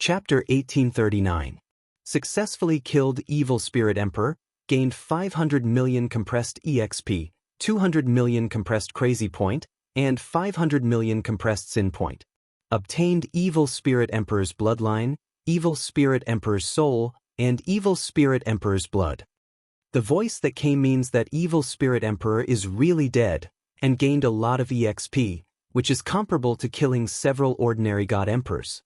Chapter 1839. Successfully killed Evil Spirit Emperor, gained 500 million compressed EXP, 200 million compressed Crazy Point, and 500 million compressed Sin Point. Obtained Evil Spirit Emperor's Bloodline, Evil Spirit Emperor's Soul, and Evil Spirit Emperor's Blood. The voice that came means that Evil Spirit Emperor is really dead, and gained a lot of EXP, which is comparable to killing several ordinary God Emperors.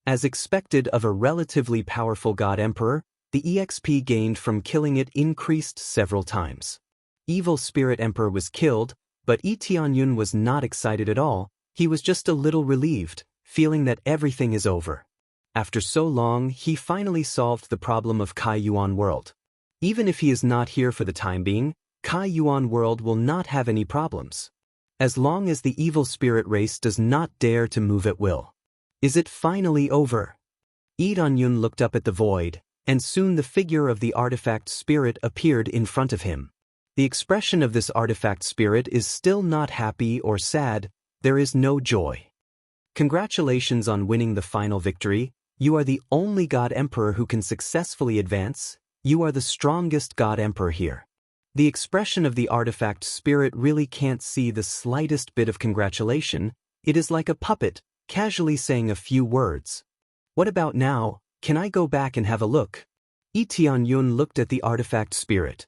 As expected of a relatively powerful God Emperor, the EXP gained from killing it increased several times. Evil Spirit Emperor was killed, but Yi Tianyun was not excited at all. He was just a little relieved, feeling that everything is over. After so long, he finally solved the problem of Kai Yuan World. Even if he is not here for the time being, Kai Yuan World will not have any problems. As long as the evil spirit race does not dare to move at will. Is it finally over? Yi Tianyun looked up at the void, and soon the figure of the artifact spirit appeared in front of him. The expression of this artifact spirit is still not happy or sad, there is no joy. Congratulations on winning the final victory, you are the only God Emperor who can successfully advance, you are the strongest God Emperor here. The expression of the artifact spirit really can't see the slightest bit of congratulation, it is like a puppet, casually saying a few words. What about now, can I go back and have a look? Yi Tianyun looked at the artifact spirit.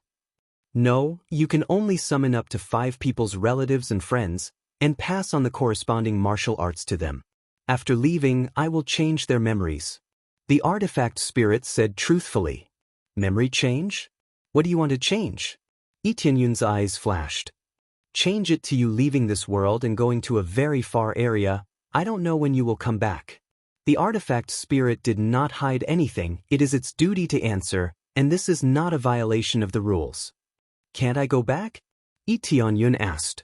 No, you can only summon up to 5 people's relatives and friends, and pass on the corresponding martial arts to them. After leaving, I will change their memories. The artifact spirit said truthfully. Memory change? What do you want to change? Yi Tianyun's eyes flashed. Change it to you leaving this world and going to a very far area. I don't know when you will come back. The artifact spirit did not hide anything, it is its duty to answer, and this is not a violation of the rules. Can't I go back? Yi Tianyun asked.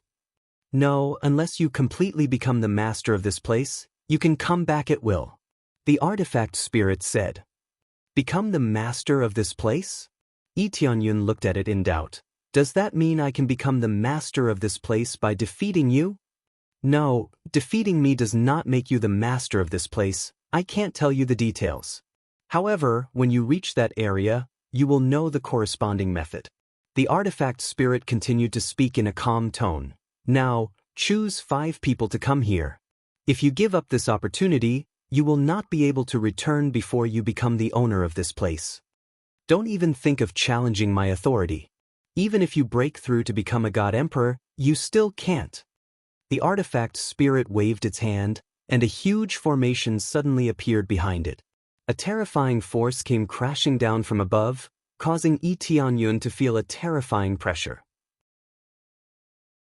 No, unless you completely become the master of this place, you can come back at will. The artifact spirit said. Become the master of this place? Yi Tianyun looked at it in doubt. Does that mean I can become the master of this place by defeating you? No, defeating me does not make you the master of this place, I can't tell you the details. However, when you reach that area, you will know the corresponding method. The artifact spirit continued to speak in a calm tone. Now, choose 5 people to come here. If you give up this opportunity, you will not be able to return before you become the owner of this place. Don't even think of challenging my authority. Even if you break through to become a God Emperor, you still can't. The artifact spirit waved its hand, and a huge formation suddenly appeared behind it. A terrifying force came crashing down from above, causing Yi Tianyun to feel a terrifying pressure.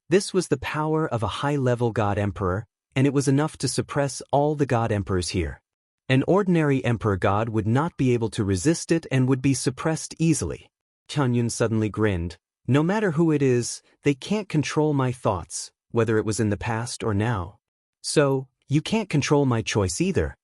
This was the power of a high-level God Emperor, and it was enough to suppress all the God Emperors here. An ordinary Emperor God would not be able to resist it and would be suppressed easily. Tianyun suddenly grinned. No matter who it is, they can't control my thoughts, whether it was in the past or now. So, you can't control my choice either.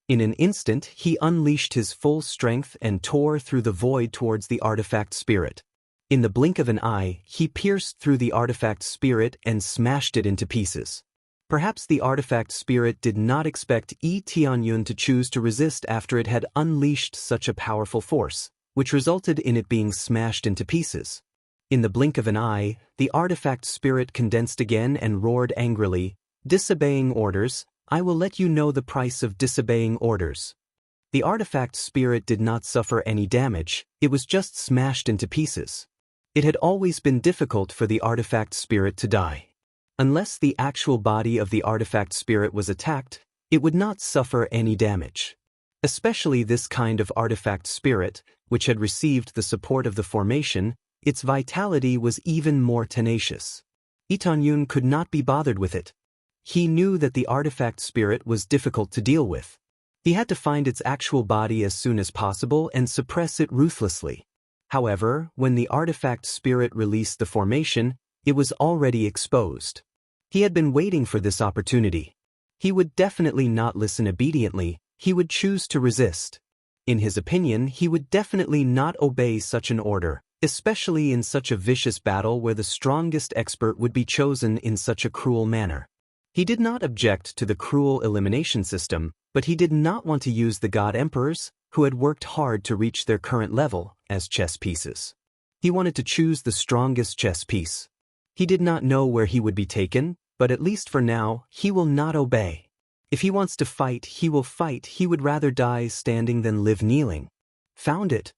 In an instant, he unleashed his full strength and tore through the void towards the artifact spirit. In the blink of an eye, he pierced through the artifact spirit and smashed it into pieces. Perhaps the artifact spirit did not expect Yi Tianyun to choose to resist after it had unleashed such a powerful force, which resulted in it being smashed into pieces. In the blink of an eye, the artifact spirit condensed again and roared angrily, "Disobeying orders, I will let you know the price of disobeying orders." The artifact spirit did not suffer any damage, it was just smashed into pieces. It had always been difficult for the artifact spirit to die. Unless the actual body of the artifact spirit was attacked, it would not suffer any damage. Especially this kind of artifact spirit, which had received the support of the formation, its vitality was even more tenacious. Yi Tianyun could not be bothered with it. He knew that the artifact spirit was difficult to deal with. He had to find its actual body as soon as possible and suppress it ruthlessly. However, when the artifact spirit released the formation, it was already exposed. He had been waiting for this opportunity. He would definitely not listen obediently, he would choose to resist. In his opinion, he would definitely not obey such an order, especially in such a vicious battle where the strongest expert would be chosen in such a cruel manner. He did not object to the cruel elimination system, but he did not want to use the god emperors, who had worked hard to reach their current level, as chess pieces. He wanted to choose the strongest chess piece. He did not know where he would be taken, but at least for now, he will not obey. If he wants to fight, he will fight. He would rather die standing than live kneeling. Found it.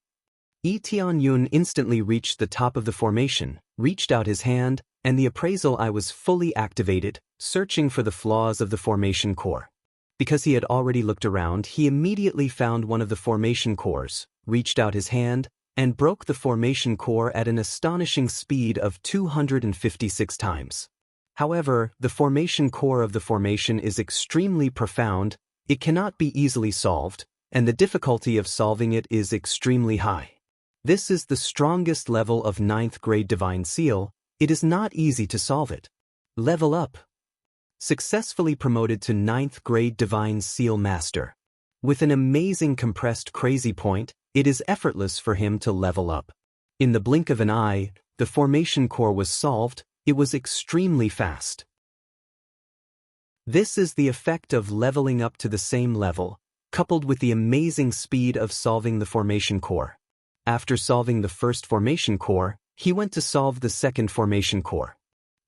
Yi Tianyun instantly reached the top of the formation, reached out his hand, and the appraisal eye was fully activated, searching for the flaws of the formation core. Because he had already looked around, he immediately found one of the formation cores, reached out his hand, and broke the formation core at an astonishing speed of 256 times. However, the formation core of the formation is extremely profound, it cannot be easily solved, and the difficulty of solving it is extremely high. This is the strongest level of 9th grade Divine Seal. It is not easy to solve it. Level up. Successfully promoted to 9th grade Divine Seal Master. With an amazing compressed crazy point, it is effortless for him to level up. In the blink of an eye, the formation core was solved. It was extremely fast. This is the effect of leveling up to the same level, coupled with the amazing speed of solving the formation core. After solving the first formation core, he went to solve the second formation core.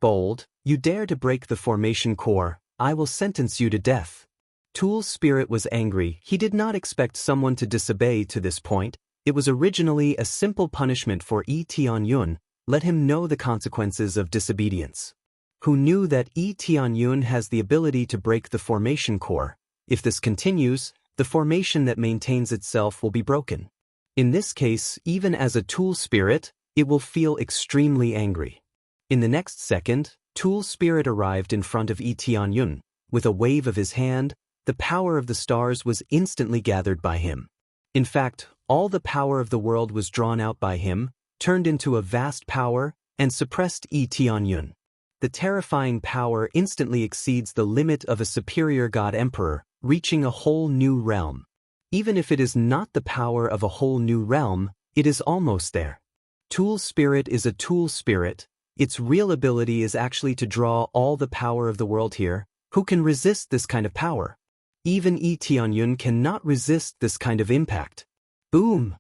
Bold, you dare to break the formation core, I will sentence you to death. Tool's spirit was angry. He did not expect someone to disobey to this point. It was originally a simple punishment for Yi Tianyun. Let him know the consequences of disobedience. Who knew that Yi Tianyun has the ability to break the formation core? If this continues, the formation that maintains itself will be broken. In this case, even as a tool spirit, it will feel extremely angry. In the next second, Tool Spirit arrived in front of Yi Tianyun. With a wave of his hand, the power of the stars was instantly gathered by him. In fact, all the power of the world was drawn out by him, turned into a vast power, and suppressed Yi Tianyun. The terrifying power instantly exceeds the limit of a superior god emperor, reaching a whole new realm. Even if it is not the power of a whole new realm, it is almost there. Tool Spirit is a tool spirit. Its real ability is actually to draw all the power of the world here. Who can resist this kind of power? Even Yi Tianyun cannot resist this kind of impact. Boom!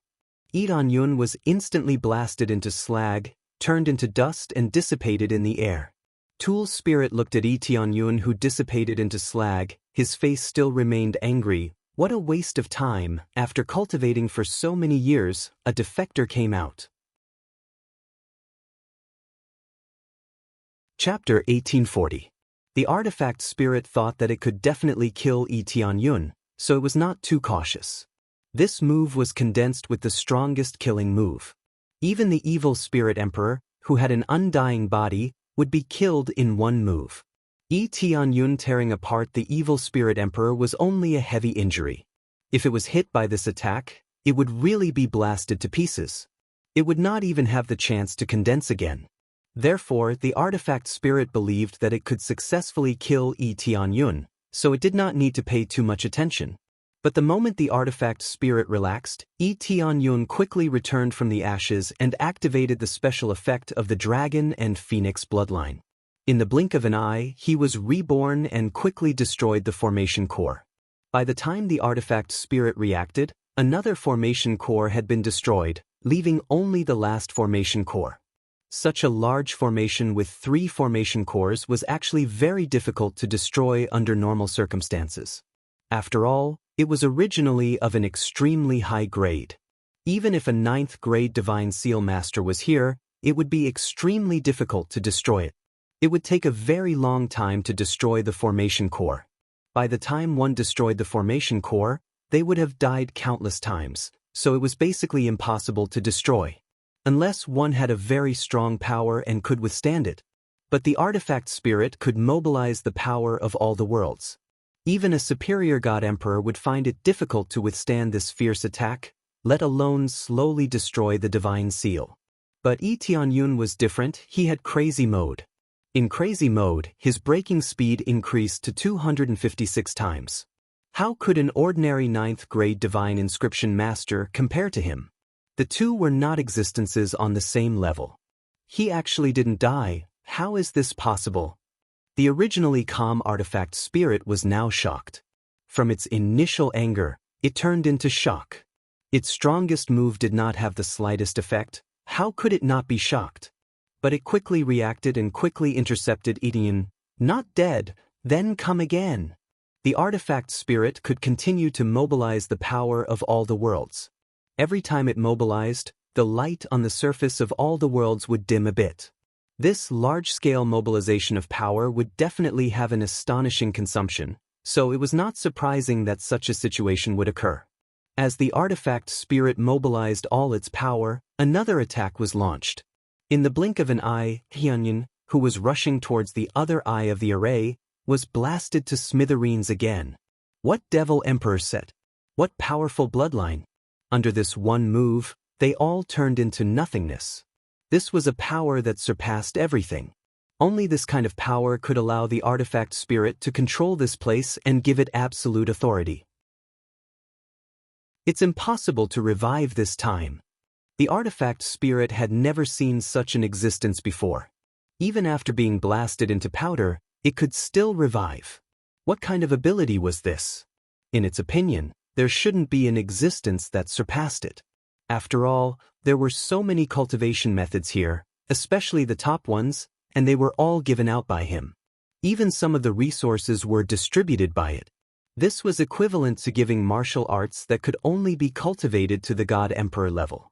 Yi Tianyun was instantly blasted into slag, turned into dust and dissipated in the air. Tool's spirit looked at Yi Tianyun, who dissipated into slag. His face still remained angry. What a waste of time. After cultivating for so many years, a defector came out. Chapter 1840. The artifact spirit thought that it could definitely kill Yi Tianyun, so it was not too cautious. This move was condensed with the strongest killing move. Even the evil spirit emperor, who had an undying body, would be killed in one move. Yi Tianyun tearing apart the evil spirit emperor was only a heavy injury. If it was hit by this attack, it would really be blasted to pieces. It would not even have the chance to condense again. Therefore, the artifact spirit believed that it could successfully kill Yi Tianyun, so it did not need to pay too much attention. But the moment the artifact spirit relaxed, Yi Tianyun quickly returned from the ashes and activated the special effect of the dragon and phoenix bloodline. In the blink of an eye, he was reborn and quickly destroyed the formation core. By the time the artifact spirit reacted, another formation core had been destroyed, leaving only the last formation core. Such a large formation with 3 formation cores was actually very difficult to destroy under normal circumstances. After all, it was originally of an extremely high grade. Even if a 9th grade Divine Seal Master was here, it would be extremely difficult to destroy it. It would take a very long time to destroy the formation core. By the time one destroyed the formation core, they would have died countless times, so it was basically impossible to destroy. Unless one had a very strong power and could withstand it. But the artifact spirit could mobilize the power of all the worlds. Even a superior god emperor would find it difficult to withstand this fierce attack, let alone slowly destroy the divine seal. But Yi Tianyun was different. He had crazy mode. In crazy mode, his breaking speed increased to 256 times. How could an ordinary 9th grade divine inscription master compare to him? The two were not existences on the same level. He actually didn't die. How is this possible? The originally calm artifact spirit was now shocked. From its initial anger, it turned into shock. Its strongest move did not have the slightest effect. How could it not be shocked? But it quickly reacted and quickly intercepted Itian. Not dead, then come again. The artifact spirit could continue to mobilize the power of all the worlds. Every time it mobilized, the light on the surface of all the worlds would dim a bit. This large-scale mobilization of power would definitely have an astonishing consumption, so it was not surprising that such a situation would occur. As the artifact spirit mobilized all its power, another attack was launched. In the blink of an eye, Hyunyin, who was rushing towards the other eye of the array, was blasted to smithereens again. What devil emperor set? What powerful bloodline? Under this one move, they all turned into nothingness. This was a power that surpassed everything. Only this kind of power could allow the artifact spirit to control this place and give it absolute authority. It's impossible to revive this time. The artifact spirit had never seen such an existence before. Even after being blasted into powder, it could still revive. What kind of ability was this? In its opinion, there shouldn't be an existence that surpassed it. After all, there were so many cultivation methods here, especially the top ones, and they were all given out by him. Even some of the resources were distributed by it. This was equivalent to giving martial arts that could only be cultivated to the God Emperor level.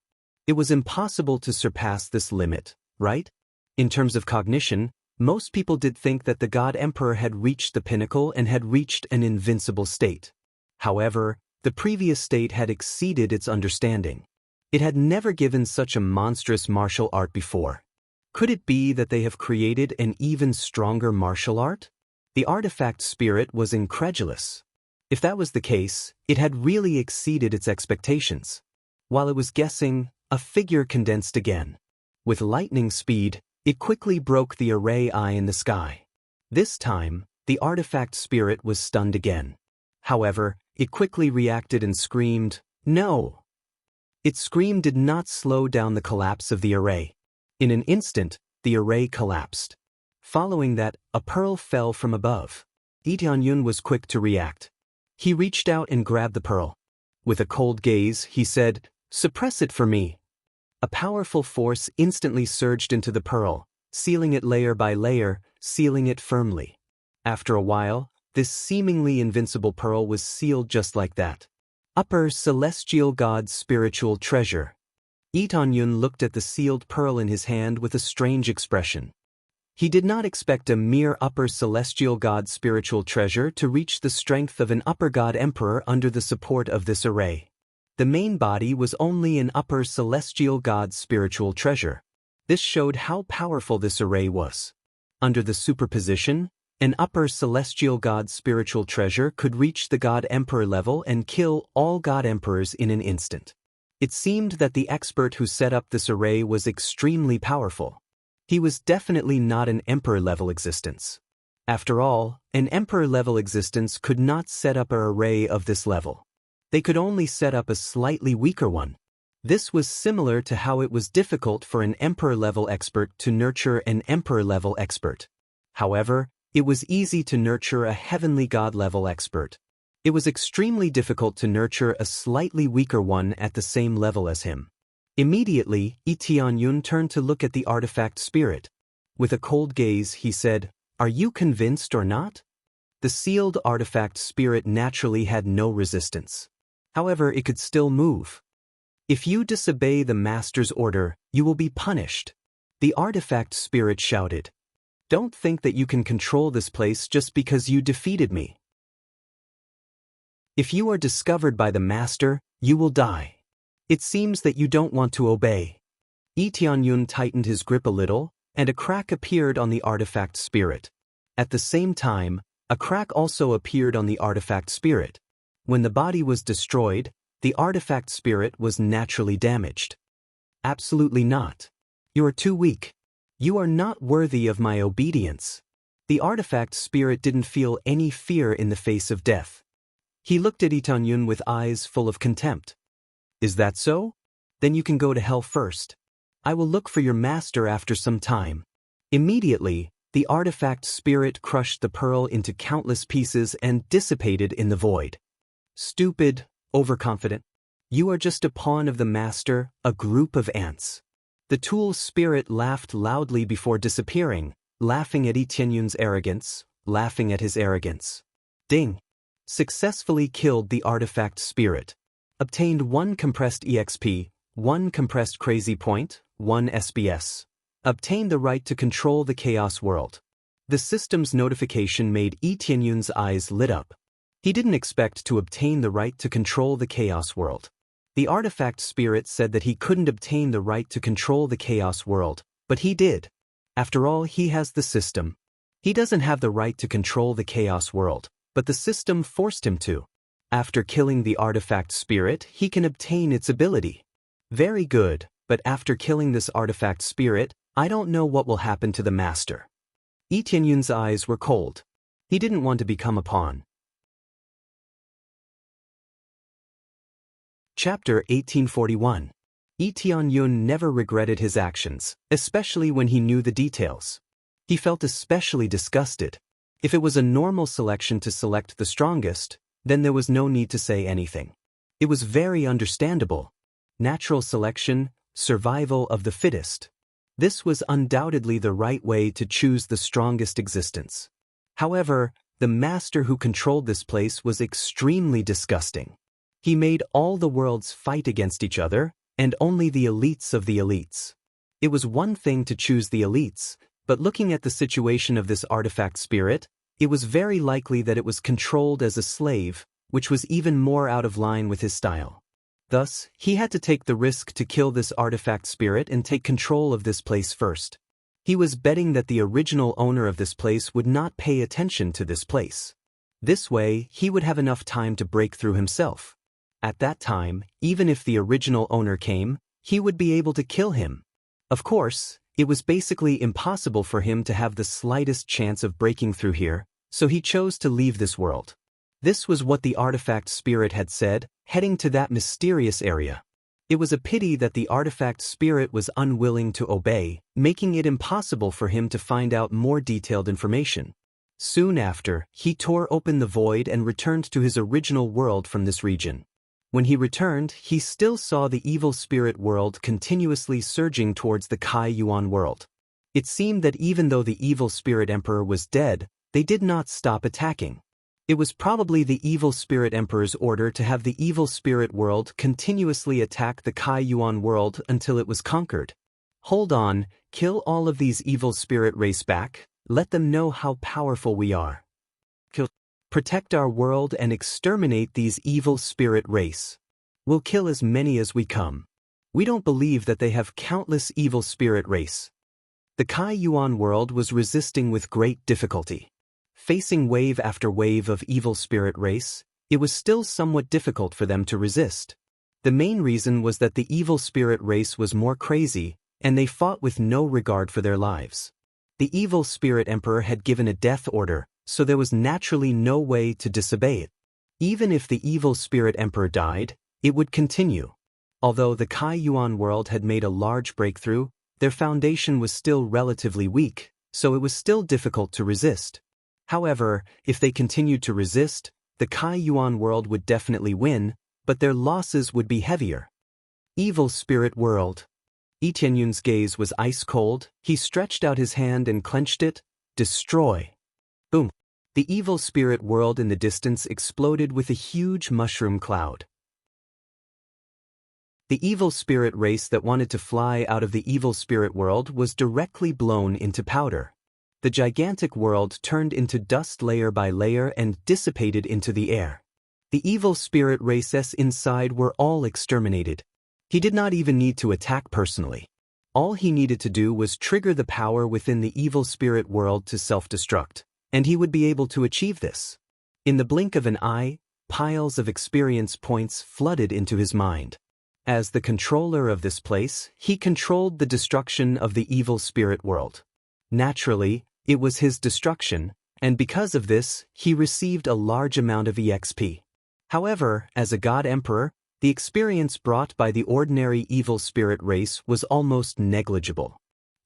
It was impossible to surpass this limit, right? In terms of cognition, most people did think that the God Emperor had reached the pinnacle and had reached an invincible state. However, the previous state had exceeded its understanding. It had never given such a monstrous martial art before. Could it be that they have created an even stronger martial art? The artifact spirit was incredulous. If that was the case, it had really exceeded its expectations. While it was guessing, a figure condensed again. With lightning speed, it quickly broke the array eye in the sky. This time, the artifact spirit was stunned again. However, it quickly reacted and screamed, "No!" Its scream did not slow down the collapse of the array. In an instant, the array collapsed. Following that, a pearl fell from above. Lee Tianyun was quick to react. He reached out and grabbed the pearl. With a cold gaze, he said, "Suppress it for me." A powerful force instantly surged into the pearl, sealing it layer by layer, sealing it firmly. After a while, this seemingly invincible pearl was sealed just like that. Upper Celestial God's Spiritual Treasure. Lee Tianyun looked at the sealed pearl in his hand with a strange expression. He did not expect a mere Upper Celestial God Spiritual Treasure to reach the strength of an Upper God Emperor under the support of this array. The main body was only an Upper Celestial God Spiritual Treasure. This showed how powerful this array was. Under the superposition, an Upper Celestial God Spiritual Treasure could reach the God Emperor level and kill all God Emperors in an instant. It seemed that the expert who set up this array was extremely powerful. He was definitely not an Emperor-level existence. After all, an Emperor-level existence could not set up an array of this level. They could only set up a slightly weaker one. This was similar to how it was difficult for an Emperor-level expert to nurture an Emperor-level expert. However, it was easy to nurture a Heavenly God-level expert. It was extremely difficult to nurture a slightly weaker one at the same level as him. Immediately, Lee Tianyun turned to look at the artifact spirit. With a cold gaze, he said, "Are you convinced or not?" The sealed artifact spirit naturally had no resistance. However, it could still move. "If you disobey the master's order, you will be punished," the artifact spirit shouted. "Don't think that you can control this place just because you defeated me. If you are discovered by the master, you will die. It seems that you don't want to obey." Lee Tianyun tightened his grip a little, and a crack appeared on the artifact spirit. At the same time, a crack also appeared on the artifact spirit. When the body was destroyed, the artifact spirit was naturally damaged. "Absolutely not. You are too weak. You are not worthy of my obedience." The artifact spirit didn't feel any fear in the face of death. He looked at Lee Tianyun with eyes full of contempt. "Is that so? Then you can go to hell first. I will look for your master after some time." Immediately, The artifact spirit crushed the pearl into countless pieces and dissipated in the void. Stupid, overconfident. You are just a pawn of the master, a group of ants. The tool spirit laughed loudly before disappearing, laughing at Etienne's arrogance, laughing at his arrogance. Ding. Successfully killed the artifact spirit. Obtained 1 compressed EXP, 1 compressed crazy point, 1 SBS. Obtained the right to control the chaos world. The system's notification made Etienne's eyes lit up. He didn't expect to obtain the right to control the chaos world. The artifact spirit said that he couldn't obtain the right to control the chaos world, but he did. After all, he has the system. He doesn't have the right to control the chaos world, but the system forced him to. After killing the artifact spirit, he can obtain its ability. Very good, but after killing this artifact spirit, I don't know what will happen to the master. Etienne's eyes were cold. He didn't want to become a pawn. Chapter 1841. Etienne never regretted his actions, especially when he knew the details. He felt especially disgusted. If it was a normal selection to select the strongest, then there was no need to say anything. It was very understandable. Natural selection, survival of the fittest. This was undoubtedly the right way to choose the strongest existence. However, the master who controlled this place was extremely disgusting. He made all the worlds fight against each other, and only the elites of the elites. It was one thing to choose the elites, but looking at the situation of this artifact spirit, it was very likely that it was controlled as a slave, which was even more out of line with his style. Thus, he had to take the risk to kill this artifact spirit and take control of this place first. He was betting that the original owner of this place would not pay attention to this place. This way, he would have enough time to break through himself. At that time, even if the original owner came, he would be able to kill him. Of course, it was basically impossible for him to have the slightest chance of breaking through here, so he chose to leave this world. This was what the artifact spirit had said, heading to that mysterious area. It was a pity that the artifact spirit was unwilling to obey, making it impossible for him to find out more detailed information. Soon after, he tore open the void and returned to his original world from this region. When he returned, he still saw the evil spirit world continuously surging towards the Kai Yuan world. It seemed that even though the evil spirit emperor was dead, they did not stop attacking. It was probably the evil spirit emperor's order to have the evil spirit world continuously attack the Kai Yuan world until it was conquered. Hold on, kill all of these evil spirit race back, let them know how powerful we are. Protect our world and exterminate these evil spirit race. We'll kill as many as we come. We don't believe that they have countless evil spirit race. The Kai Yuan world was resisting with great difficulty. Facing wave after wave of evil spirit race, it was still somewhat difficult for them to resist. The main reason was that the evil spirit race was more crazy, and they fought with no regard for their lives. The evil spirit emperor had given a death order, so there was naturally no way to disobey it. Even if the evil spirit emperor died, it would continue. Although the Kai Yuan world had made a large breakthrough, their foundation was still relatively weak, so it was still difficult to resist. However, if they continued to resist, the Kai Yuan world would definitely win, but their losses would be heavier. Evil spirit world. Etienne's gaze was ice cold, he stretched out his hand and clenched it. Destroy. Boom. The evil spirit world in the distance exploded with a huge mushroom cloud. The evil spirit race that wanted to fly out of the evil spirit world was directly blown into powder. The gigantic world turned into dust layer by layer and dissipated into the air. The evil spirit races inside were all exterminated. He did not even need to attack personally. All he needed to do was trigger the power within the evil spirit world to self-destruct, and he would be able to achieve this. In the blink of an eye, piles of experience points flooded into his mind. As the controller of this place, he controlled the destruction of the evil spirit world. Naturally, it was his destruction, and because of this, he received a large amount of EXP. However, as a god emperor, the experience brought by the ordinary evil spirit race was almost negligible.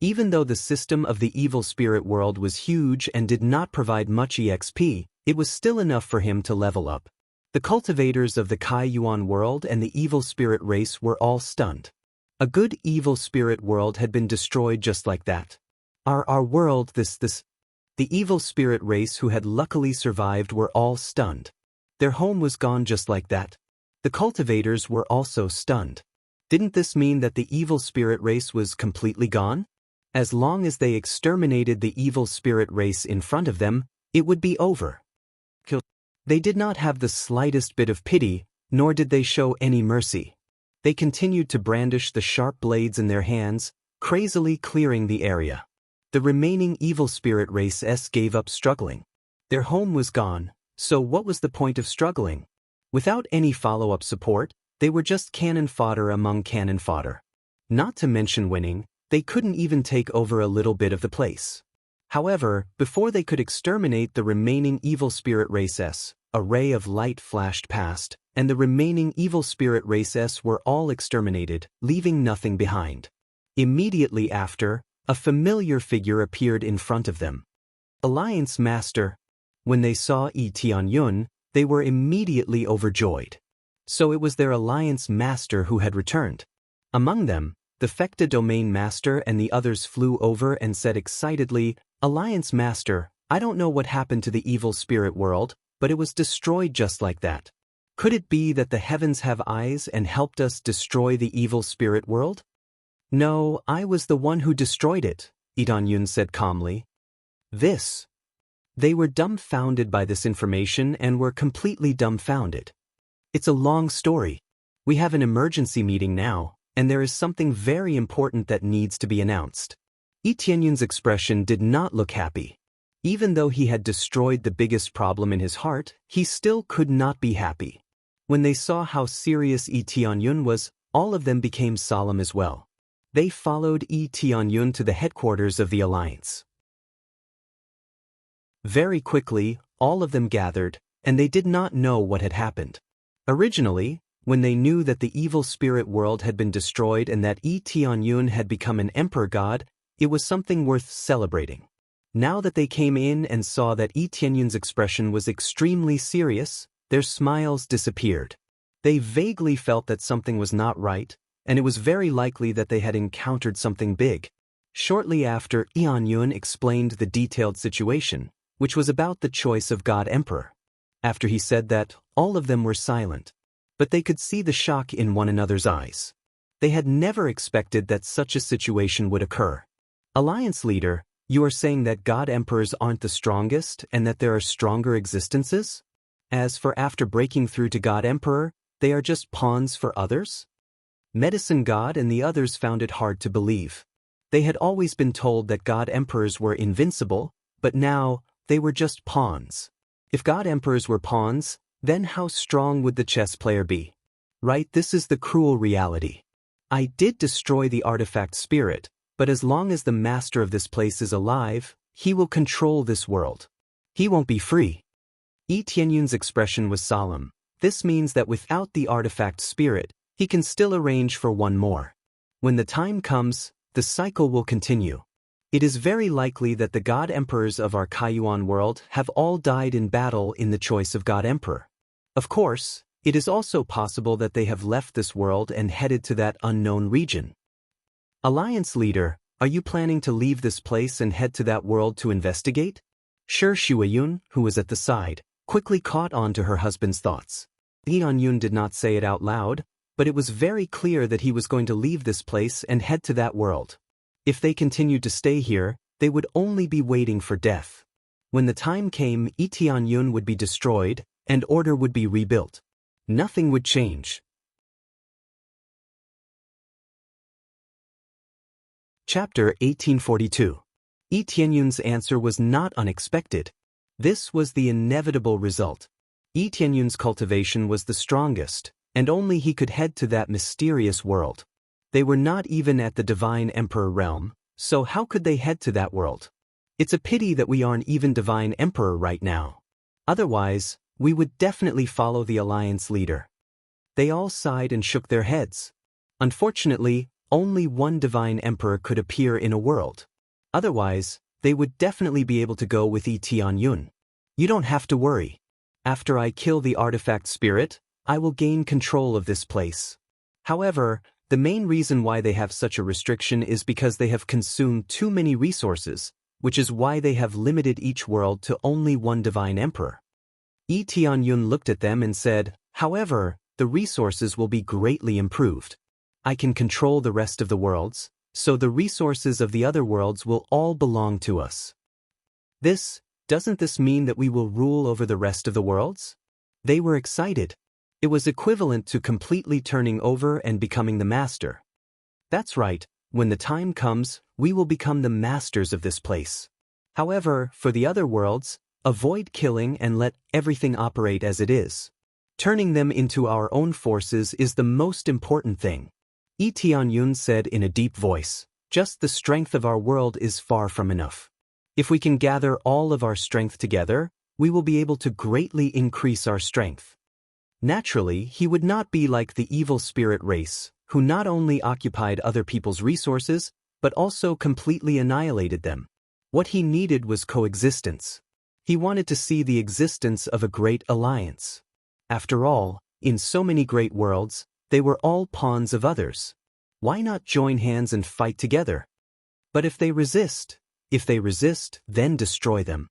Even though the system of the evil spirit world was huge and did not provide much EXP, it was still enough for him to level up. The cultivators of the Kai Yuan world and the evil spirit race were all stunned. A good evil spirit world had been destroyed just like that. Our world, the evil spirit race who had luckily survived were all stunned. Their home was gone just like that. The cultivators were also stunned. Didn't this mean that the evil spirit race was completely gone? As long as they exterminated the evil spirit race in front of them, it would be over. They did not have the slightest bit of pity, nor did they show any mercy. They continued to brandish the sharp blades in their hands, crazily clearing the area. The remaining evil spirit race gave up struggling. Their home was gone, so what was the point of struggling? Without any follow-up support, they were just cannon fodder among cannon fodder. Not to mention winning, they couldn't even take over a little bit of the place. However, before they could exterminate the remaining evil spirit race, a ray of light flashed past, and the remaining evil spirit race were all exterminated, leaving nothing behind. Immediately after, a familiar figure appeared in front of them. Alliance Master. When they saw Yi Tianyun, they were immediately overjoyed. So it was their Alliance Master who had returned. Among them, the Fecta Domain Master and the others flew over and said excitedly, "Alliance Master, I don't know what happened to the evil spirit world, but it was destroyed just like that. Could it be that the heavens have eyes and helped us destroy the evil spirit world?" "No, I was the one who destroyed it," Yi Tianyun said calmly. They were dumbfounded by this information and were completely dumbfounded. It's a long story. We have an emergency meeting now, and there is something very important that needs to be announced. Yi Tianyun's expression did not look happy. Even though he had destroyed the biggest problem in his heart, he still could not be happy. When they saw how serious Yi Tianyun was, all of them became solemn as well. They followed Yi Tianyun to the headquarters of the Alliance. Very quickly, all of them gathered, and they did not know what had happened. Originally, when they knew that the evil spirit world had been destroyed and that Yi Tianyun had become an emperor god, it was something worth celebrating. Now that they came in and saw that Yi Tianyun's expression was extremely serious, their smiles disappeared. They vaguely felt that something was not right, and it was very likely that they had encountered something big. Shortly after, Yi Tianyun explained the detailed situation, which was about the choice of God Emperor. After he said that, all of them were silent. But they could see the shock in one another's eyes. They had never expected that such a situation would occur. Alliance leader, you are saying that God Emperors aren't the strongest and that there are stronger existences? As for after breaking through to God Emperor, they are just pawns for others? Medicine God and the others found it hard to believe. They had always been told that God Emperors were invincible, but now, they were just pawns. If God Emperors were pawns, then how strong would the chess player be? Right, this is the cruel reality. I did destroy the artifact spirit, but as long as the master of this place is alive, he will control this world. He won't be free. Yi Tianyun's expression was solemn. This means that without the artifact spirit, he can still arrange for one more. When the time comes, the cycle will continue. It is very likely that the God Emperors of our Kaiyuan world have all died in battle in the choice of God Emperor. Of course, it is also possible that they have left this world and headed to that unknown region. Alliance leader, are you planning to leave this place and head to that world to investigate? Sure, Shuayun, who was at the side, quickly caught on to her husband's thoughts. Yi Tianyun did not say it out loud, but it was very clear that he was going to leave this place and head to that world. If they continued to stay here, they would only be waiting for death. When the time came, Yi Tianyun would be destroyed, and order would be rebuilt. Nothing would change. Chapter 1842. Yi Tianyun's answer was not unexpected. This was the inevitable result. Yi Tianyun's cultivation was the strongest, and only he could head to that mysterious world. They were not even at the Divine Emperor realm, so how could they head to that world? It's a pity that we aren't even Divine Emperor right now. Otherwise, we would definitely follow the Alliance leader. They all sighed and shook their heads. Unfortunately, only one divine emperor could appear in a world. Otherwise, they would definitely be able to go with Tianyun. You don't have to worry. After I kill the artifact spirit, I will gain control of this place. However, the main reason why they have such a restriction is because they have consumed too many resources, which is why they have limited each world to only one divine emperor. Tianyun looked at them and said, however, the resources will be greatly improved. I can control the rest of the worlds, so the resources of the other worlds will all belong to us. Doesn't this mean that we will rule over the rest of the worlds? They were excited. It was equivalent to completely turning over and becoming the master. That's right, when the time comes, we will become the masters of this place. However, for the other worlds, avoid killing and let everything operate as it is. Turning them into our own forces is the most important thing. Tianyun said in a deep voice, just the strength of our world is far from enough. If we can gather all of our strength together, we will be able to greatly increase our strength. Naturally, he would not be like the evil spirit race, who not only occupied other people's resources, but also completely annihilated them. What he needed was coexistence. He wanted to see the existence of a great alliance. After all, in so many great worlds, they were all pawns of others. Why not join hands and fight together? But if they resist, then destroy them.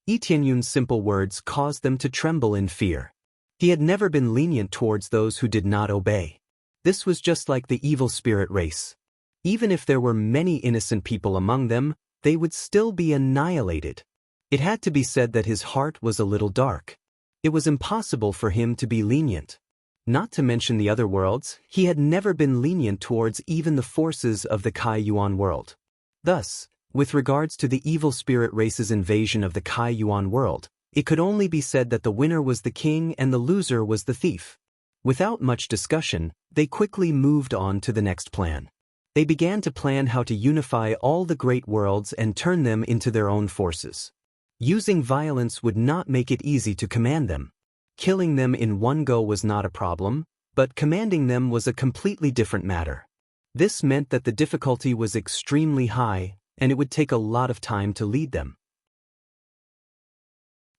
Tianyun's simple words caused them to tremble in fear. He had never been lenient towards those who did not obey. This was just like the evil spirit race. Even if there were many innocent people among them, they would still be annihilated. It had to be said that his heart was a little dark. It was impossible for him to be lenient. Not to mention the other worlds, he had never been lenient towards even the forces of the Kai Yuan world. Thus, with regards to the evil spirit race's invasion of the Kai Yuan world, it could only be said that the winner was the king and the loser was the thief. Without much discussion, they quickly moved on to the next plan. They began to plan how to unify all the great worlds and turn them into their own forces. Using violence would not make it easy to command them. Killing them in one go was not a problem, but commanding them was a completely different matter. This meant that the difficulty was extremely high, and it would take a lot of time to lead them.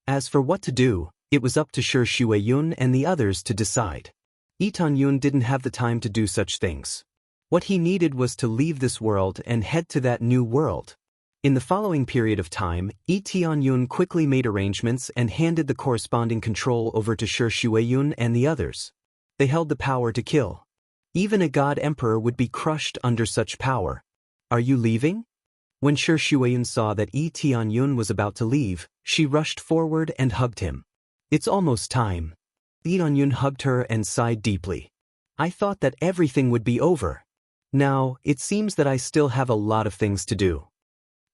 As for what to do, it was up to Shi Shuiyun and the others to decide. Tianyun didn't have the time to do such things. What he needed was to leave this world and head to that new world. In the following period of time, Tianyun quickly made arrangements and handed the corresponding control over to Shi Shuiyun and the others. They held the power to kill. Even a god emperor would be crushed under such power. Are you leaving? When Shi Shuiyun saw that Tianyun was about to leave, she rushed forward and hugged him. It's almost time. Tianyun hugged her and sighed deeply. I thought that everything would be over. Now, it seems that I still have a lot of things to do.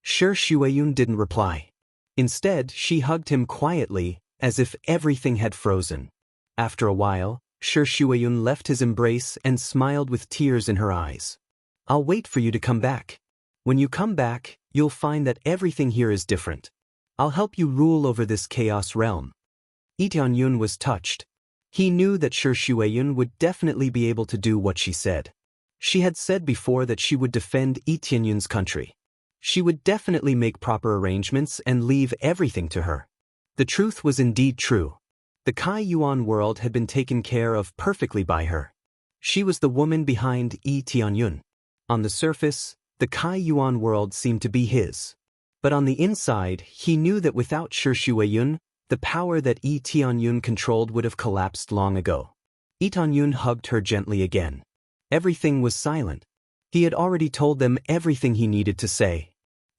Shi Shuiyun didn't reply. Instead, she hugged him quietly, as if everything had frozen. After a while, Shi Shuiyun left his embrace and smiled with tears in her eyes. I'll wait for you to come back. When you come back, you'll find that everything here is different. I'll help you rule over this chaos realm. Tianyun was touched. He knew that Shi Shuiyun would definitely be able to do what she said. She had said before that she would defend Tianyun's country. She would definitely make proper arrangements and leave everything to her. The truth was indeed true. The Kai Yuan world had been taken care of perfectly by her. She was the woman behind Tianyun. On the surface, the Kai Yuan world seemed to be his. But on the inside, he knew that without Shi Shuiyun, the power that Tianyun controlled would have collapsed long ago. Tianyun hugged her gently again. Everything was silent. He had already told them everything he needed to say.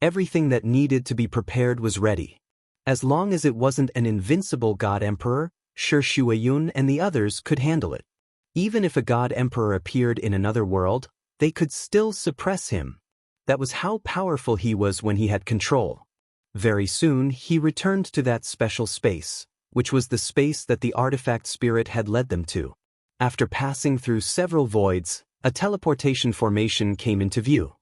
Everything that needed to be prepared was ready. As long as it wasn't an invincible god emperor, Shi Shuiyun and the others could handle it. Even if a god emperor appeared in another world, they could still suppress him. That was how powerful he was when he had control. Very soon, he returned to that special space, which was the space that the artifact spirit had led them to. After passing through several voids, a teleportation formation came into view.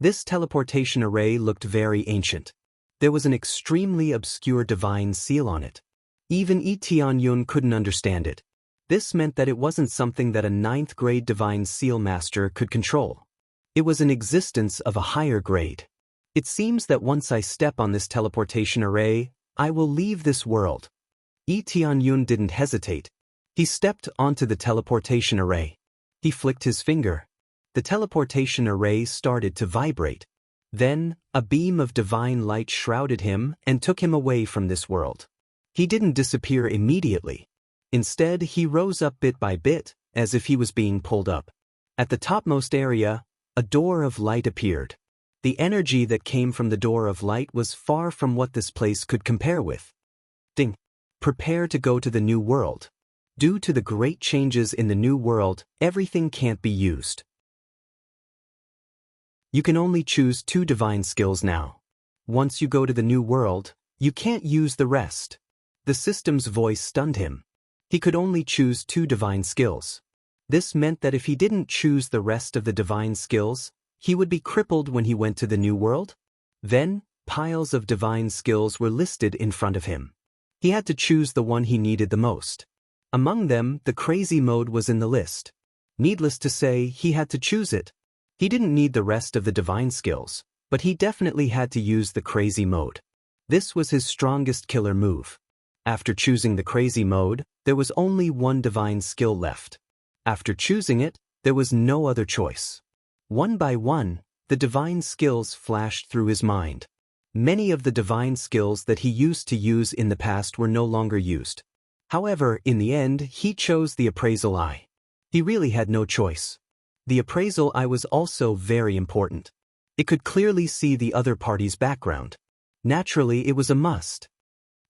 This teleportation array looked very ancient. There was an extremely obscure divine seal on it. Even Tianyun couldn't understand it. This meant that it wasn't something that a 9th grade divine seal master could control. It was an existence of a higher grade. It seems that once I step on this teleportation array, I will leave this world. Yi Tianyun didn't hesitate. He stepped onto the teleportation array. He flicked his finger. The teleportation array started to vibrate. Then, a beam of divine light shrouded him and took him away from this world. He didn't disappear immediately. Instead, he rose up bit by bit, as if he was being pulled up. At the topmost area, a door of light appeared. The energy that came from the door of light was far from what this place could compare with. Ding! Prepare to go to the new world. Due to the great changes in the new world, everything can't be used. You can only choose 2 divine skills now. Once you go to the new world, you can't use the rest. The system's voice stunned him. He could only choose 2 divine skills. This meant that if he didn't choose the rest of the divine skills, he would be crippled when he went to the new world. Then, piles of divine skills were listed in front of him. He had to choose the one he needed the most. Among them, the crazy mode was in the list. Needless to say, he had to choose it. He didn't need the rest of the divine skills, but he definitely had to use the crazy mode. This was his strongest killer move. After choosing the crazy mode, there was only 1 divine skill left. After choosing it, there was no other choice. One by one, the divine skills flashed through his mind. Many of the divine skills that he used to use in the past were no longer used. However, in the end, he chose the appraisal eye. He really had no choice. The appraisal eye was also very important. It could clearly see the other party's background. Naturally, it was a must.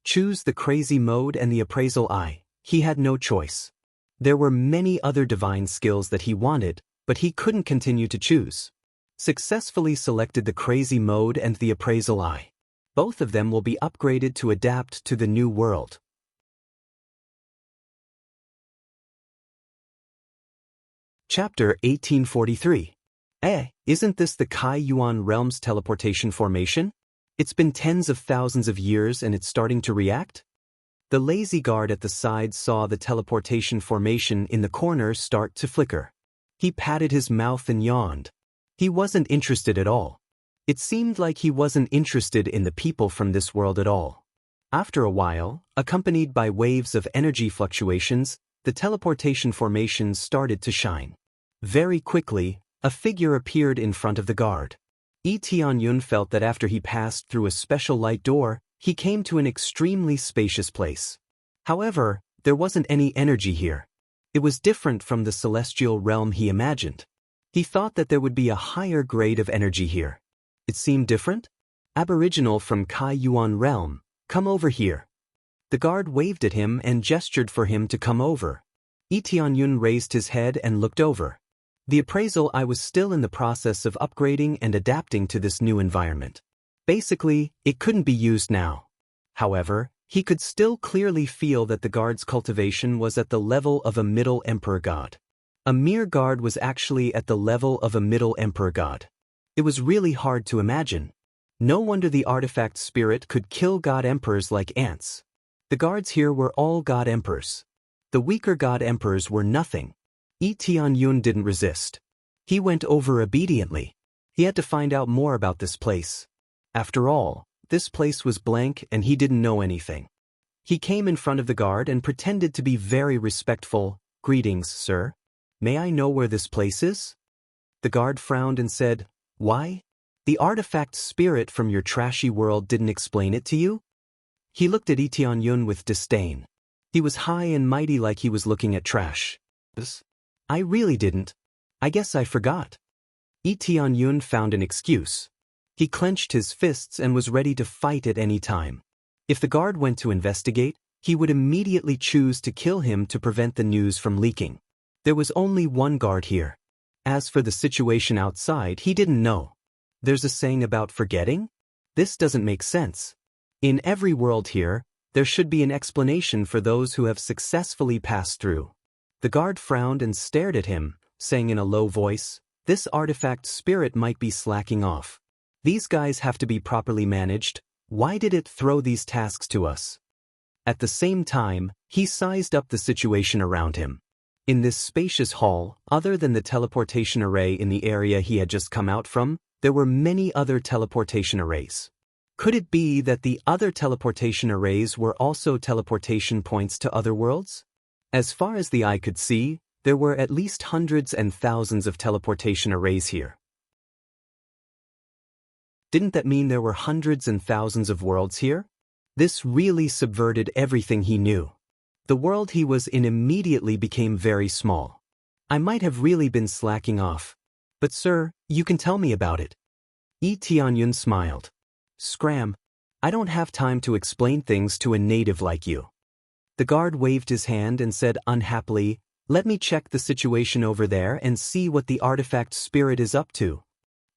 Choose the crazy mode and the appraisal eye. He had no choice. There were many other divine skills that he wanted, but he couldn't continue to choose. Successfully selected the crazy mode and the appraisal eye. Both of them will be upgraded to adapt to the new world. Chapter 1843. Isn't this the Kai Yuan realm's teleportation formation? It's been tens of thousands of years and it's starting to react? The lazy guard at the side saw the teleportation formation in the corner start to flicker. He patted his mouth and yawned. He wasn't interested at all. It seemed like he wasn't interested in the people from this world at all. After a while, accompanied by waves of energy fluctuations, the teleportation formation started to shine. Very quickly, a figure appeared in front of the guard. Yi Tianyun felt that after he passed through a special light door, he came to an extremely spacious place. However, there wasn't any energy here. It was different from the celestial realm he imagined. He thought that there would be a higher grade of energy here. It seemed different? Aboriginal from Kai Yuan realm, come over here. The guard waved at him and gestured for him to come over. Yi Tianyun raised his head and looked over. The appraisal eye was still in the process of upgrading and adapting to this new environment. Basically, it couldn't be used now. However, he could still clearly feel that the guard's cultivation was at the level of a middle emperor god. A mere guard was actually at the level of a middle emperor god. It was really hard to imagine. No wonder the artifact spirit could kill god emperors like ants. The guards here were all god emperors. The weaker god emperors were nothing. Yi Tianyun didn't resist. He went over obediently. He had to find out more about this place. After all, this place was blank and he didn't know anything. He came in front of the guard and pretended to be very respectful. "Greetings, sir. May I know where this place is?" The guard frowned and said, "Why? The artifact spirit from your trashy world didn't explain it to you?" He looked at Yi Tianyun with disdain. He was high and mighty like he was looking at trash. "I really didn't. I guess I forgot." Yi Tianyun found an excuse. He clenched his fists and was ready to fight at any time. If the guard went to investigate, he would immediately choose to kill him to prevent the news from leaking. There was only one guard here. As for the situation outside, he didn't know. There's a saying about forgetting? This doesn't make sense. In every world here, there should be an explanation for those who have successfully passed through. The guard frowned and stared at him, saying in a low voice, "This artifact spirit might be slacking off. These guys have to be properly managed. Why did it throw these tasks to us?" At the same time, he sized up the situation around him. In this spacious hall, other than the teleportation array in the area he had just come out from, there were many other teleportation arrays. Could it be that the other teleportation arrays were also teleportation points to other worlds? As far as the eye could see, there were at least hundreds and thousands of teleportation arrays here. Didn't that mean there were hundreds and thousands of worlds here? This really subverted everything he knew. The world he was in immediately became very small. I might have really been slacking off. But sir, you can tell me about it. Tianyun smiled. Scram, I don't have time to explain things to a native like you. The guard waved his hand and said unhappily, let me check the situation over there and see what the artifact spirit is up to.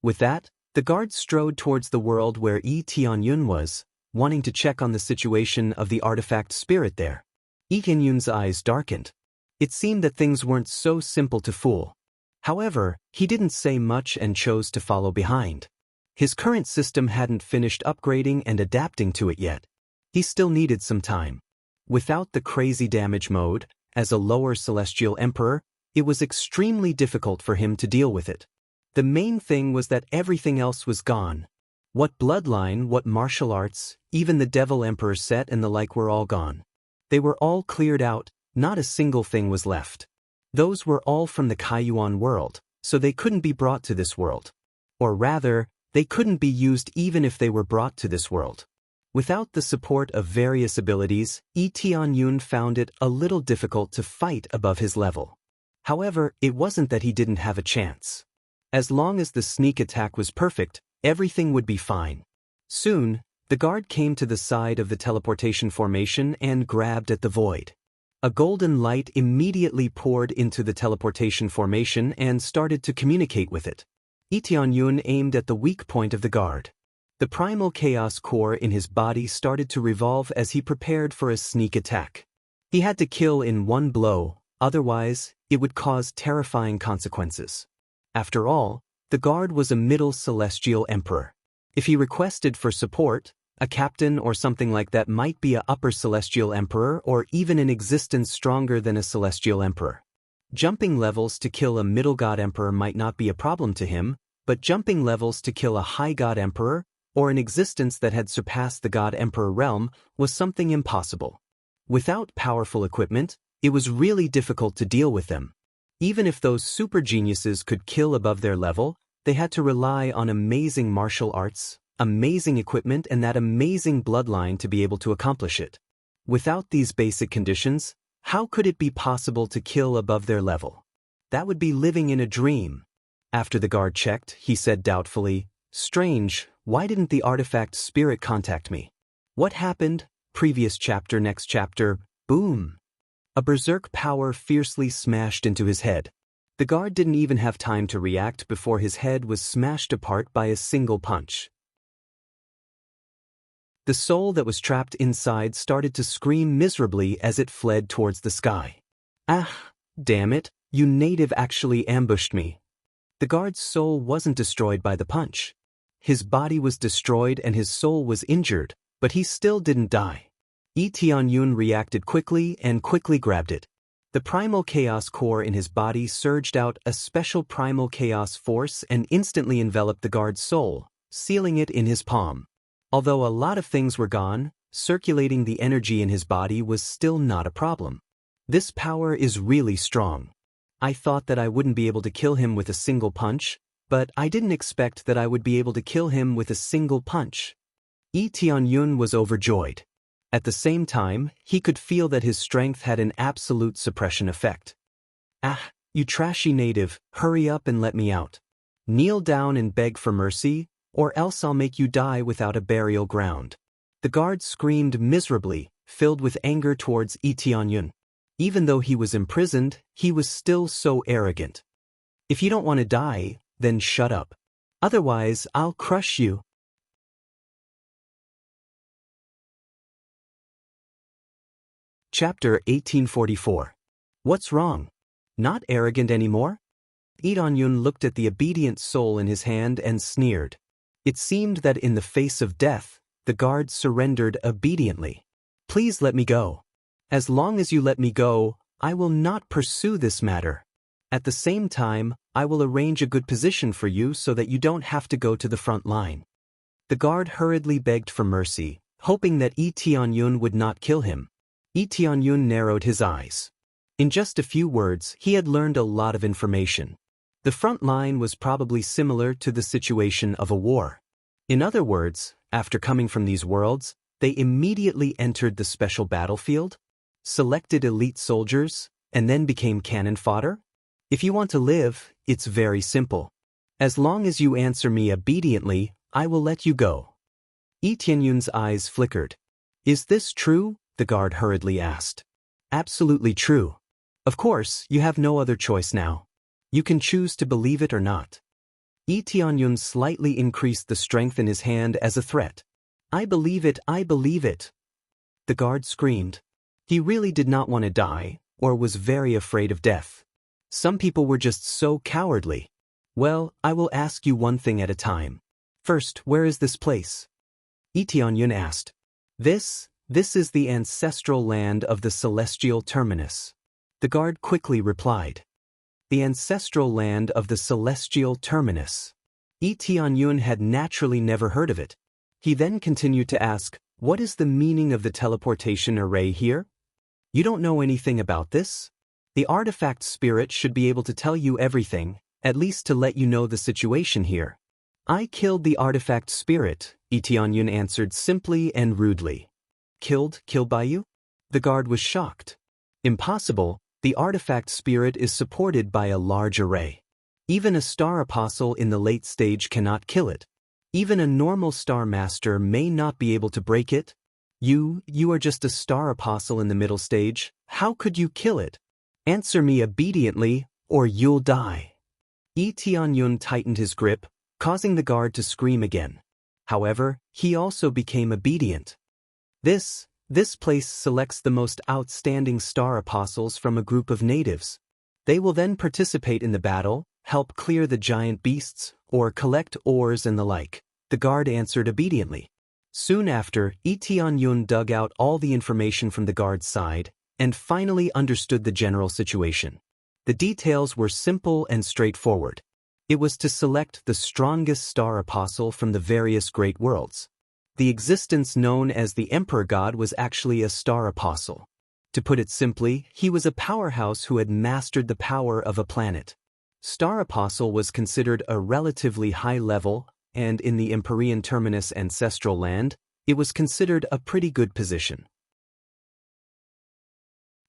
With that, the guard strode towards the world where Tianyun was, wanting to check on the situation of the artifact spirit there. Tianyun's eyes darkened. It seemed that things weren't so simple to fool. However, he didn't say much and chose to follow behind. His current system hadn't finished upgrading and adapting to it yet. He still needed some time. Without the crazy damage mode, as a lower celestial emperor, it was extremely difficult for him to deal with it. The main thing was that everything else was gone. What bloodline, what martial arts, even the devil emperor set and the like were all gone. They were all cleared out, not a single thing was left. Those were all from the Kaiyuan world, so they couldn't be brought to this world. Or rather, they couldn't be used even if they were brought to this world. Without the support of various abilities, Tianyun found it a little difficult to fight above his level. However, it wasn't that he didn't have a chance. As long as the sneak attack was perfect, everything would be fine. Soon, the guard came to the side of the teleportation formation and grabbed at the void. A golden light immediately poured into the teleportation formation and started to communicate with it. Tianyun aimed at the weak point of the guard. The primal chaos core in his body started to revolve as he prepared for a sneak attack. He had to kill in one blow, otherwise, it would cause terrifying consequences. After all, the guard was a middle celestial emperor. If he requested for support, a captain or something like that might be a upper celestial emperor or even an existence stronger than a celestial emperor. Jumping levels to kill a middle god emperor might not be a problem to him, but jumping levels to kill a high god emperor, or an existence that had surpassed the god emperor realm, was something impossible. Without powerful equipment, it was really difficult to deal with them. Even if those super geniuses could kill above their level, they had to rely on amazing martial arts, amazing equipment and that amazing bloodline to be able to accomplish it. Without these basic conditions, how could it be possible to kill above their level? That would be living in a dream. After the guard checked, he said doubtfully, Strange, why didn't the artifact spirit contact me? What happened? Previous chapter, next chapter, boom. A berserk power fiercely smashed into his head. The guard didn't even have time to react before his head was smashed apart by a single punch. The soul that was trapped inside started to scream miserably as it fled towards the sky. Ah, damn it, you native actually ambushed me. The guard's soul wasn't destroyed by the punch. His body was destroyed and his soul was injured, but he still didn't die. Tianyun reacted quickly and quickly grabbed it. The primal chaos core in his body surged out a special primal chaos force and instantly enveloped the guard's soul, sealing it in his palm. Although a lot of things were gone, circulating the energy in his body was still not a problem. This power is really strong. I thought that I wouldn't be able to kill him with a single punch, but I didn't expect that I would be able to kill him with a single punch. Tianyun was overjoyed. At the same time, he could feel that his strength had an absolute suppression effect. Ah, you trashy native, hurry up and let me out. Kneel down and beg for mercy, or else I'll make you die without a burial ground. The guard screamed miserably, filled with anger towards Tianyun. Even though he was imprisoned, he was still so arrogant. If you don't want to die, then shut up. Otherwise, I'll crush you. Chapter 1844. What's wrong? Not arrogant anymore? Tianyun looked at the obedient soul in his hand and sneered. It seemed that in the face of death, the guard surrendered obediently. Please let me go. As long as you let me go, I will not pursue this matter. At the same time, I will arrange a good position for you so that you don't have to go to the front line." The guard hurriedly begged for mercy, hoping that Yi Tianyun would not kill him. Yi Tianyun narrowed his eyes. In just a few words, he had learned a lot of information. The front line was probably similar to the situation of a war. In other words, after coming from these worlds, they immediately entered the special battlefield, selected elite soldiers, and then became cannon fodder? If you want to live, it's very simple. As long as you answer me obediently, I will let you go. Yi Tianyun's eyes flickered. "Is this true?" the guard hurriedly asked. "Absolutely true. Of course, you have no other choice now. You can choose to believe it or not." Yi Tianyun slightly increased the strength in his hand as a threat. "I believe it, I believe it." The guard screamed. He really did not want to die, or was very afraid of death. Some people were just so cowardly. "Well, I will ask you one thing at a time. First, where is this place?" Yi Tianyun asked. This is the ancestral land of the celestial terminus." The guard quickly replied. The ancestral land of the celestial terminus. Yi Tianyun had naturally never heard of it. He then continued to ask, "What is the meaning of the teleportation array here? You don't know anything about this? The artifact spirit should be able to tell you everything, at least to let you know the situation here." "I killed the artifact spirit," Yi Tianyun answered simply and rudely. Killed by you?" The guard was shocked. "Impossible. The artifact spirit is supported by a large array. Even a star apostle in the late stage cannot kill it. Even a normal star master may not be able to break it. You are just a star apostle in the middle stage. How could you kill it? Answer me obediently, or you'll die." Yi Tianyun tightened his grip, causing the guard to scream again. However, he also became obedient. This place selects the most outstanding star apostles from a group of natives. They will then participate in the battle, help clear the giant beasts, or collect ores and the like. The guard answered obediently. Soon after, Yi Tianyun dug out all the information from the guard's side, and finally understood the general situation. The details were simple and straightforward. It was to select the strongest star apostle from the various great worlds. The existence known as the Emperor God was actually a star apostle. To put it simply, he was a powerhouse who had mastered the power of a planet. Star apostle was considered a relatively high level, and in the Empyrean Terminus ancestral land, it was considered a pretty good position.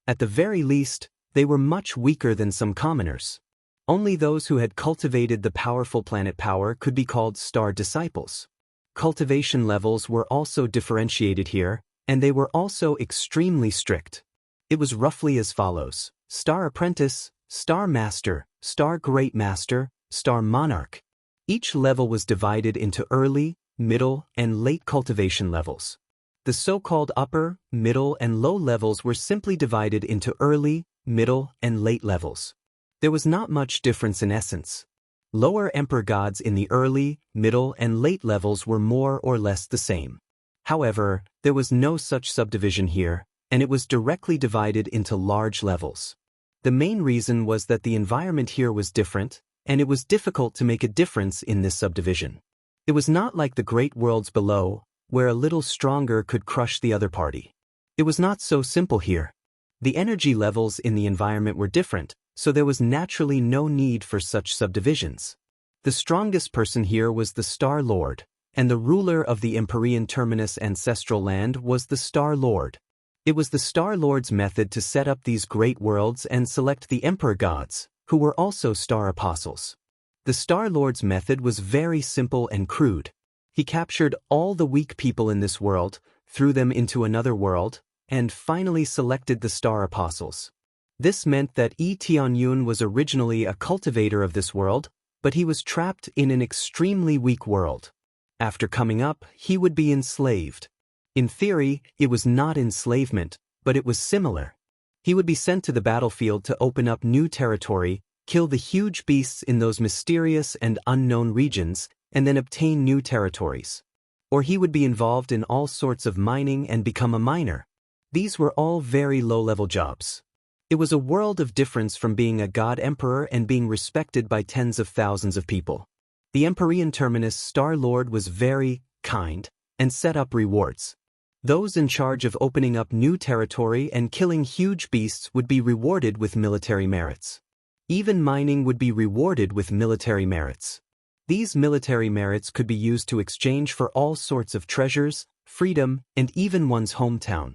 At the very least, they were much weaker than some commoners. Only those who had cultivated the powerful planet power could be called star disciples. Cultivation levels were also differentiated here, and they were also extremely strict. It was roughly as follows: Star Apprentice, Star Master, Star Great Master, Star Monarch. Each level was divided into early, middle, and late cultivation levels. The so-called upper, middle, and low levels were simply divided into early, middle, and late levels. There was not much difference in essence. Lower emperor gods in the early, middle, and late levels were more or less the same. However, there was no such subdivision here, and it was directly divided into large levels. The main reason was that the environment here was different, and it was difficult to make a difference in this subdivision. It was not like the great worlds below, where a little stronger could crush the other party. It was not so simple here. The energy levels in the environment were different, so there was naturally no need for such subdivisions. The strongest person here was the Star Lord, and the ruler of the Empyrean Terminus ancestral land was the Star Lord. It was the Star Lord's method to set up these great worlds and select the Emperor Gods, who were also Star Apostles. The Star Lord's method was very simple and crude. He captured all the weak people in this world, threw them into another world, and finally selected the Star Apostles. This meant that Yi Tianyun was originally a cultivator of this world, but he was trapped in an extremely weak world. After coming up, he would be enslaved. In theory, it was not enslavement, but it was similar. He would be sent to the battlefield to open up new territory, kill the huge beasts in those mysterious and unknown regions, and then obtain new territories. Or he would be involved in all sorts of mining and become a miner. These were all very low-level jobs. It was a world of difference from being a god emperor and being respected by tens of thousands of people. The Empyrean Terminus Star Lord was very kind and set up rewards. Those in charge of opening up new territory and killing huge beasts would be rewarded with military merits. Even mining would be rewarded with military merits. These military merits could be used to exchange for all sorts of treasures, freedom, and even one's hometown.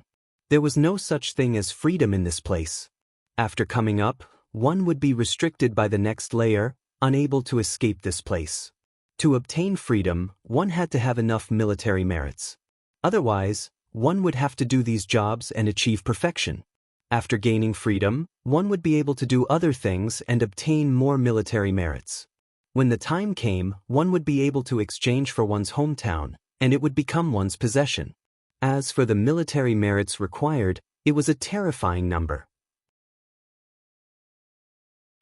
There was no such thing as freedom in this place. After coming up, one would be restricted by the next layer, unable to escape this place. To obtain freedom, one had to have enough military merits. Otherwise, one would have to do these jobs and achieve perfection. After gaining freedom, one would be able to do other things and obtain more military merits. When the time came, one would be able to exchange for one's hometown, and it would become one's possession. As for the military merits required, it was a terrifying number.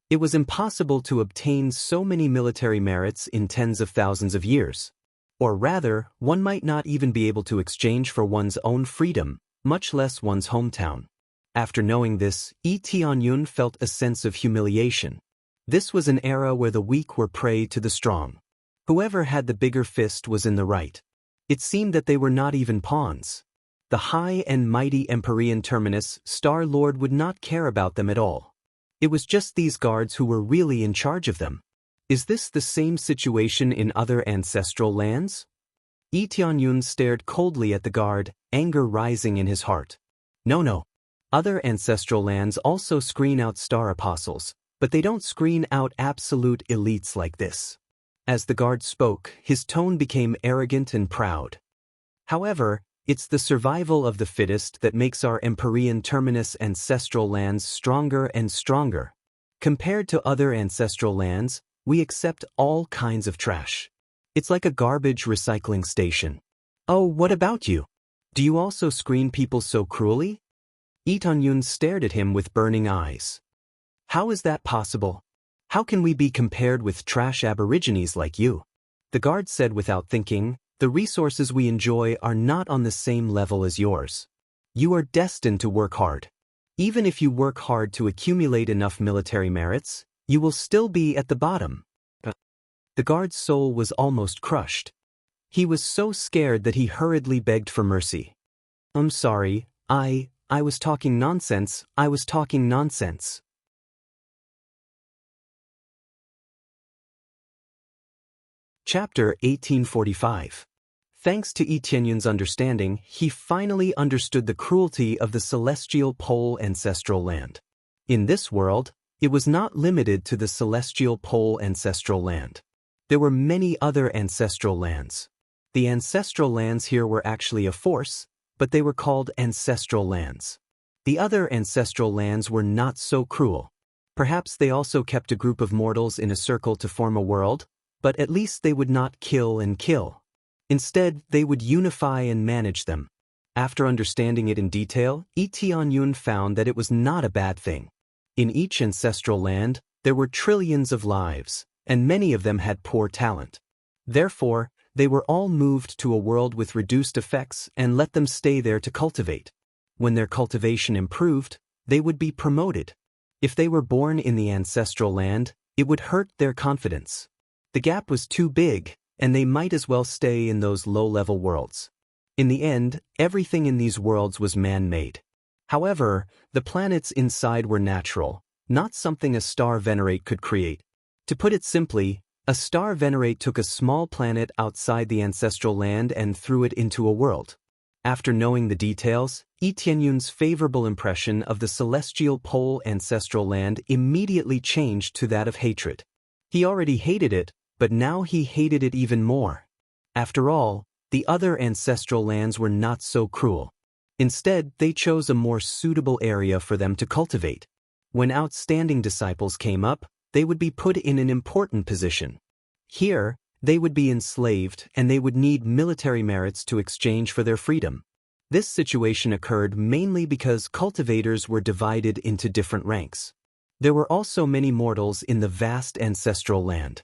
It was impossible to obtain so many military merits in tens of thousands of years. Or rather, one might not even be able to exchange for one's own freedom, much less one's hometown. After knowing this, Yi Tianyun felt a sense of humiliation. This was an era where the weak were prey to the strong. Whoever had the bigger fist was in the right. It seemed that they were not even pawns. The high and mighty Empyrean Terminus Star Lord would not care about them at all. It was just these guards who were really in charge of them. Is this the same situation in other ancestral lands? Yi Tianyun stared coldly at the guard, anger rising in his heart. No. Other ancestral lands also screen out star apostles, but they don't screen out absolute elites like this. As the guard spoke, his tone became arrogant and proud. However, it's the survival of the fittest that makes our Empyrean Terminus ancestral lands stronger and stronger. Compared to other ancestral lands, we accept all kinds of trash. It's like a garbage recycling station. Oh, what about you? Do you also screen people so cruelly? Yi Tianyun stared at him with burning eyes. How is that possible? How can we be compared with trash aborigines like you? The guard said without thinking, the resources we enjoy are not on the same level as yours. You are destined to work hard. Even if you work hard to accumulate enough military merits, you will still be at the bottom. The guard's soul was almost crushed. He was so scared that he hurriedly begged for mercy. I'm sorry, I was talking nonsense. Chapter 1845. Thanks to Yi Tianyun's understanding, he finally understood the cruelty of the celestial pole ancestral land. In this world, it was not limited to the celestial pole ancestral land. There were many other ancestral lands. The ancestral lands here were actually a force, but they were called ancestral lands. The other ancestral lands were not so cruel. Perhaps they also kept a group of mortals in a circle to form a world, but at least they would not kill and kill. Instead, they would unify and manage them. After understanding it in detail, Yi Tianyun found that it was not a bad thing. In each ancestral land, there were trillions of lives, and many of them had poor talent. Therefore, they were all moved to a world with reduced effects and let them stay there to cultivate. When their cultivation improved, they would be promoted. If they were born in the ancestral land, it would hurt their confidence. The gap was too big, and they might as well stay in those low-level worlds. In the end, everything in these worlds was man-made. However, the planets inside were natural, not something a star venerate could create. To put it simply, a star venerate took a small planet outside the ancestral land and threw it into a world. After knowing the details, Yi Tianyun's favorable impression of the celestial pole ancestral land immediately changed to that of hatred. He already hated it, but now he hated it even more. After all, the other ancestral lands were not so cruel. Instead, they chose a more suitable area for them to cultivate. When outstanding disciples came up, they would be put in an important position. Here, they would be enslaved and they would need military merits to exchange for their freedom. This situation occurred mainly because cultivators were divided into different ranks. There were also many mortals in the vast ancestral land.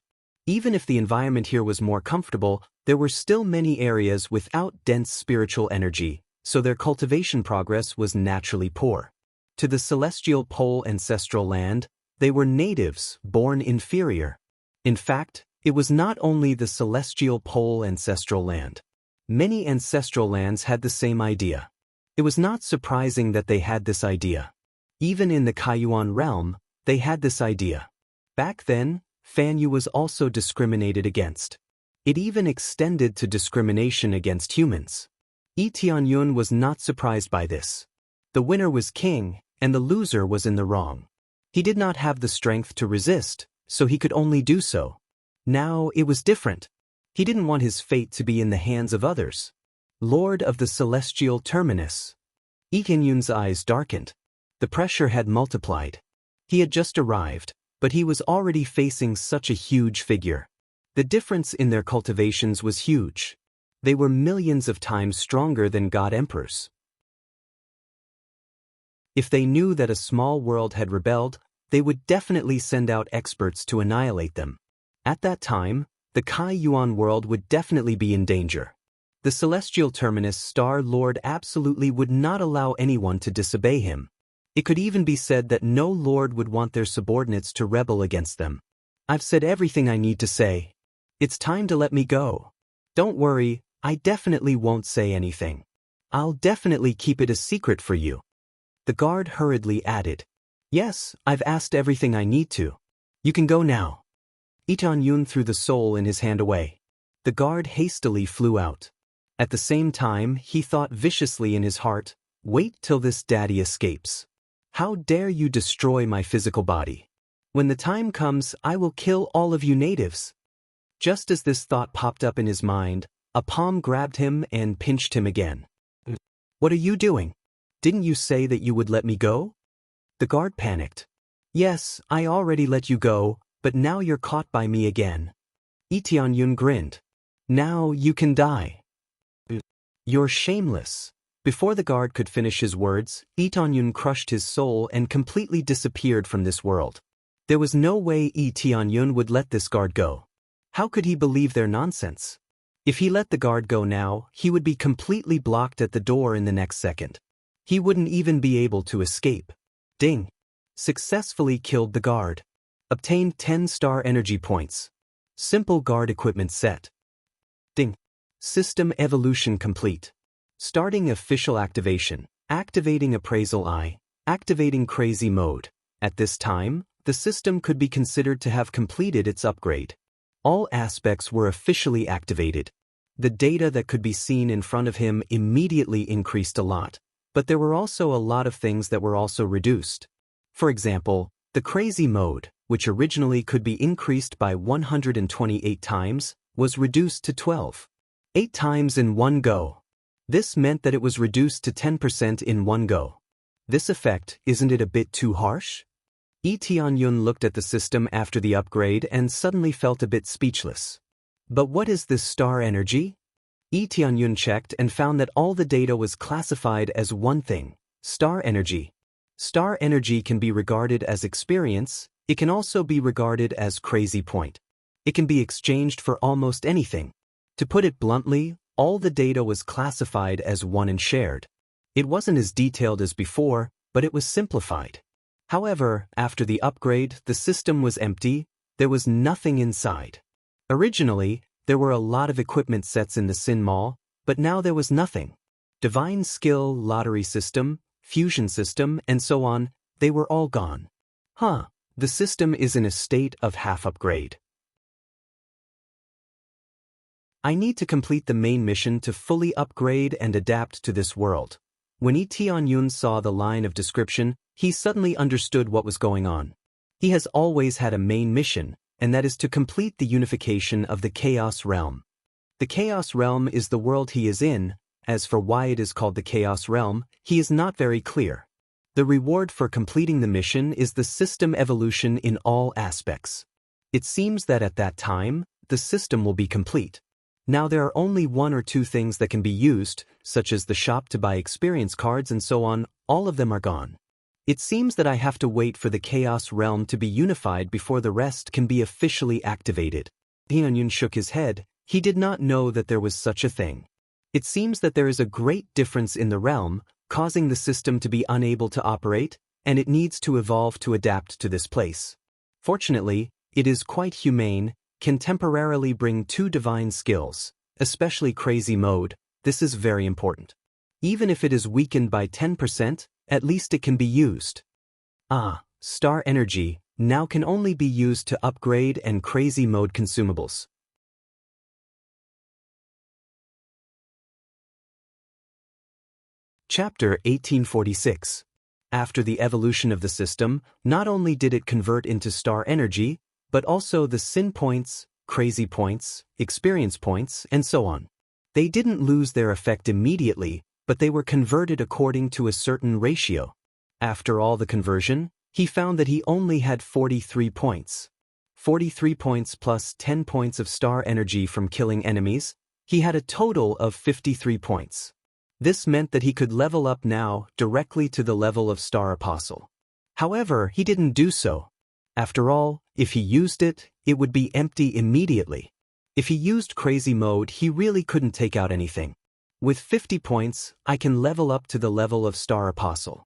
Even if the environment here was more comfortable, there were still many areas without dense spiritual energy, so their cultivation progress was naturally poor. To the celestial pole ancestral land, they were natives born inferior. In fact, it was not only the celestial pole ancestral land. Many ancestral lands had the same idea. It was not surprising that they had this idea. Even in the Kaiyuan realm, they had this idea. Back then, Fan Yu was also discriminated against. It even extended to discrimination against humans. Yi Tianyun was not surprised by this. The winner was king, and the loser was in the wrong. He did not have the strength to resist, so he could only do so. Now it was different. He didn't want his fate to be in the hands of others. Lord of the Celestial Terminus. Yi Tianyun's eyes darkened. The pressure had multiplied. He had just arrived, but he was already facing such a huge figure. The difference in their cultivations was huge. They were millions of times stronger than God Emperors. If they knew that a small world had rebelled, they would definitely send out experts to annihilate them. At that time, the Kaiyuan world would definitely be in danger. The Celestial Terminus Star Lord absolutely would not allow anyone to disobey him. It could even be said that no lord would want their subordinates to rebel against them. I've said everything I need to say. It's time to let me go. Don't worry, I definitely won't say anything. I'll definitely keep it a secret for you. The guard hurriedly added. Yes, I've asked everything I need to. You can go now. Yi Tianyun threw the soul in his hand away. The guard hastily flew out. At the same time, he thought viciously in his heart, wait till this daddy escapes. How dare you destroy my physical body? When the time comes, I will kill all of you natives. Just as this thought popped up in his mind, a palm grabbed him and pinched him again. What are you doing? Didn't you say that you would let me go? The guard panicked. Yes, I already let you go, but now you're caught by me again. Yi Tianyun grinned. Now you can die. You're shameless. Before the guard could finish his words, Yi Tianyun crushed his soul and completely disappeared from this world. There was no way Yi Tianyun would let this guard go. How could he believe their nonsense? If he let the guard go now, he would be completely blocked at the door in the next second. He wouldn't even be able to escape. Ding. Successfully killed the guard. Obtained 10 star energy points. Simple guard equipment set. Ding. System evolution complete. Starting official activation. Activating appraisal eye. Activating crazy mode. At this time, the system could be considered to have completed its upgrade. All aspects were officially activated. The data that could be seen in front of him immediately increased a lot, but there were also a lot of things that were also reduced. For example, the crazy mode, which originally could be increased by 128 times, was reduced to 12. 8 times in one go. This meant that it was reduced to 10% in one go. This effect, isn't it a bit too harsh? Yi Tianyun looked at the system after the upgrade and suddenly felt a bit speechless. But what is this star energy? Yi Tianyun checked and found that all the data was classified as one thing, star energy. Star energy can be regarded as experience, it can also be regarded as crazy point. It can be exchanged for almost anything. To put it bluntly, all the data was classified as one and shared. It wasn't as detailed as before, but it was simplified. However, after the upgrade, the system was empty, there was nothing inside. Originally, there were a lot of equipment sets in the Sin Mall, but now there was nothing. Divine Skill, Lottery System, Fusion System, and so on, they were all gone. The system is in a state of half upgrade. I need to complete the main mission to fully upgrade and adapt to this world. When Yi Tianyun saw the line of description, he suddenly understood what was going on. He has always had a main mission, and that is to complete the unification of the Chaos Realm. The Chaos Realm is the world he is in. As for why it is called the Chaos Realm, he is not very clear. The reward for completing the mission is the system evolution in all aspects. It seems that at that time, the system will be complete. Now there are only 1 or 2 things that can be used, such as the shop to buy experience cards and so on, all of them are gone. It seems that I have to wait for the Chaos Realm to be unified before the rest can be officially activated. Tianyun shook his head, he did not know that there was such a thing. It seems that there is a great difference in the realm, causing the system to be unable to operate, and it needs to evolve to adapt to this place. Fortunately, it is quite humane, can temporarily bring 2 divine skills, especially crazy mode. This is very important. Even if it is weakened by 10%, at least it can be used. Star energy now can only be used to upgrade and crazy mode consumables. Chapter 1846. After the evolution of the system, not only did it convert into star energy, but also the sin points, crazy points, experience points, and so on. They didn't lose their effect immediately, but they were converted according to a certain ratio. After all the conversion, he found that he only had 43 points. 43 points plus 10 points of star energy from killing enemies, he had a total of 53 points. This meant that he could level up now directly to the level of Star Apostle. However, he didn't do so. After all, if he used it, it would be empty immediately. If he used crazy mode, he really couldn't take out anything. With 50 points, I can level up to the level of Star Apostle.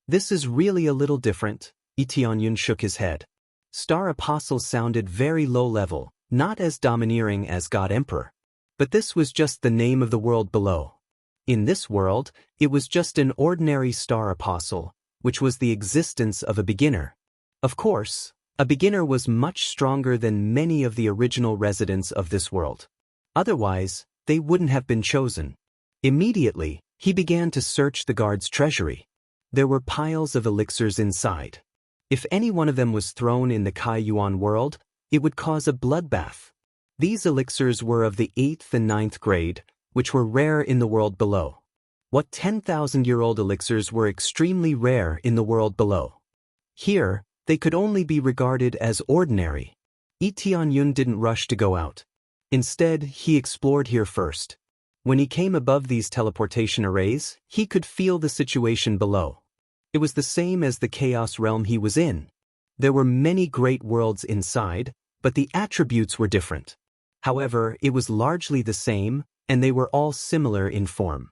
This is really a little different. Tianyun shook his head. Star Apostle sounded very low level, not as domineering as God Emperor. But this was just the name of the world below. In this world, it was just an ordinary Star Apostle, which was the existence of a beginner. Of course, a beginner was much stronger than many of the original residents of this world. Otherwise, they wouldn't have been chosen. Immediately, he began to search the guard's treasury. There were piles of elixirs inside. If any one of them was thrown in the Kai Yuan world, it would cause a bloodbath. These elixirs were of the 8th and 9th grade, which were rare in the world below. What 10,000-year-old elixirs were extremely rare in the world below. Here, they could only be regarded as ordinary. Tianyun didn't rush to go out. Instead, he explored here first. When he came above these teleportation arrays, he could feel the situation below. It was the same as the chaos realm he was in. There were many great worlds inside, but the attributes were different. However, it was largely the same, and they were all similar in form.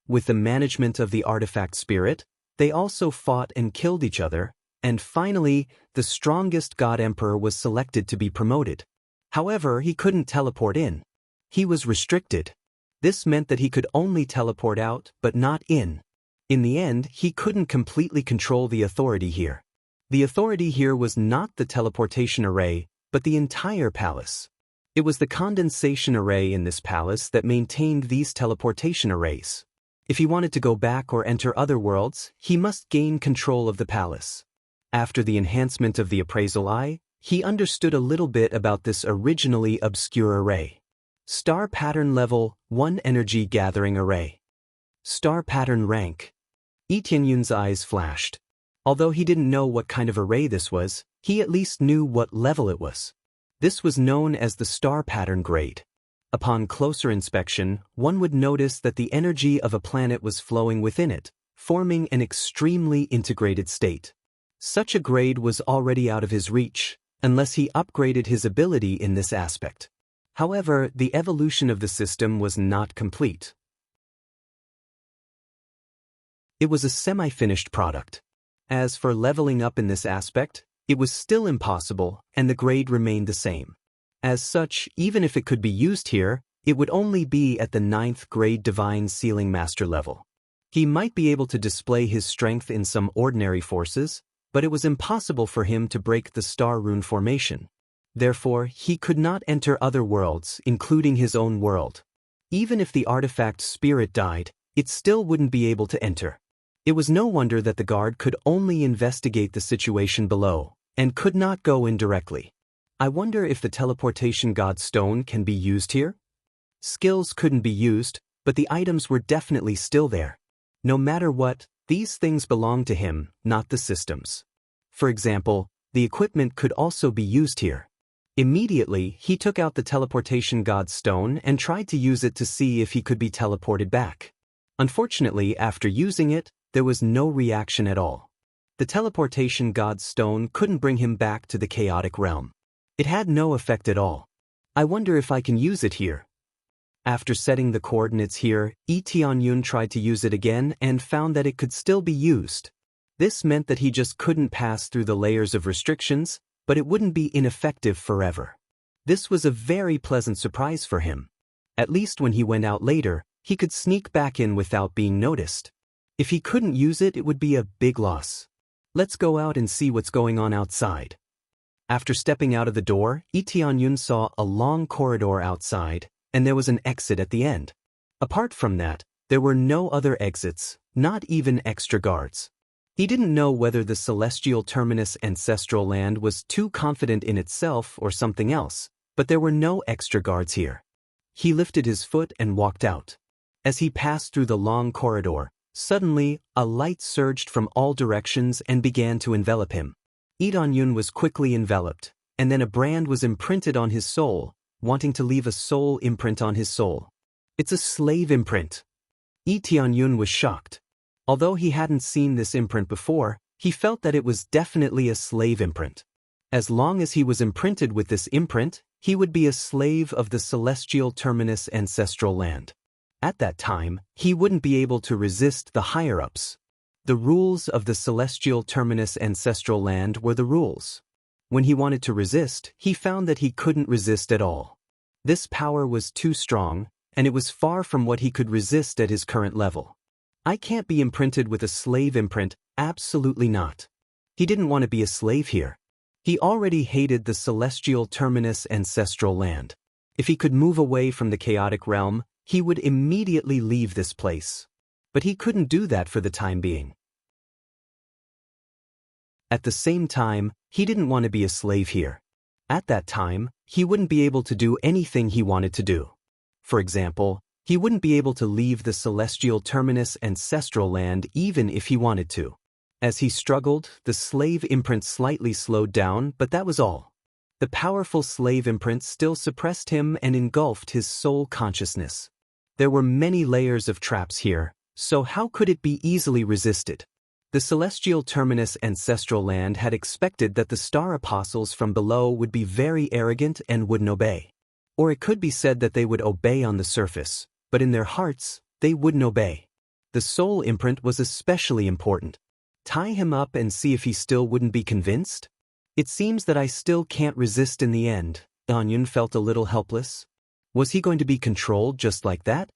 With the management of the artifact spirit, they also fought and killed each other, and finally, the strongest God Emperor was selected to be promoted. However, he couldn't teleport in. He was restricted. This meant that he could only teleport out, but not in. In the end, he couldn't completely control the authority here. The authority here was not the teleportation array, but the entire palace. It was the condensation array in this palace that maintained these teleportation arrays. If he wanted to go back or enter other worlds, he must gain control of the palace. After the enhancement of the appraisal eye, he understood a little bit about this originally obscure array. Star Pattern Level 1 Energy Gathering Array. Star Pattern Rank. Tianyun's eyes flashed. Although he didn't know what kind of array this was, he at least knew what level it was. This was known as the Star Pattern grade. Upon closer inspection, one would notice that the energy of a planet was flowing within it, forming an extremely integrated state. Such a grade was already out of his reach, unless he upgraded his ability in this aspect. However, the evolution of the system was not complete. It was a semi-finished product. As for leveling up in this aspect, it was still impossible, and the grade remained the same. As such, even if it could be used here, it would only be at the 9th grade Divine Sealing Master level. He might be able to display his strength in some ordinary forces, but it was impossible for him to break the star rune formation. Therefore, he could not enter other worlds, including his own world. Even if the artifact spirit died, it still wouldn't be able to enter. It was no wonder that the guard could only investigate the situation below, and could not go in directly. I wonder if the teleportation god stone can be used here? Skills couldn't be used, but the items were definitely still there. No matter what, these things belong to him, not the systems. For example, the equipment could also be used here. Immediately, he took out the teleportation god stone and tried to use it to see if he could be teleported back. Unfortunately, after using it, there was no reaction at all. The teleportation god stone couldn't bring him back to the chaotic realm. It had no effect at all. I wonder if I can use it here. After setting the coordinates here, Tianyun tried to use it again and found that it could still be used. This meant that he just couldn't pass through the layers of restrictions, but it wouldn't be ineffective forever. This was a very pleasant surprise for him. At least when he went out later, he could sneak back in without being noticed. If he couldn't use it, it would be a big loss. Let's go out and see what's going on outside. After stepping out of the door, Lee Tianyun saw a long corridor outside, and there was an exit at the end. Apart from that, there were no other exits, not even extra guards. He didn't know whether the celestial terminus ancestral land was too confident in itself or something else, but there were no extra guards here. He lifted his foot and walked out. As he passed through the long corridor, suddenly, a light surged from all directions and began to envelop him. Lee Tianyun was quickly enveloped, and then a brand was imprinted on his soul, wanting to leave a soul imprint on his soul. It's a slave imprint. Lee Tianyun was shocked. Although he hadn't seen this imprint before, he felt that it was definitely a slave imprint. As long as he was imprinted with this imprint, he would be a slave of the celestial terminus ancestral land. At that time, he wouldn't be able to resist the higher-ups. The rules of the celestial terminus ancestral land were the rules. When he wanted to resist, he found that he couldn't resist at all. This power was too strong, and it was far from what he could resist at his current level. I can't be imprinted with a slave imprint, absolutely not. He didn't want to be a slave here. He already hated the celestial terminus ancestral land. If he could move away from the chaotic realm, he would immediately leave this place. But he couldn't do that for the time being. At the same time, he didn't want to be a slave here. At that time, he wouldn't be able to do anything he wanted to do. For example, he wouldn't be able to leave the celestial terminus ancestral land even if he wanted to. As he struggled, the slave imprint slightly slowed down, but that was all. The powerful slave imprint still suppressed him and engulfed his soul consciousness. There were many layers of traps here, so how could it be easily resisted? The celestial terminus ancestral land had expected that the star apostles from below would be very arrogant and wouldn't obey. Or it could be said that they would obey on the surface, but in their hearts, they wouldn't obey. The soul imprint was especially important. Tie him up and see if he still wouldn't be convinced? It seems that I still can't resist in the end. Tianyun felt a little helpless. Was he going to be controlled just like that?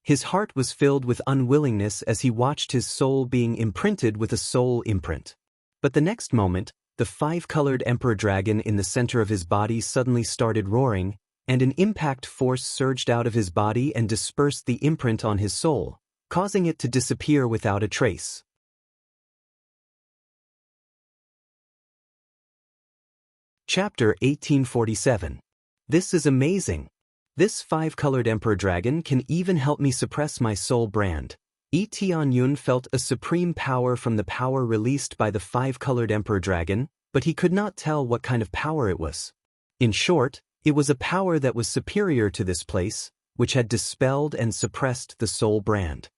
His heart was filled with unwillingness as he watched his soul being imprinted with a soul imprint. But the next moment, the five-colored emperor dragon in the center of his body suddenly started roaring, and an impact force surged out of his body and dispersed the imprint on his soul, causing it to disappear without a trace. Chapter 1847. This is amazing. This five-colored emperor dragon can even help me suppress my soul brand. Lee Tianyun felt a supreme power from the power released by the five-colored emperor dragon, but he could not tell what kind of power it was. In short, it was a power that was superior to this place, which had dispelled and suppressed the soul brand.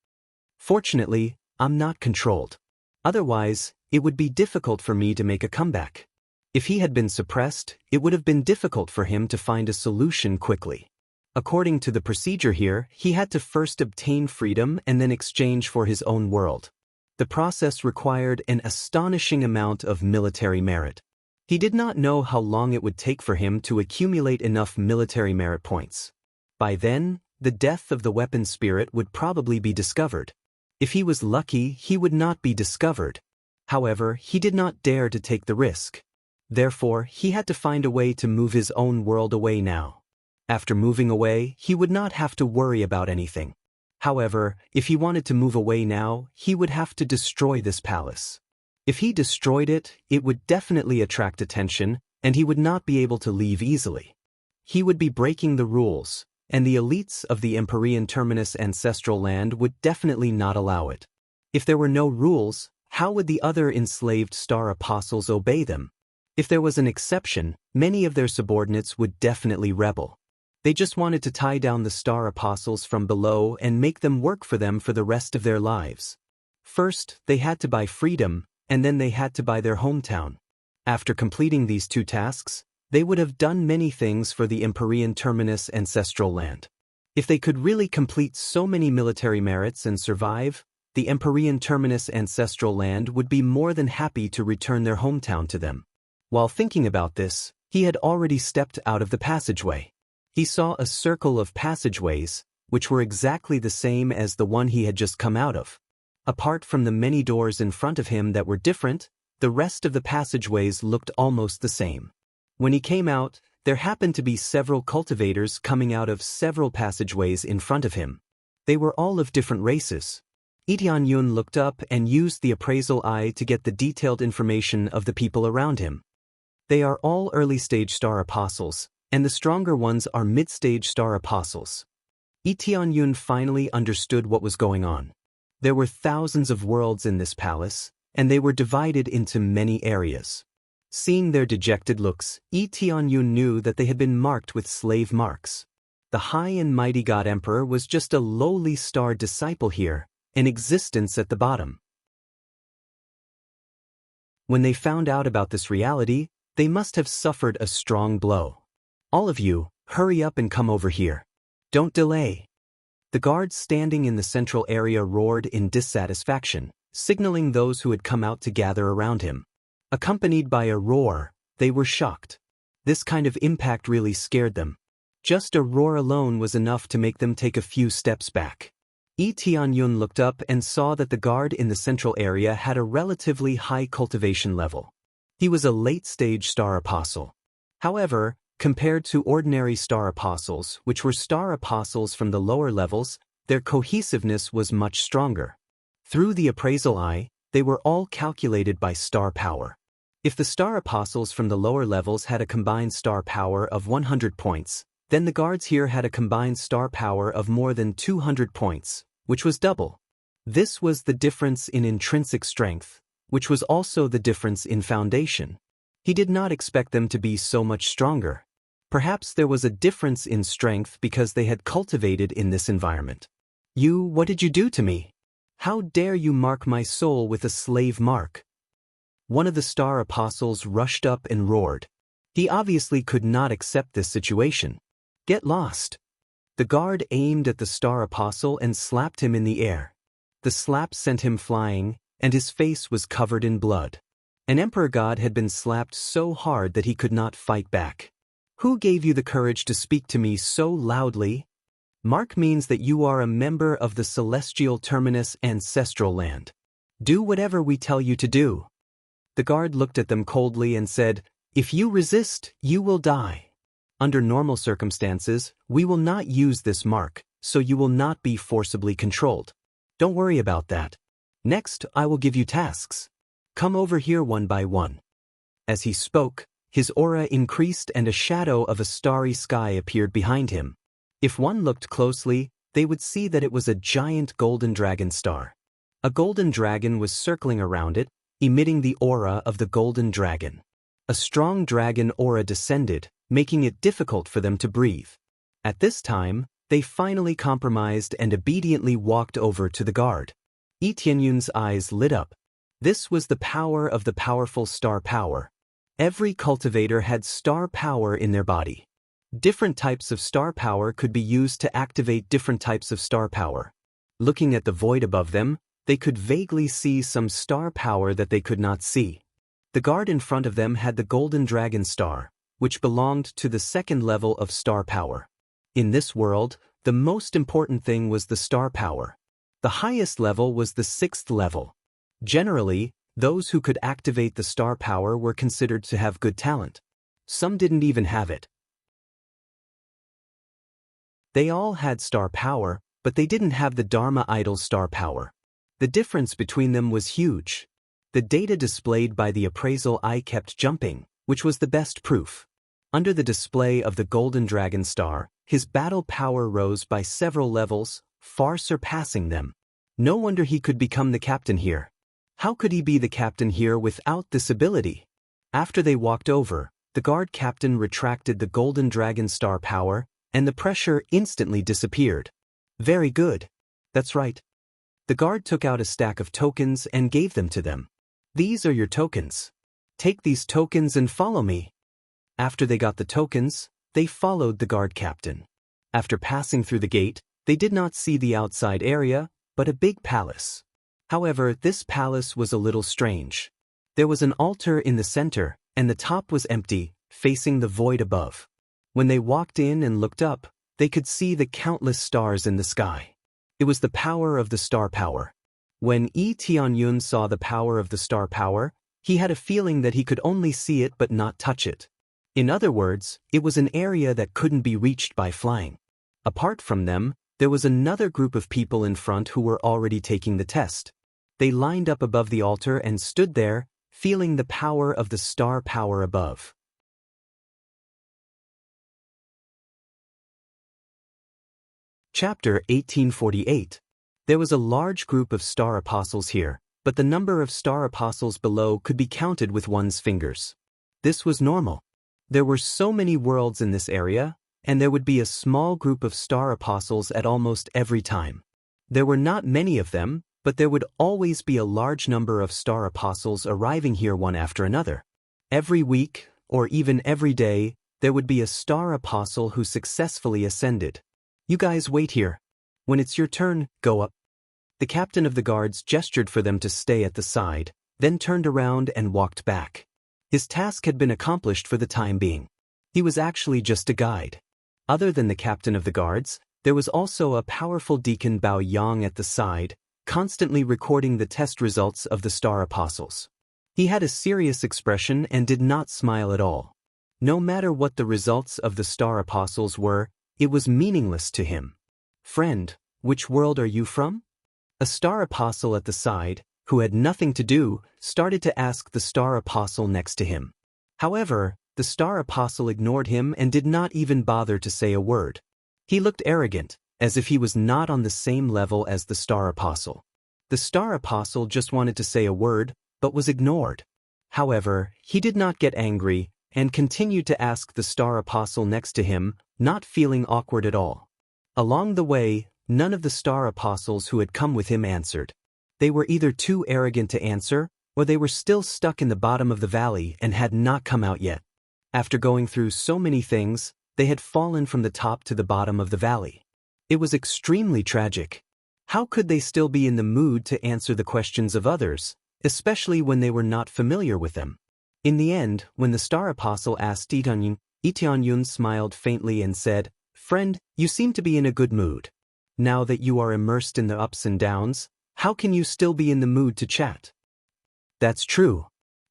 Fortunately, I'm not controlled. Otherwise, it would be difficult for me to make a comeback. If he had been suppressed, it would have been difficult for him to find a solution quickly. According to the procedure here, he had to first obtain freedom and then exchange for his own world. The process required an astonishing amount of military merit. He did not know how long it would take for him to accumulate enough military merit points. By then, the death of the weapon spirit would probably be discovered. If he was lucky, he would not be discovered. However, he did not dare to take the risk. Therefore, he had to find a way to move his own world away now. After moving away, he would not have to worry about anything. However, if he wanted to move away now, he would have to destroy this palace. If he destroyed it, it would definitely attract attention, and he would not be able to leave easily. He would be breaking the rules, and the elites of the Empyrean Terminus ancestral land would definitely not allow it. If there were no rules, how would the other enslaved star apostles obey them? If there was an exception, many of their subordinates would definitely rebel. They just wanted to tie down the star apostles from below and make them work for them for the rest of their lives. First, they had to buy freedom, and then they had to buy their hometown. After completing these two tasks, they would have done many things for the Empyrean Terminus ancestral land. If they could really complete so many military merits and survive, the Empyrean Terminus ancestral land would be more than happy to return their hometown to them. While thinking about this, he had already stepped out of the passageway. He saw a circle of passageways, which were exactly the same as the one he had just come out of. Apart from the many doors in front of him that were different, the rest of the passageways looked almost the same. When he came out, there happened to be several cultivators coming out of several passageways in front of him. They were all of different races. Tianyun looked up and used the appraisal eye to get the detailed information of the people around him. They are all early-stage star apostles, and the stronger ones are mid-stage star apostles. Tianyun finally understood what was going on. There were thousands of worlds in this palace, and they were divided into many areas. Seeing their dejected looks, Tianyun knew that they had been marked with slave marks. The high and mighty God Emperor was just a lowly star disciple here, an existence at the bottom. When they found out about this reality, they must have suffered a strong blow. All of you, hurry up and come over here. Don't delay. The guards standing in the central area roared in dissatisfaction, signaling those who had come out to gather around him. Accompanied by a roar, they were shocked. This kind of impact really scared them. Just a roar alone was enough to make them take a few steps back. Tianyun looked up and saw that the guard in the central area had a relatively high cultivation level. He was a late-stage star apostle. However, compared to ordinary star apostles, which were star apostles from the lower levels, their cohesiveness was much stronger. Through the appraisal eye, they were all calculated by star power. If the star apostles from the lower levels had a combined star power of 100 points, then the guards here had a combined star power of more than 200 points, which was double. This was the difference in intrinsic strength, which was also the difference in foundation. He did not expect them to be so much stronger. Perhaps there was a difference in strength because they had cultivated in this environment. What did you do to me? How dare you mark my soul with a slave mark? One of the star apostles rushed up and roared. He obviously could not accept this situation. Get lost. The guard aimed at the star apostle and slapped him in the air. The slap sent him flying, and his face was covered in blood. An emperor god had been slapped so hard that he could not fight back. Who gave you the courage to speak to me so loudly? Mark means that you are a member of the celestial terminus ancestral land. Do whatever we tell you to do. The guard looked at them coldly and said, If you resist, you will die. Under normal circumstances, we will not use this mark, so you will not be forcibly controlled. Don't worry about that. Next, I will give you tasks. Come over here one by one. As he spoke, his aura increased and a shadow of a starry sky appeared behind him. If one looked closely, they would see that it was a giant golden dragon star. A golden dragon was circling around it, emitting the aura of the golden dragon. A strong dragon aura descended, making it difficult for them to breathe. At this time, they finally compromised and obediently walked over to the guard. Tianyun's eyes lit up. This was the power of the powerful star power. Every cultivator had star power in their body. Different types of star power could be used to activate different types of star power. Looking at the void above them, they could vaguely see some star power that they could not see. The guard in front of them had the golden dragon star, which belonged to the second level of star power. In this world, the most important thing was the star power. The highest level was the 6th level. Generally, those who could activate the star power were considered to have good talent. Some didn't even have it. They all had star power, but they didn't have the Dharma idol's star power. The difference between them was huge. The data displayed by the appraisal eye kept jumping, which was the best proof. Under the display of the golden dragon star, his battle power rose by several levels, far surpassing them. No wonder he could become the captain here. How could he be the captain here without this ability? After they walked over, the guard captain retracted the golden dragon star power, and the pressure instantly disappeared. Very good. That's right. The guard took out a stack of tokens and gave them to them. These are your tokens. Take these tokens and follow me. After they got the tokens, they followed the guard captain. After passing through the gate, they did not see the outside area, but a big palace. However, this palace was a little strange. There was an altar in the center, and the top was empty, facing the void above. When they walked in and looked up, they could see the countless stars in the sky. It was the power of the star power. When Tianyun saw the power of the star power, he had a feeling that he could only see it but not touch it. In other words, it was an area that couldn't be reached by flying. Apart from them, there was another group of people in front who were already taking the test. They lined up above the altar and stood there, feeling the power of the star power above. Chapter 1848. There was a large group of star apostles here, but the number of star apostles below could be counted with one's fingers. This was normal. There were so many worlds in this area, and there would be a small group of star apostles at almost every time. There were not many of them, but there would always be a large number of star apostles arriving here one after another. Every week, or even every day, there would be a star apostle who successfully ascended. You guys wait here. When it's your turn, go up. The captain of the guards gestured for them to stay at the side, then turned around and walked back. His task had been accomplished for the time being. He was actually just a guide. Other than the captain of the guards, there was also a powerful deacon Bao Yang at the side, constantly recording the test results of the star apostles. He had a serious expression and did not smile at all. No matter what the results of the star apostles were, it was meaningless to him. Friend, which world are you from? A star apostle at the side, who had nothing to do, started to ask the star apostle next to him. However, the star apostle ignored him and did not even bother to say a word. He looked arrogant, as if he was not on the same level as the star apostle. The star apostle just wanted to say a word, but was ignored. However, he did not get angry, and continued to ask the star apostle next to him, not feeling awkward at all. Along the way, none of the star apostles who had come with him answered. They were either too arrogant to answer, or they were still stuck in the bottom of the valley and had not come out yet. After going through so many things, they had fallen from the top to the bottom of the valley. It was extremely tragic. How could they still be in the mood to answer the questions of others, especially when they were not familiar with them? In the end, when the star apostle asked Tianyun smiled faintly and said, "Friend, you seem to be in a good mood. Now that you are immersed in the ups and downs, how can you still be in the mood to chat?" That's true.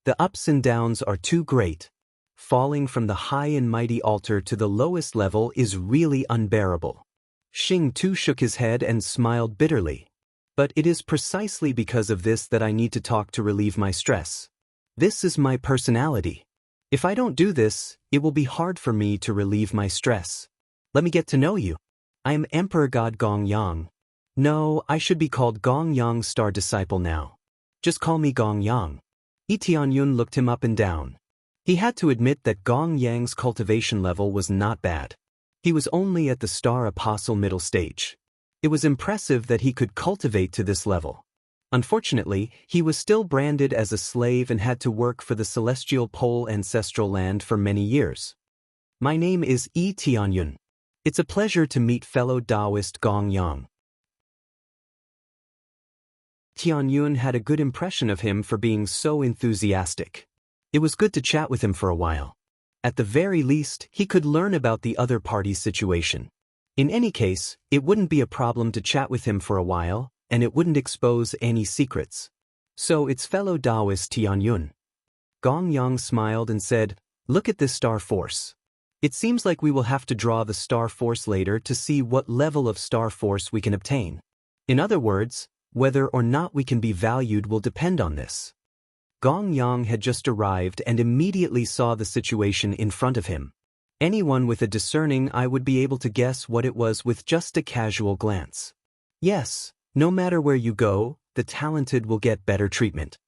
The ups and downs are too great. Falling from the high and mighty altar to the lowest level is really unbearable. Xing Tu shook his head and smiled bitterly. But it is precisely because of this that I need to talk to relieve my stress. This is my personality. If I don't do this, it will be hard for me to relieve my stress. Let me get to know you. I am Emperor God Gong Yang. No, I should be called Gong Yang Star Disciple now. Just call me Gong Yang. Tianyun looked him up and down. He had to admit that Gong Yang's cultivation level was not bad. He was only at the Star Apostle middle stage. It was impressive that he could cultivate to this level. Unfortunately, he was still branded as a slave and had to work for the celestial pole ancestral land for many years. My name is Tianyun. It's a pleasure to meet fellow Taoist Gong Yang. Tianyun had a good impression of him for being so enthusiastic. It was good to chat with him for a while. At the very least, he could learn about the other party's situation. In any case, it wouldn't be a problem to chat with him for a while, and it wouldn't expose any secrets. So it's fellow Taoist Tianyun. Gong Yang smiled and said, "Look at this star force. It seems like we will have to draw the star force later to see what level of star force we can obtain. In other words, whether or not we can be valued will depend on this." Gong Yang had just arrived and immediately saw the situation in front of him. Anyone with a discerning eye would be able to guess what it was with just a casual glance. Yes, no matter where you go, the talented will get better treatment.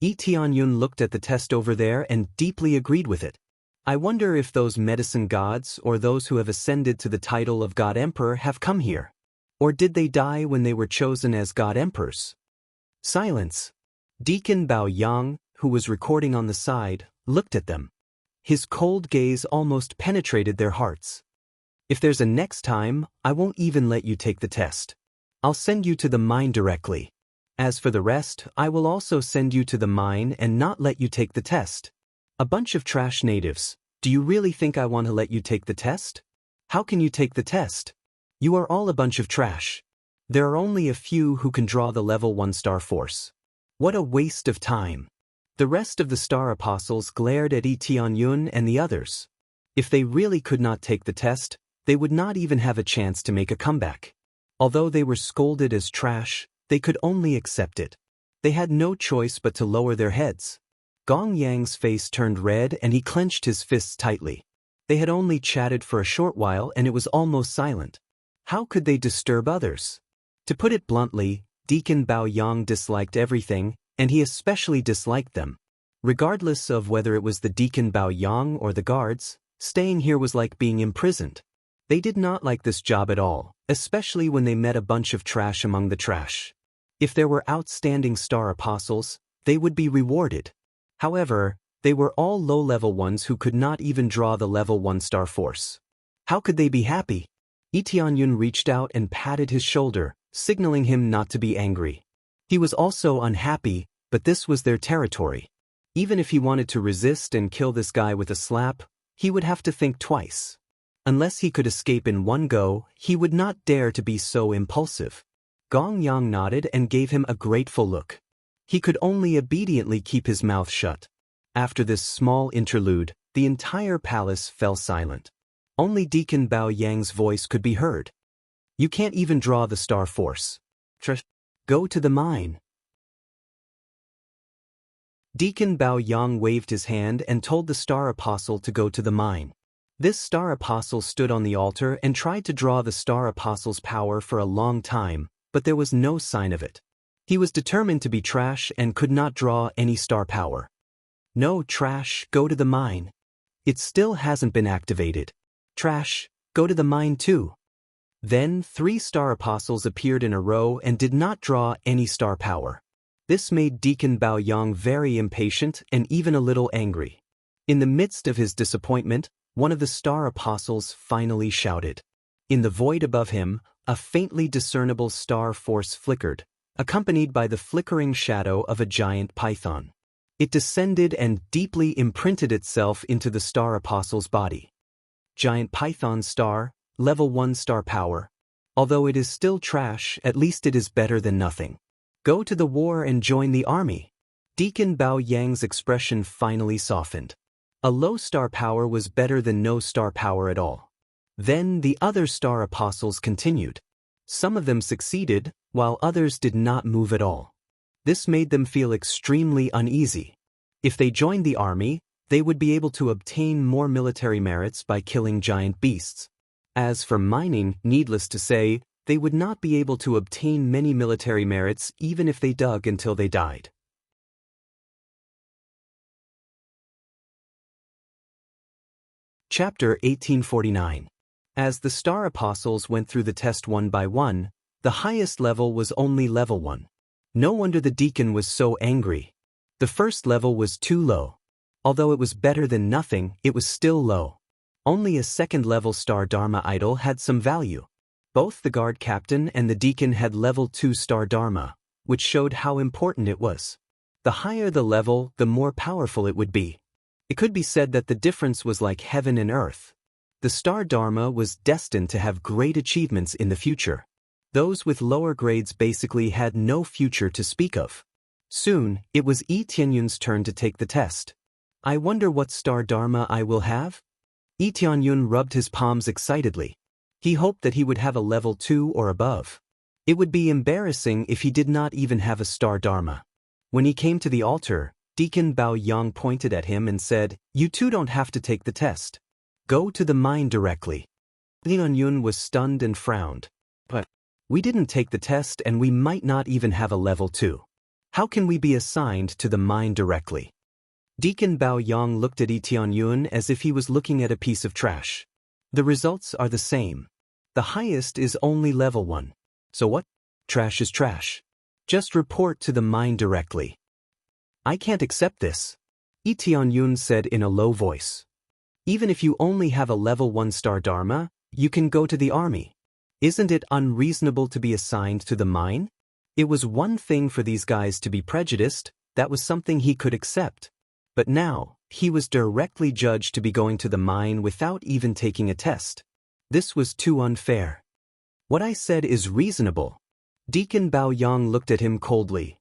Tianyun looked at the test over there and deeply agreed with it. I wonder if those medicine gods or those who have ascended to the title of God Emperor have come here. Or did they die when they were chosen as God Emperors? Silence. Deacon Bao Yang, who was recording on the side, looked at them. His cold gaze almost penetrated their hearts. If there's a next time, I won't even let you take the test. I'll send you to the mine directly. As for the rest, I will also send you to the mine and not let you take the test. A bunch of trash natives. Do you really think I want to let you take the test? How can you take the test? You are all a bunch of trash. There are only a few who can draw the level 1 star force. What a waste of time. The rest of the star apostles glared at Yi Tianyun and the others. If they really could not take the test, they would not even have a chance to make a comeback. Although they were scolded as trash, they could only accept it. They had no choice but to lower their heads. Gong Yang's face turned red and he clenched his fists tightly. They had only chatted for a short while and it was almost silent. How could they disturb others? To put it bluntly, Deacon Bao Yang disliked everything, and he especially disliked them. Regardless of whether it was the Deacon Bao Yang or the guards, staying here was like being imprisoned. They did not like this job at all, especially when they met a bunch of trash among the trash. If there were outstanding star apostles, they would be rewarded. However, they were all low-level ones who could not even draw the level 1 star force. How could they be happy? Yi Tianyun reached out and patted his shoulder, signaling him not to be angry. He was also unhappy, but this was their territory. Even if he wanted to resist and kill this guy with a slap, he would have to think twice. Unless he could escape in one go, he would not dare to be so impulsive. Gong Yang nodded and gave him a grateful look. He could only obediently keep his mouth shut. After this small interlude, the entire palace fell silent. Only Deacon Bao Yang's voice could be heard. You can't even draw the star force. Go to the mine. Deacon Bao Yang waved his hand and told the star apostle to go to the mine. This star apostle stood on the altar and tried to draw the star apostle's power for a long time, but there was no sign of it. He was determined to be trash and could not draw any star power. No, trash, go to the mine. It still hasn't been activated. Trash, go to the mine too. Then 3 star apostles appeared in a row and did not draw any star power. This made Deacon Bao Yang very impatient and even a little angry. In the midst of his disappointment, one of the star apostles finally shouted. In the void above him, a faintly discernible star force flickered, accompanied by the flickering shadow of a giant python. It descended and deeply imprinted itself into the star apostle's body. Giant python star, level 1 star power. Although it is still trash, at least it is better than nothing. Go to the war and join the army. Deacon Bao Yang's expression finally softened. A low star power was better than no star power at all. Then the other star apostles continued. Some of them succeeded, while others did not move at all. This made them feel extremely uneasy. If they joined the army, they would be able to obtain more military merits by killing giant beasts. As for mining, needless to say, they would not be able to obtain many military merits even if they dug until they died. Chapter 1849. As the star apostles went through the test one by one, the highest level was only level 1. No wonder the deacon was so angry. The first level was too low. Although it was better than nothing, it was still low. Only a second-level star Dharma idol had some value. Both the guard captain and the deacon had level 2 star Dharma, which showed how important it was. The higher the level, the more powerful it would be. It could be said that the difference was like heaven and earth. The star Dharma was destined to have great achievements in the future. Those with lower grades basically had no future to speak of. Soon, it was Yi Tianyun's turn to take the test. I wonder what star Dharma I will have? Yi Tianyun rubbed his palms excitedly. He hoped that he would have a level 2 or above. It would be embarrassing if he did not even have a star Dharma. When he came to the altar, Deacon Bao Yang pointed at him and said, "You two don't have to take the test. Go to the mine directly." Yi Tianyun was stunned and frowned. But we didn't take the test and we might not even have a level 2. How can we be assigned to the mine directly? Deacon Bao Yang looked at Yi Tianyun as if he was looking at a piece of trash. The results are the same. The highest is only level 1. So what? Trash is trash. Just report to the mine directly. I can't accept this, Yi Tianyun said in a low voice. Even if you only have a level 1 star Dharma, you can go to the army. Isn't it unreasonable to be assigned to the mine? It was one thing for these guys to be prejudiced, that was something he could accept. But now, he was directly judged to be going to the mine without even taking a test. This was too unfair. What I said is reasonable. Deacon Bao Yang looked at him coldly.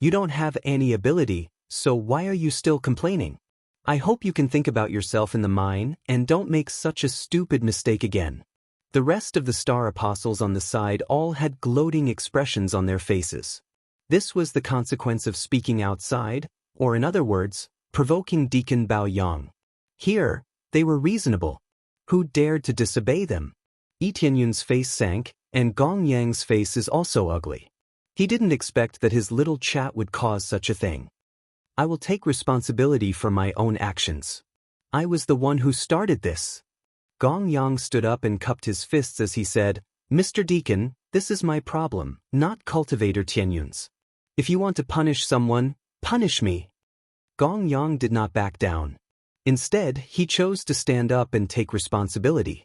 You don't have any ability, so why are you still complaining? I hope you can think about yourself in the mine and don't make such a stupid mistake again. The rest of the star apostles on the side all had gloating expressions on their faces. This was the consequence of speaking outside, or in other words, provoking Deacon Bao Yang. Here, they were reasonable. Who dared to disobey them? Yi Tianyun's face sank, and Gong Yang's face is also ugly. He didn't expect that his little chat would cause such a thing. I will take responsibility for my own actions. I was the one who started this. Gong Yang stood up and cupped his fists as he said, Mr. Deacon, this is my problem, not Cultivator Tianyun's. If you want to punish someone, punish me. Gong Yang did not back down. Instead, he chose to stand up and take responsibility.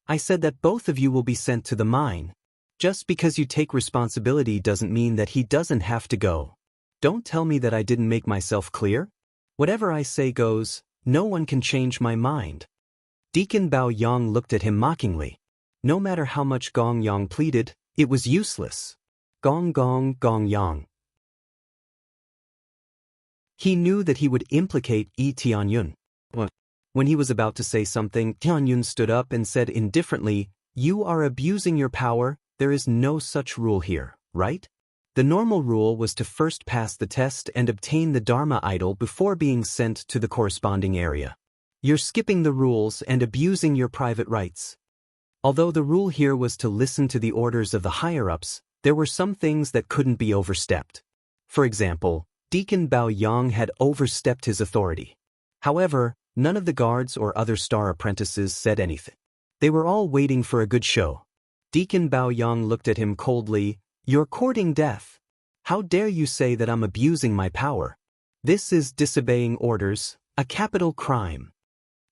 I said that both of you will be sent to the mine. Just because you take responsibility doesn't mean that he doesn't have to go. Don't tell me that I didn't make myself clear. Whatever I say goes, no one can change my mind. Deacon Bao Yang looked at him mockingly. No matter how much Gong Yang pleaded, it was useless. Gong Yang. He knew that he would implicate Yi Tianyun. When he was about to say something, Tianyun stood up and said indifferently, You are abusing your power, there is no such rule here, right? The normal rule was to first pass the test and obtain the Dharma idol before being sent to the corresponding area. You're skipping the rules and abusing your private rights. Although the rule here was to listen to the orders of the higher-ups, there were some things that couldn't be overstepped. For example, Deacon Bao Yang had overstepped his authority. However, none of the guards or other star apprentices said anything. They were all waiting for a good show. Deacon Bao Yang looked at him coldly. You're courting death. How dare you say that I'm abusing my power? This is disobeying orders, a capital crime.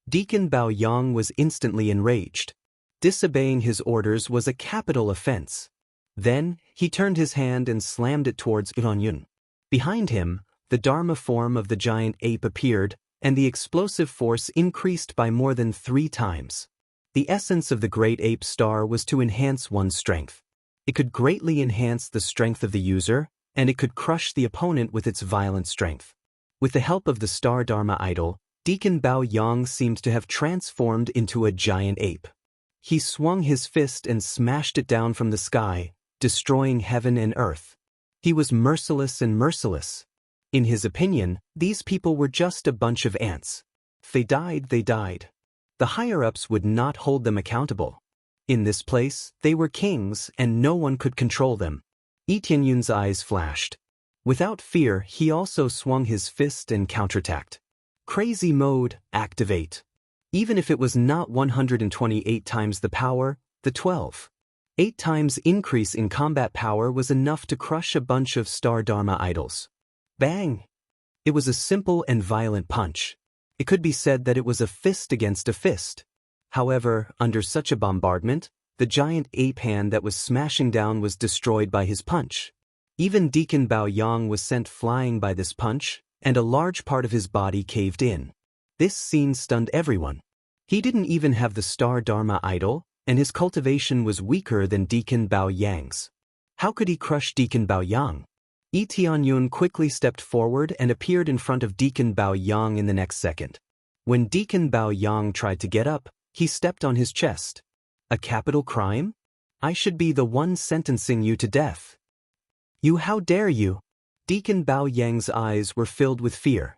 Deacon Bao Yang was instantly enraged. Disobeying his orders was a capital offense. Then, he turned his hand and slammed it towards Tianyun. Behind him, the Dharma form of the giant ape appeared, and the explosive force increased by more than 3 times. The essence of the great ape star was to enhance one's strength. It could greatly enhance the strength of the user, and it could crush the opponent with its violent strength. With the help of the star Dharma idol, Deacon Bao Yang seemed to have transformed into a giant ape. He swung his fist and smashed it down from the sky, destroying heaven and earth. He was merciless and merciless. In his opinion, these people were just a bunch of ants. They died. The higher-ups would not hold them accountable. In this place, they were kings and no one could control them. Yi Tianyun's eyes flashed. Without fear, he also swung his fist and counterattacked. Crazy mode, activate. Even if it was not 128 times the power, the 8 times increase in combat power was enough to crush a bunch of star Dharma idols. Bang! It was a simple and violent punch. It could be said that it was a fist against a fist. However, under such a bombardment, the giant ape hand that was smashing down was destroyed by his punch. Even Deacon Bao Yang was sent flying by this punch, and a large part of his body caved in. This scene stunned everyone. He didn't even have the star Dharma idol, and his cultivation was weaker than Deacon Bao Yang's. How could he crush Deacon Bao Yang? Yi Tianyun quickly stepped forward and appeared in front of Deacon Bao Yang in the next second. When Deacon Bao Yang tried to get up, he stepped on his chest. A capital crime? I should be the one sentencing you to death. You, how dare you? Deacon Bao Yang's eyes were filled with fear.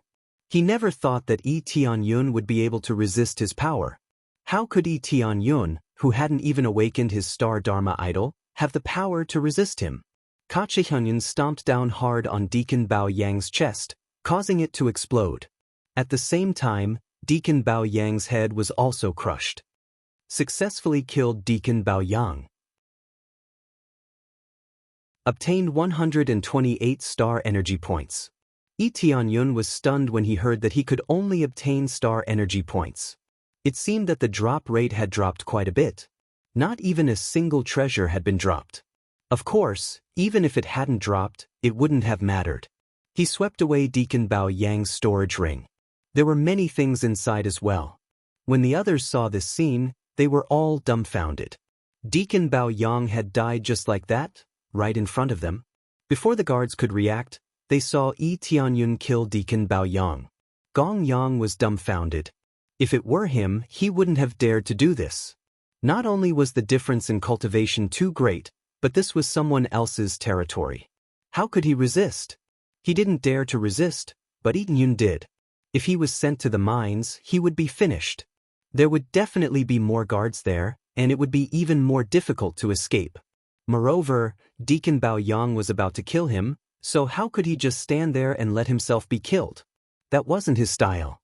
He never thought that Yi Tianyun would be able to resist his power. How could Yi Tianyun, who hadn't even awakened his star Dharma idol, have the power to resist him? Kachihunyan stomped down hard on Deacon Bao Yang's chest, causing it to explode. At the same time, Deacon Bao Yang's head was also crushed. Successfully killed Deacon Bao Yang. Obtained 128 star energy points. Yi Tianyun was stunned when he heard that he could only obtain star energy points. It seemed that the drop rate had dropped quite a bit. Not even a single treasure had been dropped. Of course, even if it hadn't dropped, it wouldn't have mattered. He swept away Deacon Bao Yang's storage ring. There were many things inside as well. When the others saw this scene, they were all dumbfounded. Deacon Bao Yang had died just like that, right in front of them. Before the guards could react, they saw Yi Tianyun kill Deacon Bao Yang. Gong Yang was dumbfounded. If it were him, he wouldn't have dared to do this. Not only was the difference in cultivation too great, but this was someone else's territory. How could he resist? He didn't dare to resist, but Yi Tianyun did. If he was sent to the mines, he would be finished. There would definitely be more guards there, and it would be even more difficult to escape. Moreover, Deacon Bao Yang was about to kill him, so how could he just stand there and let himself be killed? That wasn't his style.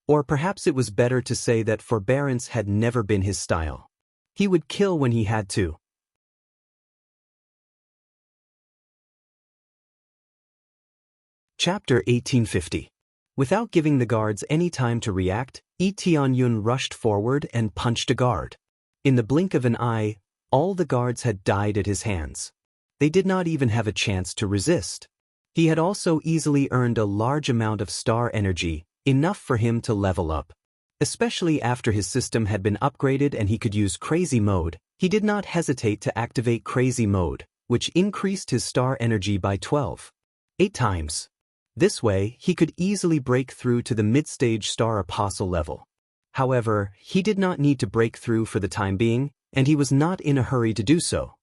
Or perhaps it was better to say that forbearance had never been his style. He would kill when he had to. Chapter 1850. Without giving the guards any time to react, Yi Tianyun rushed forward and punched a guard. In the blink of an eye, all the guards had died at his hands. They did not even have a chance to resist. He had also easily earned a large amount of star energy, enough for him to level up. Especially after his system had been upgraded and he could use Crazy Mode, he did not hesitate to activate Crazy Mode, which increased his star energy by 8 times. This way, he could easily break through to the mid-stage Star Apostle level. However, he did not need to break through for the time being, and he was not in a hurry to do so.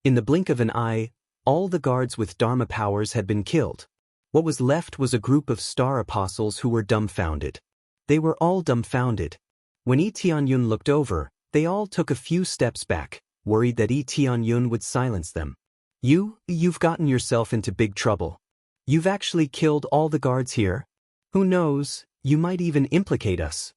In the blink of an eye, all the guards with Dharma powers had been killed. What was left was a group of Star Apostles who were dumbfounded. They were all dumbfounded. When Yi Tianyun looked over, they all took a few steps back, worried that Yi Tianyun would silence them. You've gotten yourself into big trouble. You've actually killed all the guards here. Who knows, you might even implicate us.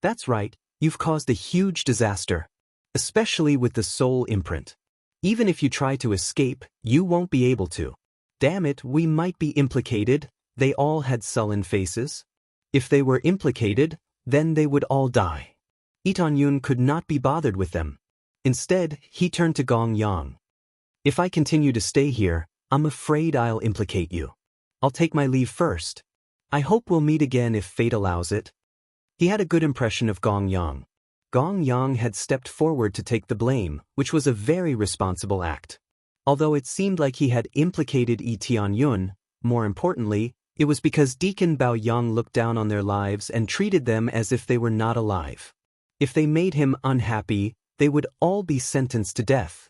That's right, you've caused a huge disaster. Especially with the soul imprint. Even if you try to escape, you won't be able to. Damn it, we might be implicated. They all had sullen faces. If they were implicated, then they would all die. Yi Tianyun could not be bothered with them. Instead, he turned to Gong Yang. If I continue to stay here, I'm afraid I'll implicate you. I'll take my leave first. I hope we'll meet again if fate allows it. He had a good impression of Gong Yang. Gong Yang had stepped forward to take the blame, which was a very responsible act. Although it seemed like he had implicated Yi Tianyun, more importantly, it was because Deacon Bao Yang looked down on their lives and treated them as if they were not alive. If they made him unhappy, they would all be sentenced to death.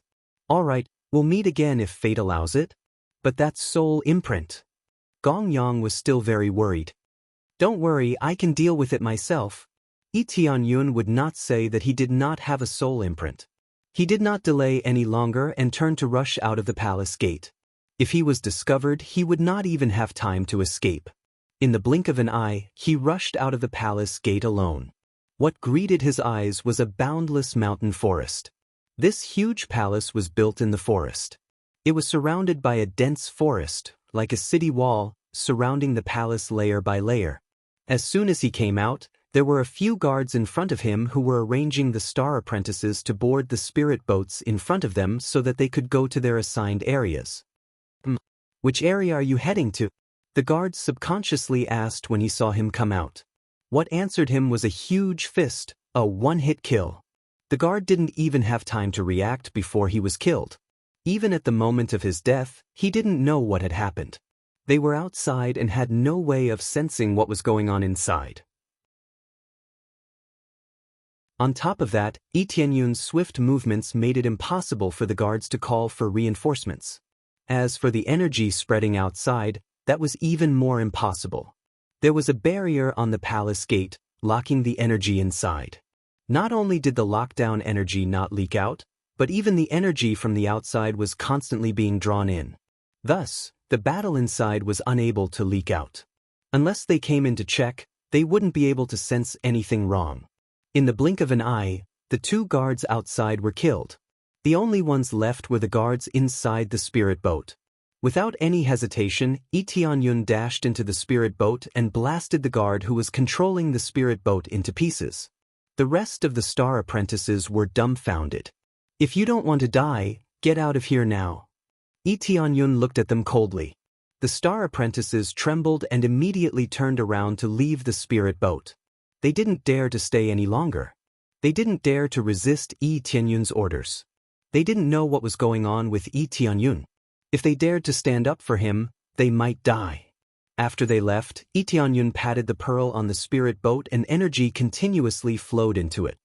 All right, we'll meet again if fate allows it. But that soul imprint. Gong Yang was still very worried. Don't worry, I can deal with it myself. Yi Tianyun would not say that he did not have a soul imprint. He did not delay any longer and turned to rush out of the palace gate. If he was discovered, he would not even have time to escape. In the blink of an eye, he rushed out of the palace gate alone. What greeted his eyes was a boundless mountain forest. This huge palace was built in the forest. It was surrounded by a dense forest, like a city wall, surrounding the palace layer by layer. As soon as he came out, there were a few guards in front of him who were arranging the star apprentices to board the spirit boats in front of them so that they could go to their assigned areas. Which area are you heading to? The guards subconsciously asked when he saw him come out. What answered him was a huge fist, a one-hit kill. The guard didn't even have time to react before he was killed. Even at the moment of his death, he didn't know what had happened. They were outside and had no way of sensing what was going on inside. On top of that, Yi Tianyun's swift movements made it impossible for the guards to call for reinforcements. As for the energy spreading outside, that was even more impossible. There was a barrier on the palace gate, locking the energy inside. Not only did the lockdown energy not leak out, but even the energy from the outside was constantly being drawn in. Thus, the battle inside was unable to leak out. Unless they came in to check, they wouldn't be able to sense anything wrong. In the blink of an eye, the 2 guards outside were killed. The only ones left were the guards inside the spirit boat. Without any hesitation, Yi Tianyun dashed into the spirit boat and blasted the guard who was controlling the spirit boat into pieces. The rest of the star apprentices were dumbfounded. If you don't want to die, get out of here now, Lee Tianyun looked at them coldly. The star apprentices trembled and immediately turned around to leave the spirit boat. They didn't dare to stay any longer. They didn't dare to resist Lee Tianyun's orders. They didn't know what was going on with Lee Tianyun. If they dared to stand up for him, they might die. After they left, Lee Tianyun patted the pearl on the spirit boat and energy continuously flowed into it.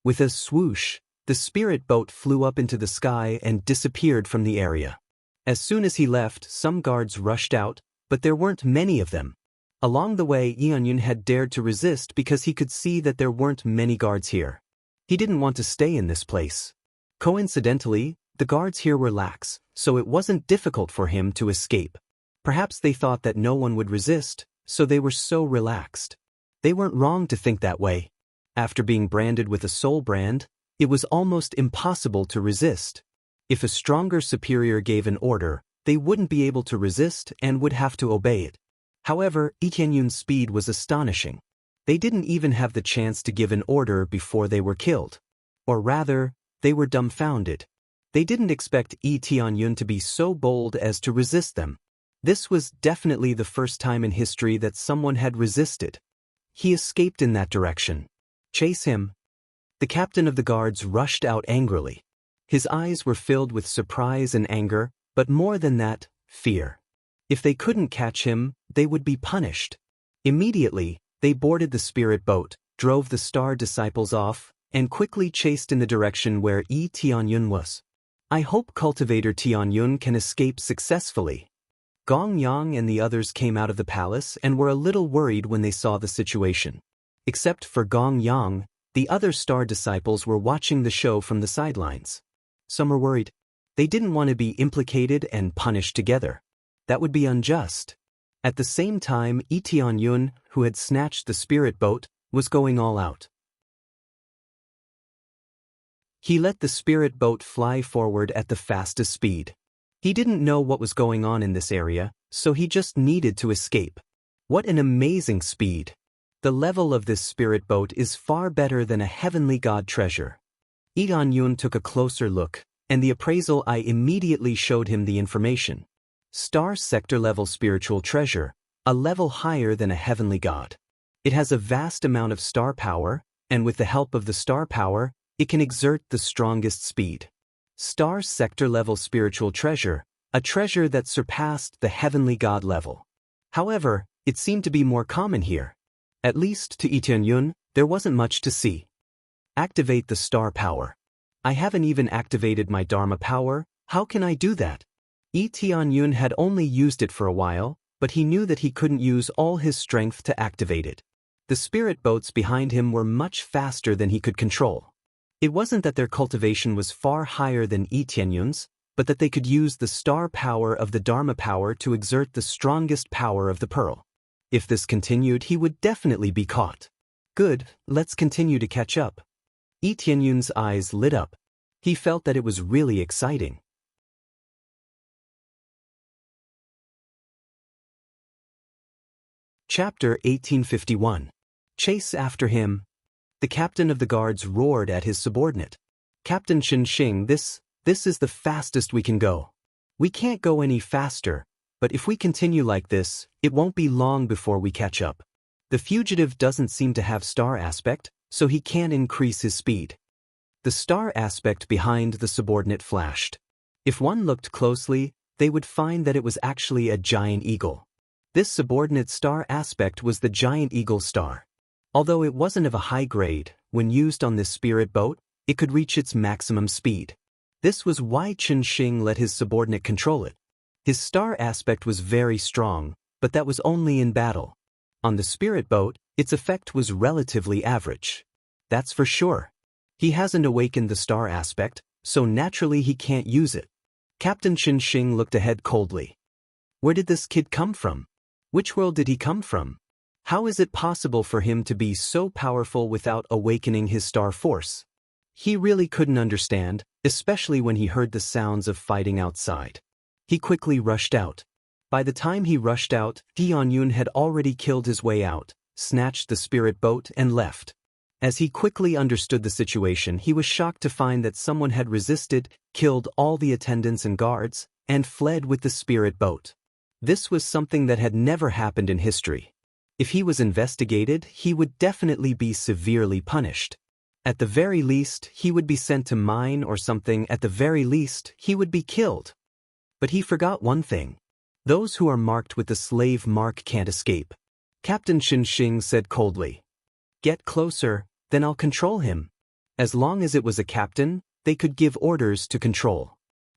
With a swoosh, the spirit boat flew up into the sky and disappeared from the area. As soon as he left, some guards rushed out, but there weren't many of them. Along the way, Tianyun had dared to resist because he could see that there weren't many guards here. He didn't want to stay in this place. Coincidentally, the guards here were lax, so it wasn't difficult for him to escape. Perhaps they thought that no one would resist, so they were so relaxed. They weren't wrong to think that way. After being branded with a soul brand, it was almost impossible to resist. If a stronger superior gave an order, they wouldn't be able to resist and would have to obey it. However, Lee Tianyun's speed was astonishing. They didn't even have the chance to give an order before they were killed. Or rather, they were dumbfounded. They didn't expect Lee Tianyun to be so bold as to resist them. This was definitely the first time in history that someone had resisted. He escaped in that direction. Chase him. The captain of the guards rushed out angrily. His eyes were filled with surprise and anger, but more than that, fear. If they couldn't catch him, they would be punished. Immediately, they boarded the spirit boat, drove the star disciples off, and quickly chased in the direction where Lee Tianyun was. I hope Cultivator Tianyun can escape successfully. Gong Yang and the others came out of the palace and were a little worried when they saw the situation. Except for Gong Yang, the other star disciples were watching the show from the sidelines. Some were worried. They didn't want to be implicated and punished together. That would be unjust. At the same time, Lee Tianyun, who had snatched the spirit boat, was going all out. He let the spirit boat fly forward at the fastest speed. He didn't know what was going on in this area, so he just needed to escape. What an amazing speed! The level of this spirit boat is far better than a heavenly god treasure. Lee Tianyun took a closer look, and the appraisal eye immediately showed him the information. Star sector level spiritual treasure, a level higher than a heavenly god. It has a vast amount of star power, and with the help of the star power, it can exert the strongest speed. Star sector level spiritual treasure, a treasure that surpassed the heavenly god level. However, it seemed to be more common here. At least to Lee Tianyun, there wasn't much to see. Activate the star power. I haven't even activated my Dharma power, how can I do that? Lee Tianyun had only used it for a while, but he knew that he couldn't use all his strength to activate it. The spirit boats behind him were much faster than he could control. It wasn't that their cultivation was far higher than Lee Tianyun's, but that they could use the star power of the Dharma power to exert the strongest power of the pearl. If this continued, he would definitely be caught. Good, let's continue to catch up. Lee Tianyun's eyes lit up. He felt that it was really exciting. Chapter 1851. Chase after him. The captain of the guards roared at his subordinate. Captain Xing, this is the fastest we can go. We can't go any faster, but if we continue like this, it won't be long before we catch up. The fugitive doesn't seem to have star aspect, so he can't increase his speed. The star aspect behind the subordinate flashed. If one looked closely, they would find that it was actually a giant eagle. This subordinate star aspect was the giant eagle star. Although it wasn't of a high grade, when used on this spirit boat, it could reach its maximum speed. This was why Xing let his subordinate control it. His star aspect was very strong, but that was only in battle. On the spirit boat, its effect was relatively average. That's for sure. He hasn't awakened the star aspect, so naturally he can't use it. Captain Xing looked ahead coldly. Where did this kid come from? Which world did he come from? How is it possible for him to be so powerful without awakening his star force? He really couldn't understand, especially when he heard the sounds of fighting outside. He quickly rushed out. By the time he rushed out, Lee Tianyun had already killed his way out, snatched the spirit boat and left. As he quickly understood the situation, he was shocked to find that someone had resisted, killed all the attendants and guards, and fled with the spirit boat. This was something that had never happened in history. If he was investigated, he would definitely be severely punished. At the very least, he would be sent to mine or something. At the very least, he would be killed. But he forgot one thing. Those who are marked with the slave mark can't escape. Captain Xing said coldly. Get closer, then I'll control him. As long as it was a captain, they could give orders to control.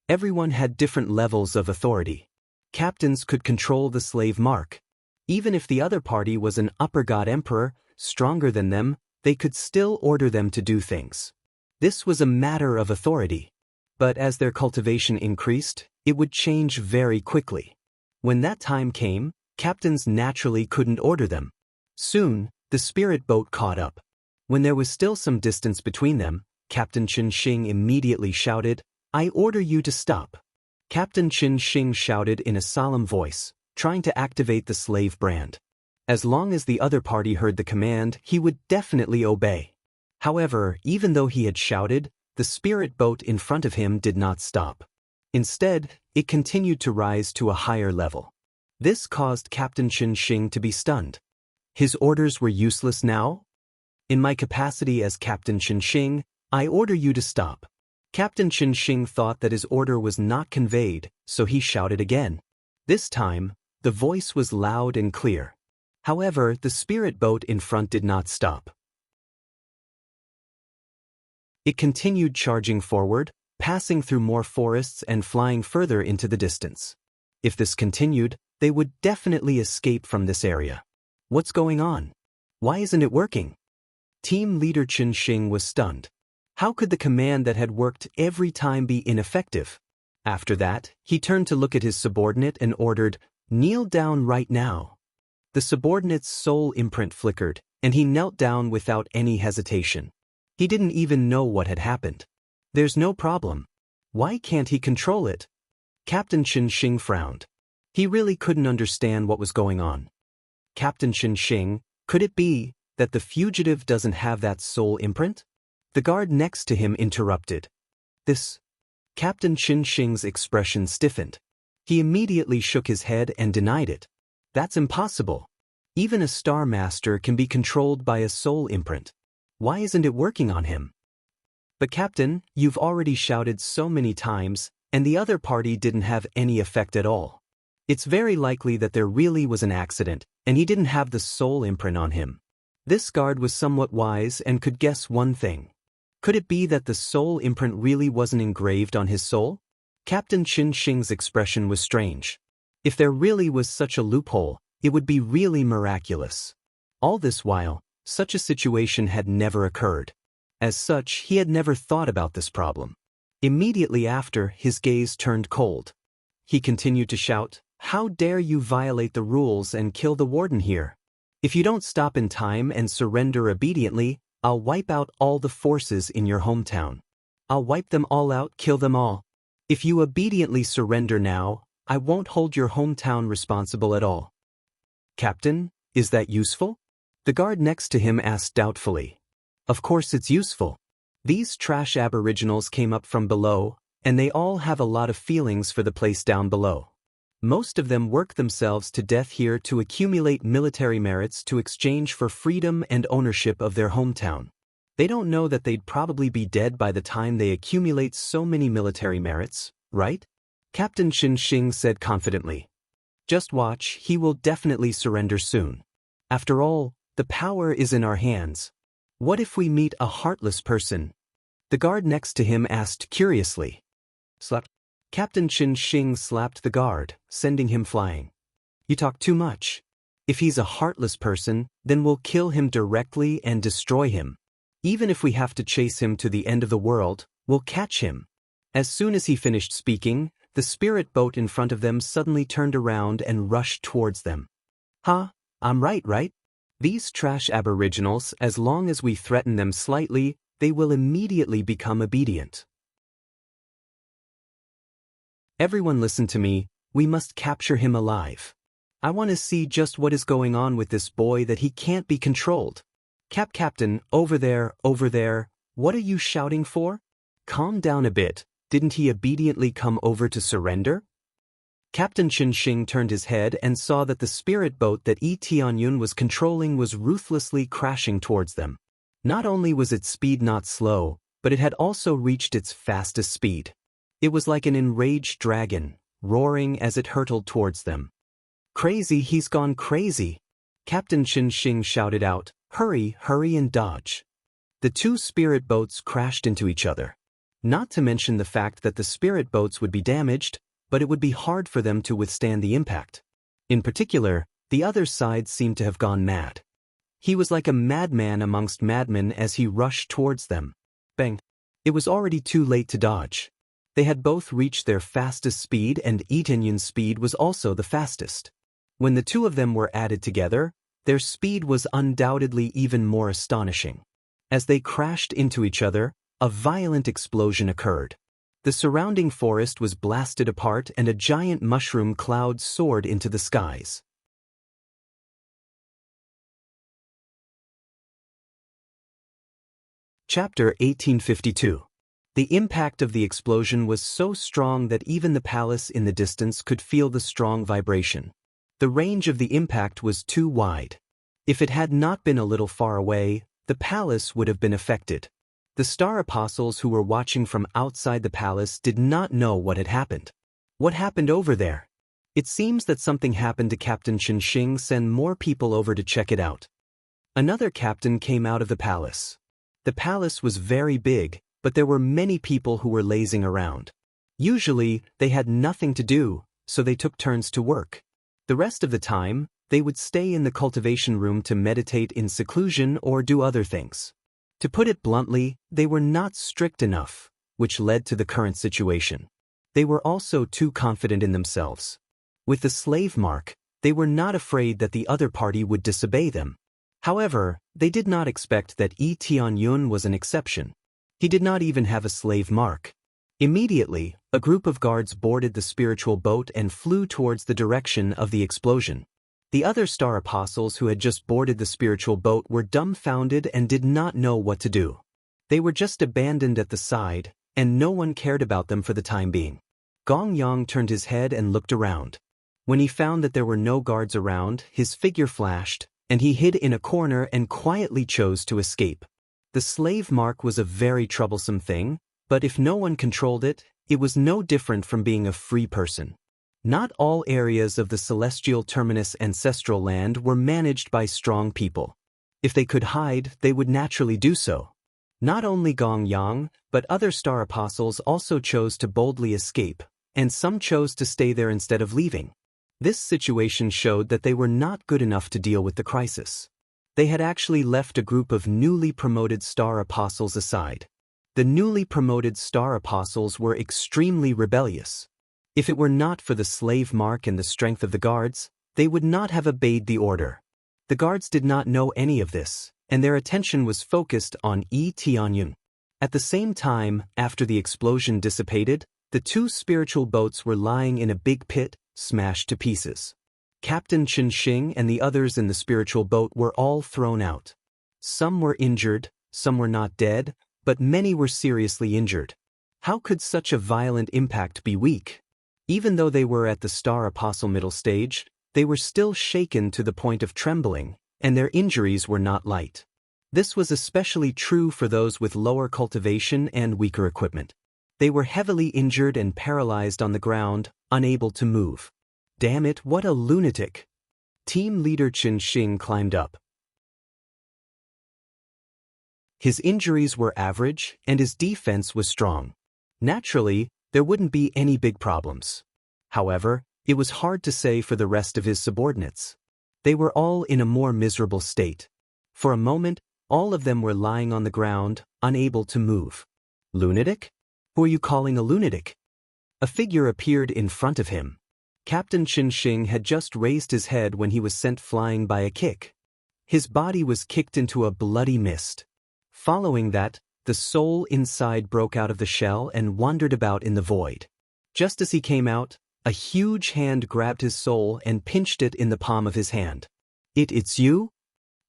Everyone had different levels of authority. Captains could control the slave mark. Even if the other party was an upper god emperor, stronger than them, they could still order them to do things. This was a matter of authority. But as their cultivation increased, it would change very quickly. When that time came, captains naturally couldn't order them. Soon, the spirit boat caught up. When there was still some distance between them, Captain Xing immediately shouted, I order you to stop. Captain Xing shouted in a solemn voice, trying to activate the slave brand. As long as the other party heard the command, he would definitely obey. However, even though he had shouted, the spirit boat in front of him did not stop. Instead, it continued to rise to a higher level. This caused Captain Xing to be stunned. His orders were useless now? In my capacity as Captain Xing, I order you to stop. Captain Xing thought that his order was not conveyed, so he shouted again. This time, the voice was loud and clear. However, the spirit boat in front did not stop. It continued charging forward, passing through more forests and flying further into the distance. If this continued, they would definitely escape from this area. What's going on? Why isn't it working? Team leader Xing was stunned. How could the command that had worked every time be ineffective? After that, he turned to look at his subordinate and ordered, kneel down right now. The subordinate's soul imprint flickered, and he knelt down without any hesitation. He didn't even know what had happened. There's no problem. Why can't he control it? Captain Xing frowned. He really couldn't understand what was going on. Captain Xing, could it be that the fugitive doesn't have that soul imprint? The guard next to him interrupted. This. Captain Xing's expression stiffened. He immediately shook his head and denied it. That's impossible. Even a Star Master can be controlled by a soul imprint. Why isn't it working on him? But Captain, you've already shouted so many times, and the other party didn't have any effect at all. It's very likely that there really was an accident, and he didn't have the soul imprint on him. This guard was somewhat wise and could guess one thing. Could it be that the soul imprint really wasn't engraved on his soul? Captain Xing's expression was strange. If there really was such a loophole, it would be really miraculous. All this while, such a situation had never occurred. As such, he had never thought about this problem. Immediately after, his gaze turned cold. He continued to shout, How dare you violate the rules and kill the warden here? If you don't stop in time and surrender obediently, I'll wipe out all the forces in your hometown. I'll wipe them all out, kill them all. If you obediently surrender now, I won't hold your hometown responsible at all. Captain, is that useful? The guard next to him asked doubtfully. Of course it's useful. These trash aboriginals came up from below, and they all have a lot of feelings for the place down below. Most of them work themselves to death here to accumulate military merits to exchange for freedom and ownership of their hometown. They don't know that they'd probably be dead by the time they accumulate so many military merits, right? Captain Xing said confidently. Just watch, he will definitely surrender soon. After all, the power is in our hands. What if we meet a heartless person? The guard next to him asked curiously. Slap. Captain Xing slapped the guard, sending him flying. You talk too much. If he's a heartless person, then we'll kill him directly and destroy him. Even if we have to chase him to the end of the world, we'll catch him. As soon as he finished speaking, the spirit boat in front of them suddenly turned around and rushed towards them. Huh? I'm right? These trash aboriginals, as long as we threaten them slightly, they will immediately become obedient. Everyone listen to me, we must capture him alive. I want to see just what is going on with this boy that he can't be controlled. Captain, over there, what are you shouting for? Calm down a bit, didn't he obediently come over to surrender? Captain Qinxing turned his head and saw that the spirit boat that Yi Tianyun was controlling was ruthlessly crashing towards them. Not only was its speed not slow, but it had also reached its fastest speed. It was like an enraged dragon, roaring as it hurtled towards them. "Crazy, he's gone crazy!" Captain Qinxing shouted out, "Hurry, hurry and dodge!" The two spirit boats crashed into each other. Not to mention the fact that the spirit boats would be damaged, but it would be hard for them to withstand the impact. In particular, the other side seemed to have gone mad. He was like a madman amongst madmen as he rushed towards them. Bang! It was already too late to dodge. They had both reached their fastest speed, and Yi Tianyun's speed was also the fastest. When the two of them were added together, their speed was undoubtedly even more astonishing. As they crashed into each other, a violent explosion occurred. The surrounding forest was blasted apart and a giant mushroom cloud soared into the skies. Chapter 1852. The impact of the explosion was so strong that even the palace in the distance could feel the strong vibration. The range of the impact was too wide. If it had not been a little far away, the palace would have been affected. The star apostles who were watching from outside the palace did not know what had happened. What happened over there? It seems that something happened to Captain Qinxing. Send more people over to check it out. Another captain came out of the palace. The palace was very big, but there were many people who were lazing around. Usually, they had nothing to do, so they took turns to work. The rest of the time, they would stay in the cultivation room to meditate in seclusion or do other things. To put it bluntly, they were not strict enough, which led to the current situation. They were also too confident in themselves. With the slave mark, they were not afraid that the other party would disobey them. However, they did not expect that Yi Tianyun was an exception. He did not even have a slave mark. Immediately, a group of guards boarded the spiritual boat and flew towards the direction of the explosion. The other star apostles who had just boarded the spiritual boat were dumbfounded and did not know what to do. They were just abandoned at the side, and no one cared about them for the time being. Gong Yang turned his head and looked around. When he found that there were no guards around, his figure flashed, and he hid in a corner and quietly chose to escape. The slave mark was a very troublesome thing, but if no one controlled it, it was no different from being a free person. Not all areas of the celestial terminus ancestral land were managed by strong people. If they could hide, they would naturally do so. Not only Gong Yang, but other star apostles also chose to boldly escape, and some chose to stay there instead of leaving. This situation showed that they were not good enough to deal with the crisis. They had actually left a group of newly promoted star apostles aside. The newly promoted star apostles were extremely rebellious. If it were not for the slave mark and the strength of the guards, they would not have obeyed the order. The guards did not know any of this, and their attention was focused on Yi Tianyun. At the same time, after the explosion dissipated, the two spiritual boats were lying in a big pit, smashed to pieces. Captain Qinxing and the others in the spiritual boat were all thrown out. Some were injured, some were not dead, but many were seriously injured. How could such a violent impact be weak? Even though they were at the star apostle middle stage, they were still shaken to the point of trembling, and their injuries were not light. This was especially true for those with lower cultivation and weaker equipment. They were heavily injured and paralyzed on the ground, unable to move. Damn it, what a lunatic! Team leader Qinxing climbed up. His injuries were average, and his defense was strong. Naturally, there wouldn't be any big problems. However, it was hard to say for the rest of his subordinates. They were all in a more miserable state. For a moment, all of them were lying on the ground, unable to move. Lunatic? Who are you calling a lunatic? A figure appeared in front of him. Captain Qinxing had just raised his head when he was sent flying by a kick. His body was kicked into a bloody mist. Following that, the soul inside broke out of the shell and wandered about in the void. Just as he came out, a huge hand grabbed his soul and pinched it in the palm of his hand. It's you?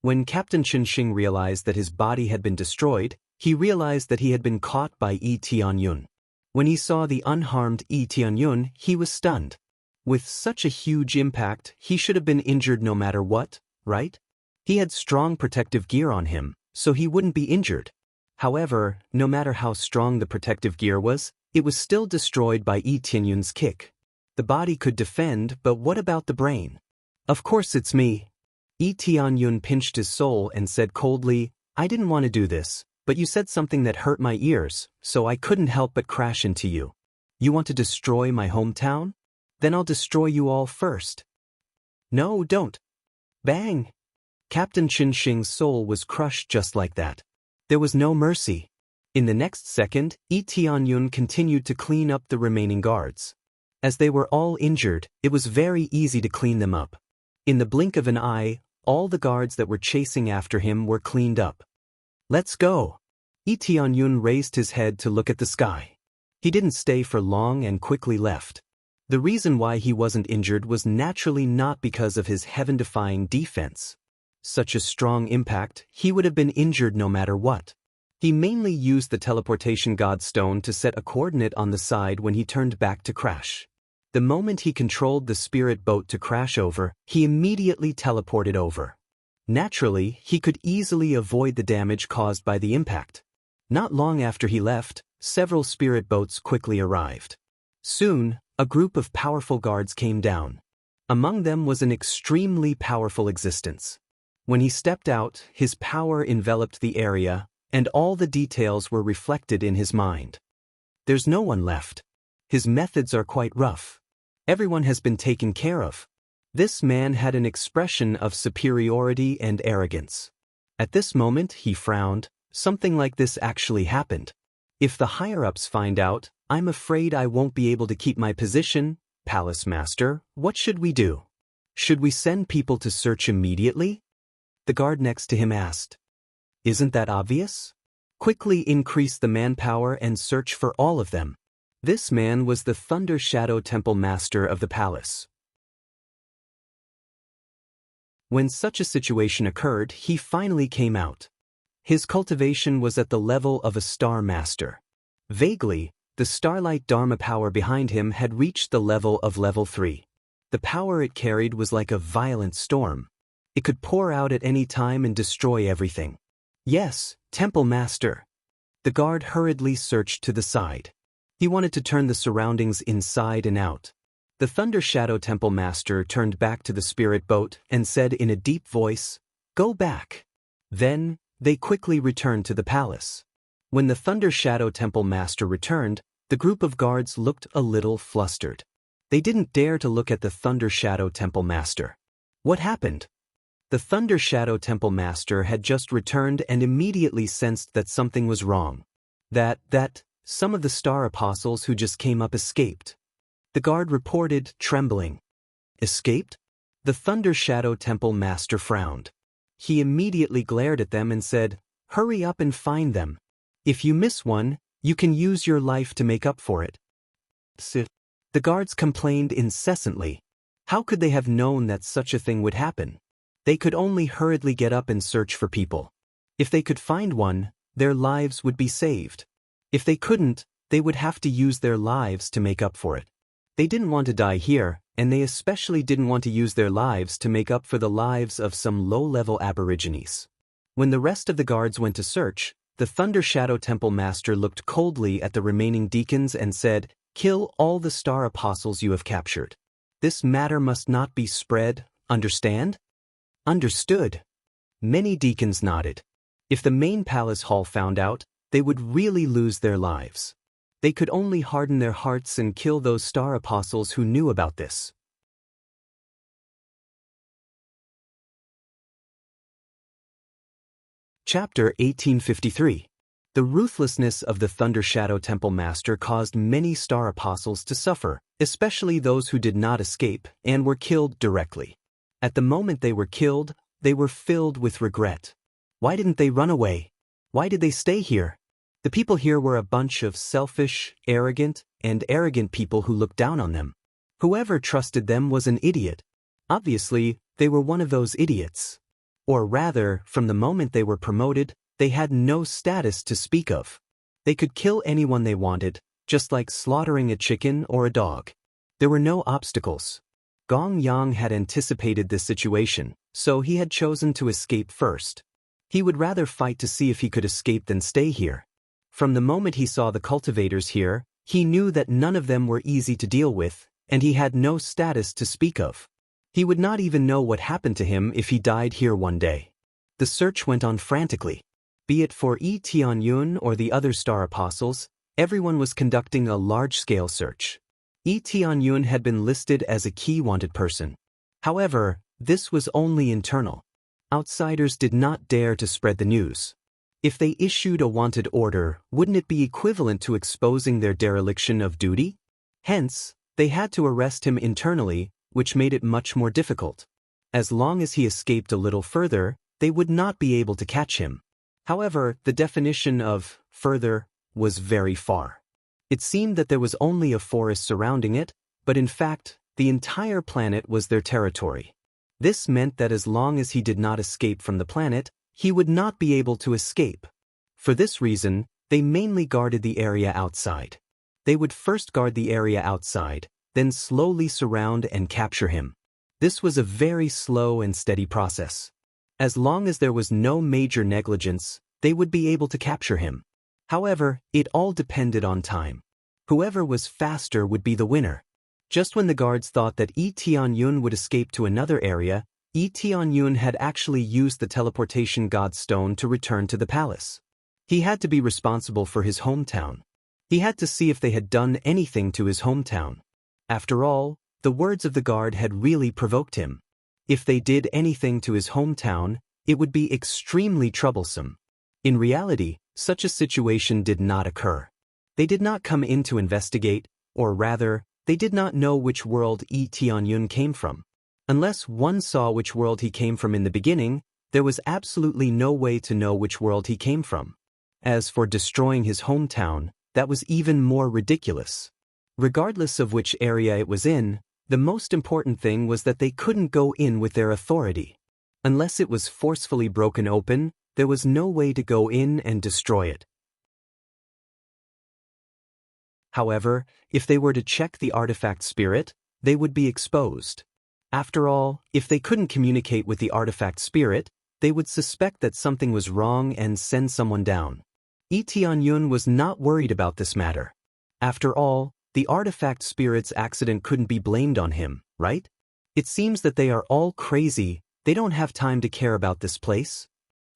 When Captain Qinxing realized that his body had been destroyed, he realized that he had been caught by Yi Tianyun. When he saw the unharmed Yi Tianyun, he was stunned. With such a huge impact, he should have been injured no matter what, right? He had strong protective gear on him, so he wouldn't be injured. However, no matter how strong the protective gear was, it was still destroyed by Yi Tianyun's kick. The body could defend, but what about the brain? Of course it's me. Yi Tianyun pinched his soul and said coldly, I didn't want to do this, but you said something that hurt my ears, so I couldn't help but crash into you. You want to destroy my hometown? Then I'll destroy you all first. No, don't. Bang! Captain Qin Shing's soul was crushed just like that. There was no mercy. In the next second, Yi Tianyun continued to clean up the remaining guards. As they were all injured, it was very easy to clean them up. In the blink of an eye, all the guards that were chasing after him were cleaned up. Let's go. Yi Tianyun raised his head to look at the sky. He didn't stay for long and quickly left. The reason why he wasn't injured was naturally not because of his heaven-defying defense. Such a strong impact, he would have been injured no matter what. He mainly used the teleportation god stone to set a coordinate on the side when he turned back to crash. The moment he controlled the spirit boat to crash over, he immediately teleported over. Naturally, he could easily avoid the damage caused by the impact. Not long after he left, several spirit boats quickly arrived. Soon, a group of powerful guards came down. Among them was an extremely powerful existence. When he stepped out, his power enveloped the area, and all the details were reflected in his mind. There's no one left. His methods are quite rough. Everyone has been taken care of. This man had an expression of superiority and arrogance. At this moment, he frowned. Something like this actually happened. If the higher-ups find out, I'm afraid I won't be able to keep my position. Palace Master, what should we do? Should we send people to search immediately? The guard next to him asked. Isn't that obvious? Quickly increase the manpower and search for all of them. This man was the Thunder Shadow Temple Master of the palace. When such a situation occurred, he finally came out. His cultivation was at the level of a Star Master. Vaguely, the Starlight Dharma power behind him had reached the level of level 3. The power it carried was like a violent storm. It could pour out at any time and destroy everything. Yes, Temple Master. The guard hurriedly searched to the side. He wanted to turn the surroundings inside and out. The Thunder Shadow Temple Master turned back to the spirit boat and said in a deep voice, Go back. Then, they quickly returned to the palace. When the Thunder Shadow Temple Master returned, the group of guards looked a little flustered. They didn't dare to look at the Thunder Shadow Temple Master. What happened? The Thunder Shadow Temple Master had just returned and immediately sensed that something was wrong. That some of the Star Apostles who just came up escaped. The guard reported, trembling. Escaped? The Thunder Shadow Temple Master frowned. He immediately glared at them and said, Hurry up and find them. If you miss one, you can use your life to make up for it. The guards complained incessantly. How could they have known that such a thing would happen? They could only hurriedly get up and search for people. If they could find one, their lives would be saved. If they couldn't, they would have to use their lives to make up for it. They didn't want to die here, and they especially didn't want to use their lives to make up for the lives of some low-level aborigines. When the rest of the guards went to search, the Thunder Shadow Temple Master looked coldly at the remaining deacons and said, Kill all the Star Apostles you have captured. This matter must not be spread, understand? Understood. Many deacons nodded. If the main palace hall found out, they would really lose their lives. They could only harden their hearts and kill those Star Apostles who knew about this. Chapter 1853. The ruthlessness of the Thunder Shadow Temple Master caused many Star Apostles to suffer, especially those who did not escape and were killed directly. At the moment they were killed, they were filled with regret. Why didn't they run away? Why did they stay here? The people here were a bunch of selfish, arrogant people who looked down on them. Whoever trusted them was an idiot. Obviously, they were one of those idiots. Or rather, from the moment they were promoted, they had no status to speak of. They could kill anyone they wanted, just like slaughtering a chicken or a dog. There were no obstacles. Gong Yang had anticipated this situation, so he had chosen to escape first. He would rather fight to see if he could escape than stay here. From the moment he saw the cultivators here, he knew that none of them were easy to deal with, and he had no status to speak of. He would not even know what happened to him if he died here one day. The search went on frantically. Be it for Yi Tianyun or the other star apostles, everyone was conducting a large-scale search. Yi Tianyun had been listed as a key wanted person. However, this was only internal. Outsiders did not dare to spread the news. If they issued a wanted order, wouldn't it be equivalent to exposing their dereliction of duty? Hence, they had to arrest him internally, which made it much more difficult. As long as he escaped a little further, they would not be able to catch him. However, the definition of further was very far. It seemed that there was only a forest surrounding it, but in fact, the entire planet was their territory. This meant that as long as he did not escape from the planet, he would not be able to escape. For this reason, they mainly guarded the area outside. They would first guard the area outside, then slowly surround and capture him. This was a very slow and steady process. As long as there was no major negligence, they would be able to capture him. However, it all depended on time. Whoever was faster would be the winner. Just when the guards thought that Yi Tianyun would escape to another area, Yi Tianyun had actually used the teleportation god stone to return to the palace. He had to be responsible for his hometown. He had to see if they had done anything to his hometown. After all, the words of the guard had really provoked him. If they did anything to his hometown, it would be extremely troublesome. In reality, such a situation did not occur. They did not come in to investigate, or rather, they did not know which world Yi Tianyun came from. Unless one saw which world he came from in the beginning, there was absolutely no way to know which world he came from. As for destroying his hometown, that was even more ridiculous. Regardless of which area it was in, the most important thing was that they couldn't go in with their authority. Unless it was forcefully broken open, there was no way to go in and destroy it. However, if they were to check the artifact spirit, they would be exposed. After all, if they couldn't communicate with the artifact spirit, they would suspect that something was wrong and send someone down. Yi Tianyun was not worried about this matter. After all, the artifact spirit's accident couldn't be blamed on him, right? It seems that they are all crazy. They don't have time to care about this place.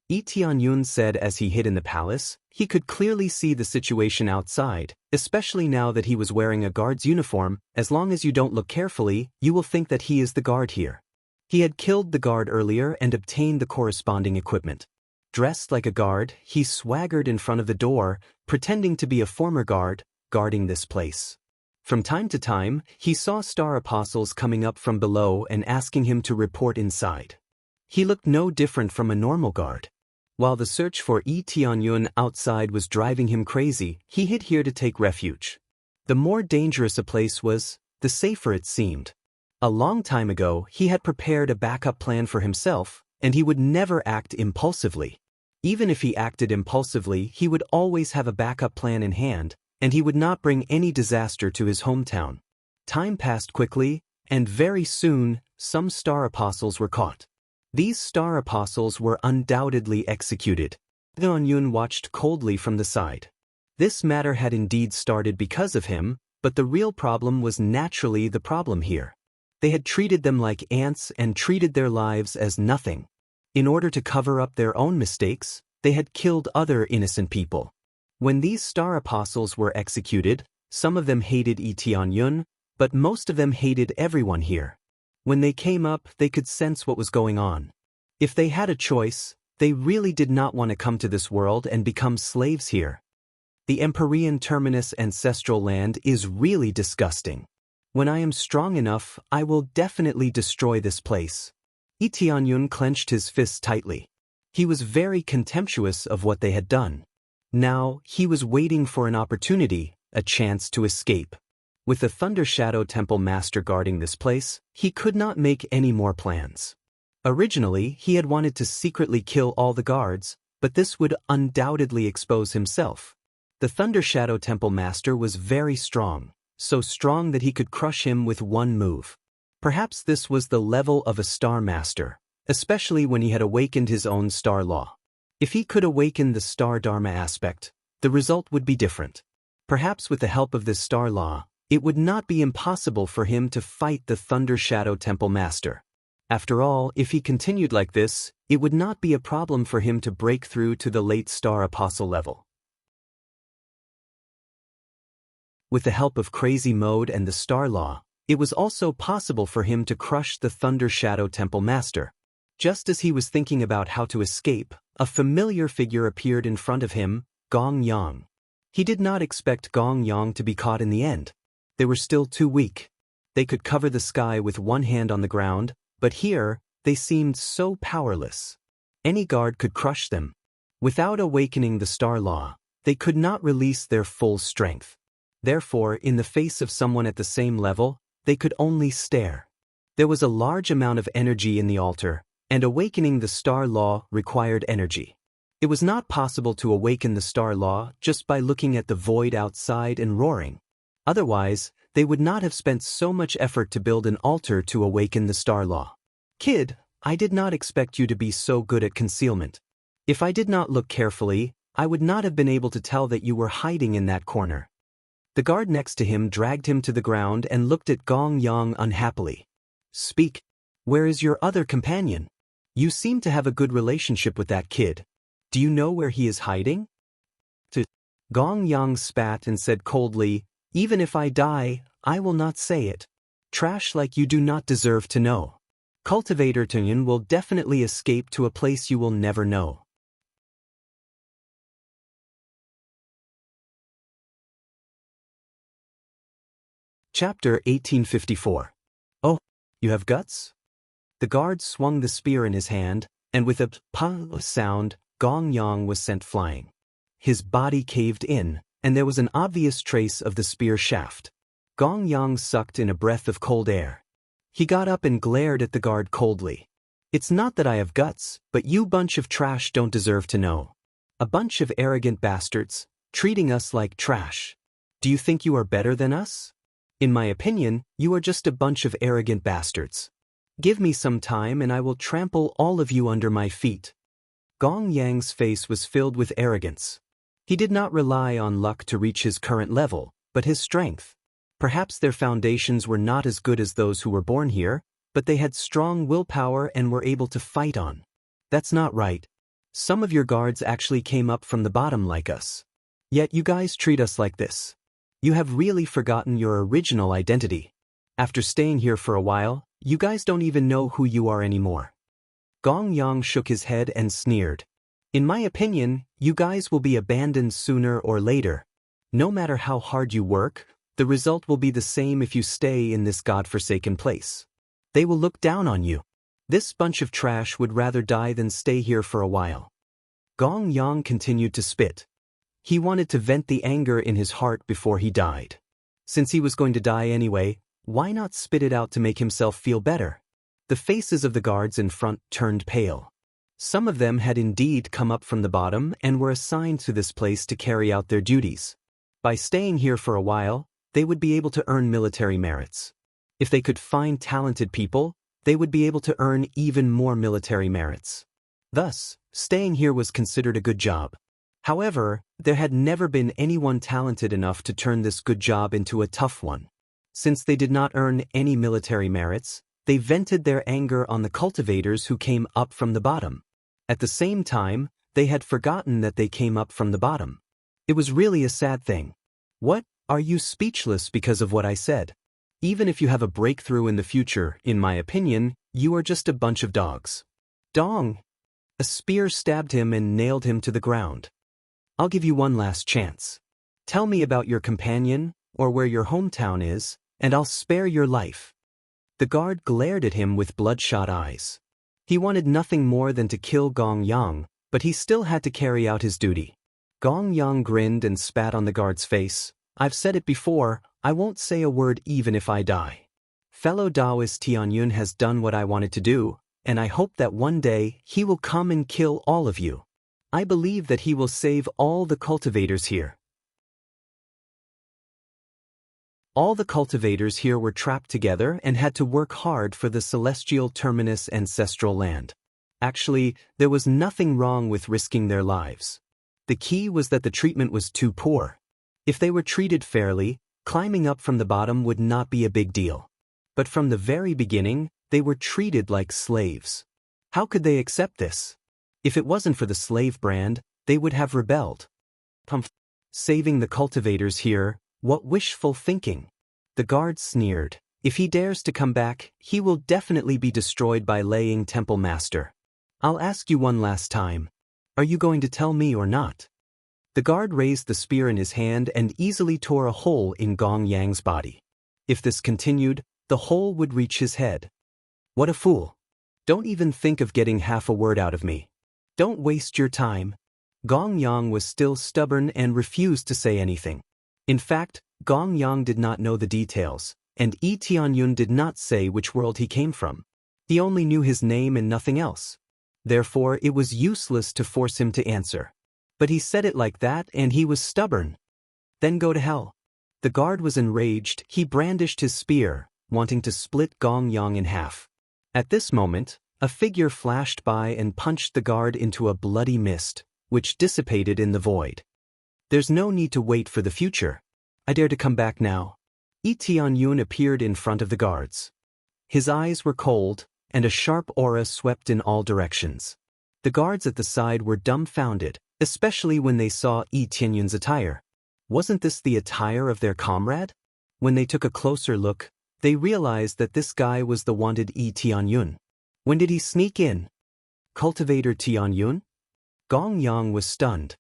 Yi Tianyun said as he hid in the palace. He could clearly see the situation outside, especially now that he was wearing a guard's uniform. As long as you don't look carefully, you will think that he is the guard here. He had killed the guard earlier and obtained the corresponding equipment. Dressed like a guard, he swaggered in front of the door, pretending to be a former guard, guarding this place. From time to time, he saw star apostles coming up from below and asking him to report inside. He looked no different from a normal guard. While the search for Yi Tianyun outside was driving him crazy, he hid here to take refuge. The more dangerous a place was, the safer it seemed. A long time ago, he had prepared a backup plan for himself, and he would never act impulsively. Even if he acted impulsively, he would always have a backup plan in hand, and he would not bring any disaster to his hometown. Time passed quickly, and very soon, some star apostles were caught. These star apostles were undoubtedly executed. Tianyun watched coldly from the side. This matter had indeed started because of him, but the real problem was naturally the problem here. They had treated them like ants and treated their lives as nothing. In order to cover up their own mistakes, they had killed other innocent people. When these star apostles were executed, some of them hated Yi Tianyun, but most of them hated everyone here. When they came up, they could sense what was going on. If they had a choice, they really did not want to come to this world and become slaves here. The Empyrean Terminus ancestral land is really disgusting. When I am strong enough, I will definitely destroy this place. Yi Tianyun clenched his fists tightly. He was very contemptuous of what they had done. Now, he was waiting for an opportunity, a chance to escape. With the Thunder Shadow Temple Master guarding this place, he could not make any more plans. Originally, he had wanted to secretly kill all the guards, but this would undoubtedly expose himself. The Thunder Shadow Temple Master was very strong. so strong that he could crush him with one move. Perhaps this was the level of a star master, especially when he had awakened his own star law. If he could awaken the star dharma aspect, the result would be different. Perhaps with the help of this star law, it would not be impossible for him to fight the Thunder Shadow Temple Master. After all, if he continued like this, it would not be a problem for him to break through to the late Star Apostle level. With the help of Crazy Mode and the Star Law, it was also possible for him to crush the Thunder Shadow Temple Master. Just as he was thinking about how to escape, a familiar figure appeared in front of him, Gong Yang. He did not expect Gong Yang to be caught in the end. They were still too weak. They could cover the sky with one hand on the ground, but here, they seemed so powerless. Any guard could crush them. Without awakening the Star Law, they could not release their full strength. Therefore, in the face of someone at the same level, they could only stare. There was a large amount of energy in the altar, and awakening the Star Law required energy. It was not possible to awaken the Star Law just by looking at the void outside and roaring. Otherwise, they would not have spent so much effort to build an altar to awaken the Star Law. Kid, I did not expect you to be so good at concealment. If I did not look carefully, I would not have been able to tell that you were hiding in that corner. The guard next to him dragged him to the ground and looked at Gong Yang unhappily. Speak. Where is your other companion? You seem to have a good relationship with that kid. Do you know where he is hiding? Gong Yang spat and said coldly, even if I die, I will not say it. Trash like you do not deserve to know. Cultivator Tunyan will definitely escape to a place you will never know. Chapter 1854. Oh, you have guts? The guard swung the spear in his hand, and with a pa sound, Gong Yang was sent flying. His body caved in, and there was an obvious trace of the spear shaft. Gong Yang sucked in a breath of cold air. He got up and glared at the guard coldly. It's not that I have guts, but you bunch of trash don't deserve to know. A bunch of arrogant bastards, treating us like trash. Do you think you are better than us? In my opinion, you are just a bunch of arrogant bastards. Give me some time and I will trample all of you under my feet. Gong Yang's face was filled with arrogance. He did not rely on luck to reach his current level, but his strength. Perhaps their foundations were not as good as those who were born here, but they had strong willpower and were able to fight on. That's not right. Some of your guards actually came up from the bottom like us. Yet you guys treat us like this. You have really forgotten your original identity. After staying here for a while, you guys don't even know who you are anymore. Gong Yang shook his head and sneered. In my opinion, you guys will be abandoned sooner or later. No matter how hard you work, the result will be the same if you stay in this godforsaken place. They will look down on you. This bunch of trash would rather die than stay here for a while. Gong Yang continued to spit. He wanted to vent the anger in his heart before he died. Since he was going to die anyway, why not spit it out to make himself feel better? The faces of the guards in front turned pale. Some of them had indeed come up from the bottom and were assigned to this place to carry out their duties. By staying here for a while, they would be able to earn military merits. If they could find talented people, they would be able to earn even more military merits. Thus, staying here was considered a good job. However, there had never been anyone talented enough to turn this good job into a tough one. Since they did not earn any military merits, they vented their anger on the cultivators who came up from the bottom. At the same time, they had forgotten that they came up from the bottom. It was really a sad thing. What? Are you speechless because of what I said? Even if you have a breakthrough in the future, in my opinion, you are just a bunch of dogs. Dong! A spear stabbed him and nailed him to the ground. I'll give you one last chance. Tell me about your companion, or where your hometown is, and I'll spare your life. The guard glared at him with bloodshot eyes. He wanted nothing more than to kill Gong Yang, but he still had to carry out his duty. Gong Yang grinned and spat on the guard's face. I've said it before, I won't say a word even if I die. Fellow Taoist Tianyun has done what I wanted to do, and I hope that one day he will come and kill all of you. I believe that he will save all the cultivators here. All the cultivators here were trapped together and had to work hard for the celestial terminus ancestral land. Actually, there was nothing wrong with risking their lives. The key was that the treatment was too poor. If they were treated fairly, climbing up from the bottom would not be a big deal. But from the very beginning, they were treated like slaves. How could they accept this? If it wasn't for the slave brand, they would have rebelled. Saving the cultivators here, what wishful thinking. The guards sneered. If he dares to come back, he will definitely be destroyed by Laying Temple Master. I'll ask you one last time. Are you going to tell me or not? The guard raised the spear in his hand and easily tore a hole in Gong Yang's body. If this continued, the hole would reach his head. What a fool. Don't even think of getting half a word out of me. Don't waste your time. Gong Yang was still stubborn and refused to say anything. In fact, Gong Yang did not know the details, and Yi Tianyun did not say which world he came from. He only knew his name and nothing else. Therefore, it was useless to force him to answer. But he said it like that and he was stubborn. Then go to hell. The guard was enraged. He brandished his spear, wanting to split Gong Yang in half. At this moment, a figure flashed by and punched the guard into a bloody mist, which dissipated in the void. There's no need to wait for the future. I dare to come back now. Yi Tianyun appeared in front of the guards. His eyes were cold, and a sharp aura swept in all directions. The guards at the side were dumbfounded, especially when they saw Yi Tianyun's attire. Wasn't this the attire of their comrade? When they took a closer look, they realized that this guy was the wanted Yi Tianyun. When did he sneak in? Cultivator Tianyun? Gong Yang was stunned.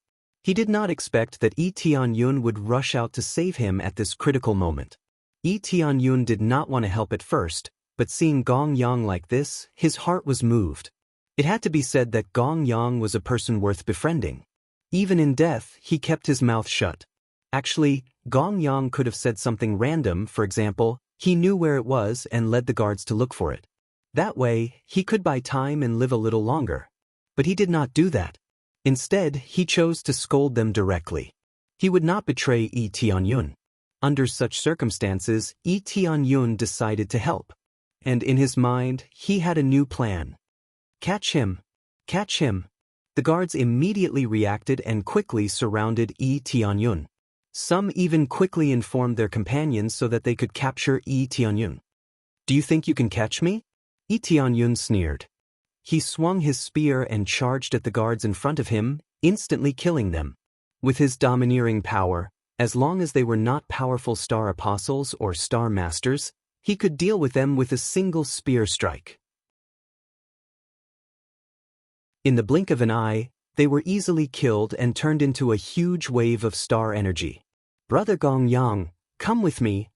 He did not expect that Yi Tianyun would rush out to save him at this critical moment. Yi Tianyun did not want to help at first, but seeing Gong Yang like this, his heart was moved. It had to be said that Gong Yang was a person worth befriending. Even in death, he kept his mouth shut. Actually, Gong Yang could have said something random, for example, he knew where it was and led the guards to look for it. That way, he could buy time and live a little longer. But he did not do that. Instead, he chose to scold them directly. He would not betray Yi Tianyun. Under such circumstances, Yi Tianyun decided to help. And in his mind, he had a new plan. Catch him! Catch him! The guards immediately reacted and quickly surrounded Yi Tianyun. Some even quickly informed their companions so that they could capture Yi Tianyun. Do you think you can catch me? Yi Tianyun sneered. He swung his spear and charged at the guards in front of him, instantly killing them. With his domineering power, as long as they were not powerful star apostles or star masters, he could deal with them with a single spear strike. In the blink of an eye, they were easily killed and turned into a huge wave of star energy. Brother Gong Yang, come with me.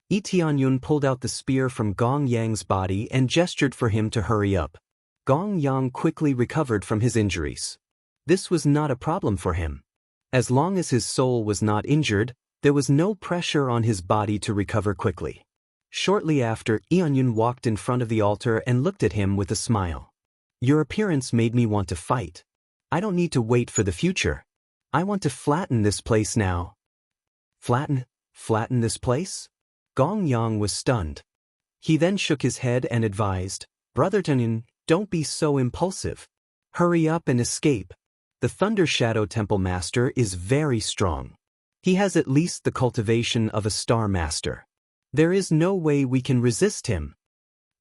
Yi Tianyun pulled out the spear from Gong Yang's body and gestured for him to hurry up. Gong Yang quickly recovered from his injuries. This was not a problem for him. As long as his soul was not injured, there was no pressure on his body to recover quickly. Shortly after, Tianyun walked in front of the altar and looked at him with a smile. Your appearance made me want to fight. I don't need to wait for the future. I want to flatten this place now. Flatten this place? Gong Yang was stunned. He then shook his head and advised, Brother Tianyun, don't be so impulsive. Hurry up and escape. The Thunder Shadow Temple Master is very strong. He has at least the cultivation of a Star Master. There is no way we can resist him.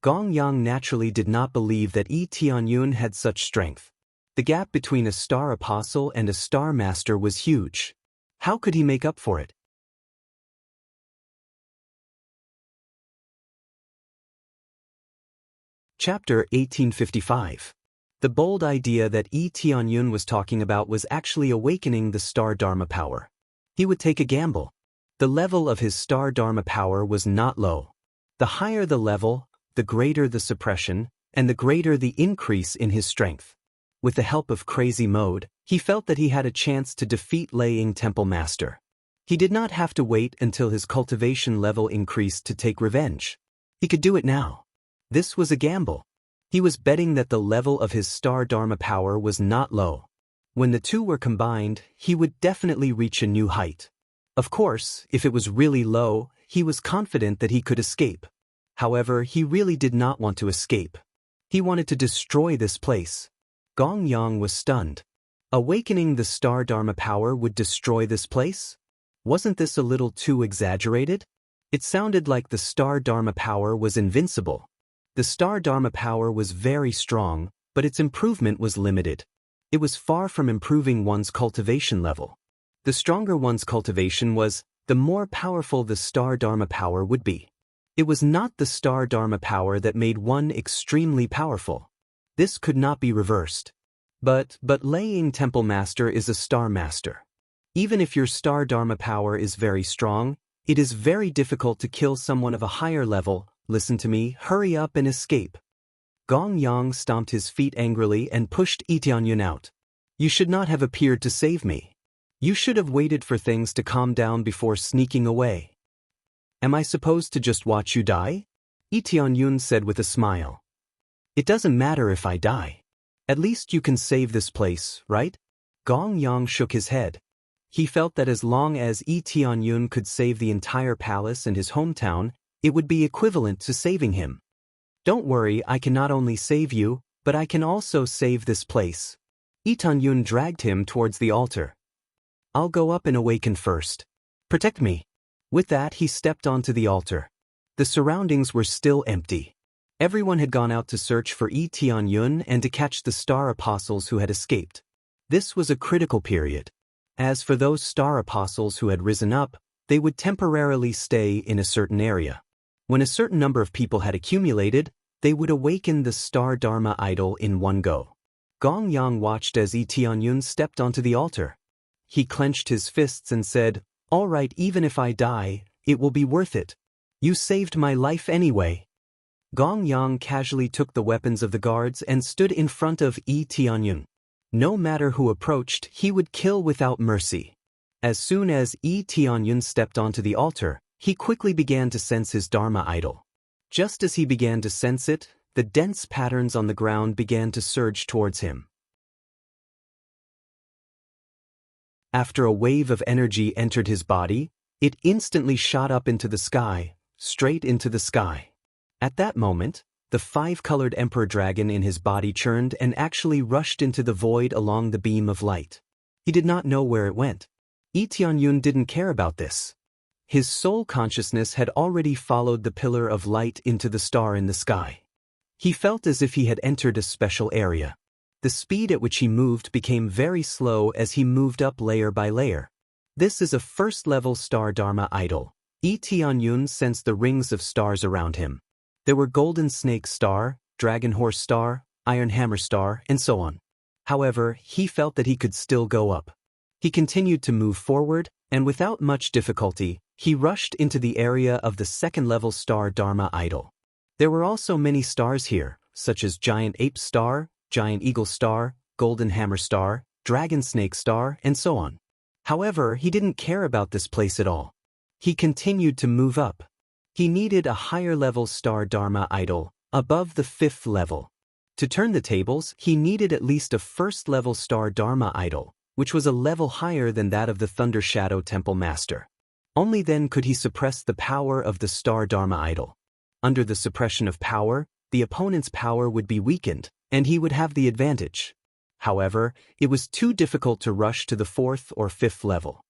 Gong Yang naturally did not believe that Yi Tianyun had such strength. The gap between a Star Apostle and a Star Master was huge. How could he make up for it? Chapter 1855. The bold idea that Yi Tianyun was talking about was actually awakening the Star Dharma power. He would take a gamble. The level of his Star Dharma power was not low. The higher the level, the greater the suppression, and the greater the increase in his strength. With the help of Crazy Mode, he felt that he had a chance to defeat Laying Temple Master. He did not have to wait until his cultivation level increased to take revenge. He could do it now. This was a gamble. He was betting that the level of his Star Dharma power was not low. When the two were combined, he would definitely reach a new height. Of course, if it was really low, he was confident that he could escape. However, he really did not want to escape. He wanted to destroy this place. Gong Yang was stunned. Awakening the Star Dharma power would destroy this place? Wasn't this a little too exaggerated? It sounded like the Star Dharma power was invincible. The Star Dharma power was very strong, but its improvement was limited. It was far from improving one's cultivation level. The stronger one's cultivation was, the more powerful the Star Dharma power would be. It was not the Star Dharma power that made one extremely powerful. This could not be reversed. But Lei Ying Temple Master is a Star Master. Even if your Star Dharma power is very strong, it is very difficult to kill someone of a higher level. Listen to me, hurry up and escape. Gong Yang stomped his feet angrily and pushed Tianyun out. You should not have appeared to save me. You should have waited for things to calm down before sneaking away. Am I supposed to just watch you die? Tianyun said with a smile. It doesn't matter if I die. At least you can save this place, right? Gong Yang shook his head. He felt that as long as Tianyun could save the entire palace and his hometown, it would be equivalent to saving him. Don't worry, I can not only save you, but I can also save this place. Tianyun dragged him towards the altar. I'll go up and awaken first. Protect me. With that, he stepped onto the altar. The surroundings were still empty. Everyone had gone out to search for Tianyun and to catch the star apostles who had escaped. This was a critical period. As for those star apostles who had risen up, they would temporarily stay in a certain area. When a certain number of people had accumulated, they would awaken the Star Dharma idol in one go. Gong Yang watched as Tianyun stepped onto the altar. He clenched his fists and said, "All right, even if I die, it will be worth it. You saved my life anyway." Gong Yang casually took the weapons of the guards and stood in front of Tianyun. No matter who approached, he would kill without mercy. As soon as Tianyun stepped onto the altar, he quickly began to sense his Dharma idol. Just as he began to sense it, the dense patterns on the ground began to surge towards him. After a wave of energy entered his body, it instantly shot up into the sky, straight into the sky. At that moment, the five-colored emperor dragon in his body churned and actually rushed into the void along the beam of light. He did not know where it went. Tianyun didn't care about this. His soul consciousness had already followed the pillar of light into the star in the sky. He felt as if he had entered a special area. The speed at which he moved became very slow as he moved up layer by layer. This is a first-level Star Dharma idol. Tianyun sensed the rings of stars around him. There were Golden Snake Star, Dragon Horse Star, Iron Hammer Star, and so on. However, he felt that he could still go up. He continued to move forward, and without much difficulty, he rushed into the area of the second-level Star Dharma idol. There were also many stars here, such as Giant Ape Star, Giant Eagle Star, Golden Hammer Star, Dragon Snake Star, and so on. However, he didn't care about this place at all. He continued to move up. He needed a higher-level Star Dharma idol, above the 5th level. To turn the tables, he needed at least a first-level Star Dharma idol, which was a level higher than that of the Thunder Shadow Temple Master. Only then could he suppress the power of the Star Dharma idol. Under the suppression of power, the opponent's power would be weakened, and he would have the advantage. However, it was too difficult to rush to the 4th or 5th level.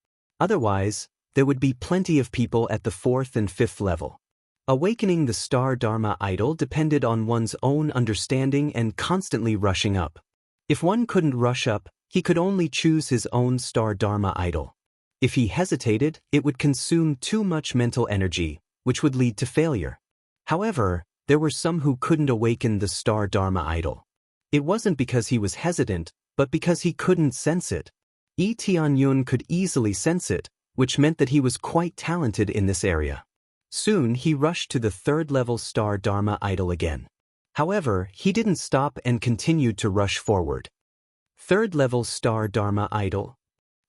Otherwise, there would be plenty of people at the 4th and 5th level. Awakening the Star Dharma idol depended on one's own understanding and constantly rushing up. If one couldn't rush up, he could only choose his own Star Dharma idol. If he hesitated, it would consume too much mental energy, which would lead to failure. However, there were some who couldn't awaken the Star Dharma idol. It wasn't because he was hesitant, but because he couldn't sense it. Tianyun could easily sense it, which meant that he was quite talented in this area. Soon he rushed to the 3rd-level Star Dharma idol again. However, he didn't stop and continued to rush forward. 3rd-level Star Dharma idol.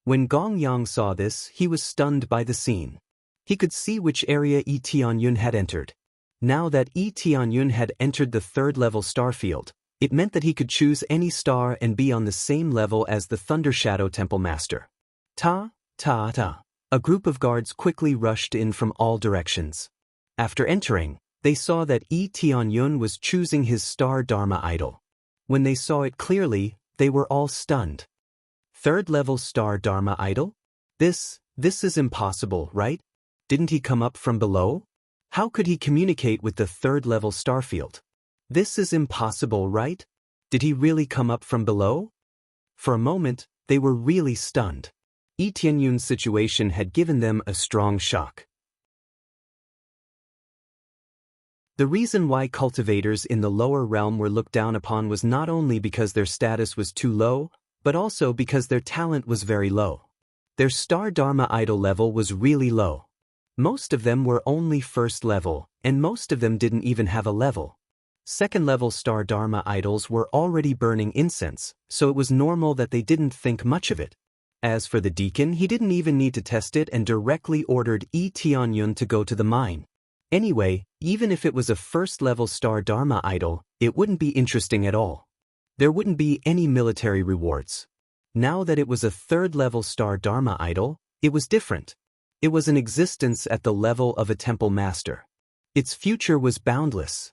When Gong Yang saw this, he was stunned by the scene. He could see which area Tianyun had entered. Now that Tianyun had entered the 3rd-level star field, it meant that he could choose any star and be on the same level as the Thunder Shadow Temple Master. Ta. A group of guards quickly rushed in from all directions. After entering, they saw that Yi Tianyun was choosing his star Dharma idol. When they saw it clearly, they were all stunned. Third-level star Dharma idol? This is impossible, right? Didn't he come up from below? How could he communicate with the third-level star field? This is impossible, right? Did he really come up from below? For a moment, they were really stunned. Yi Tianyun's situation had given them a strong shock. The reason why cultivators in the lower realm were looked down upon was not only because their status was too low, but also because their talent was very low. Their star Dharma idol level was really low. Most of them were only first level, and most of them didn't even have a level. Second-level star Dharma idols were already burning incense, so it was normal that they didn't think much of it. As for the deacon, he didn't even need to test it and directly ordered Yi Tianyun to go to the mine. Anyway, even if it was a first-level star Dharma idol, it wouldn't be interesting at all. There wouldn't be any military rewards. Now that it was a third-level star Dharma idol, it was different. It was an existence at the level of a temple master. Its future was boundless.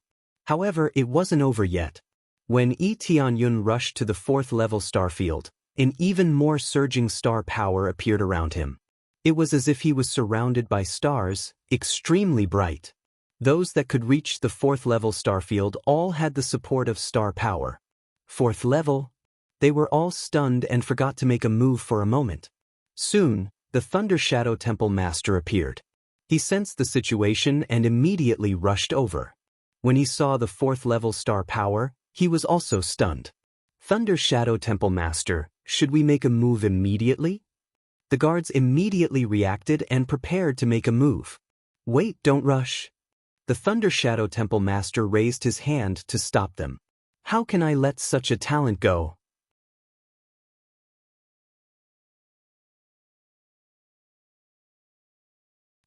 However, it wasn't over yet. When Yi Tianyun rushed to the fourth-level star field, an even more surging star power appeared around him. It was as if he was surrounded by stars, extremely bright. Those that could reach the fourth-level star field all had the support of star power. Fourth level? They were all stunned and forgot to make a move for a moment. Soon, the Thunder Shadow Temple Master appeared. He sensed the situation and immediately rushed over. When he saw the fourth-level star power, he was also stunned. Thunder Shadow Temple Master, should we make a move immediately? The guards immediately reacted and prepared to make a move. Wait, don't rush. The Thunder Shadow Temple Master raised his hand to stop them. How can I let such a talent go?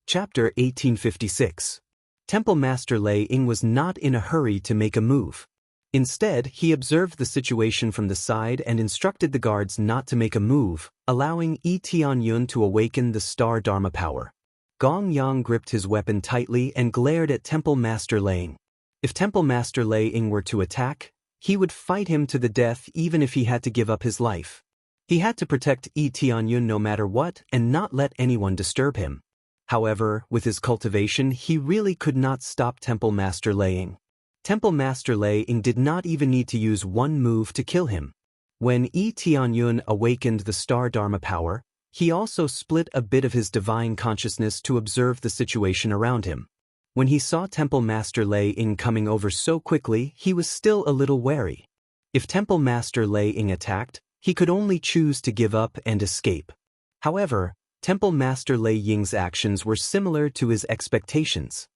Chapter 1856. Temple Master Lei Ying was not in a hurry to make a move. Instead, he observed the situation from the side and instructed the guards not to make a move, allowing Yi Tianyun to awaken the star Dharma power. Gong Yang gripped his weapon tightly and glared at Temple Master Lei Ying. If Temple Master Lei Ying were to attack, he would fight him to the death even if he had to give up his life. He had to protect Yi Tianyun no matter what and not let anyone disturb him. However, with his cultivation, he really could not stop Temple Master Lei Ying. Temple Master Lei Ying did not even need to use one move to kill him. When Yi Tianyun awakened the star Dharma power, he also split a bit of his divine consciousness to observe the situation around him. When he saw Temple Master Lei Ying coming over so quickly, he was still a little wary. If Temple Master Lei Ying attacked, he could only choose to give up and escape. However, Temple Master Lei Ying's actions were similar to his expectations.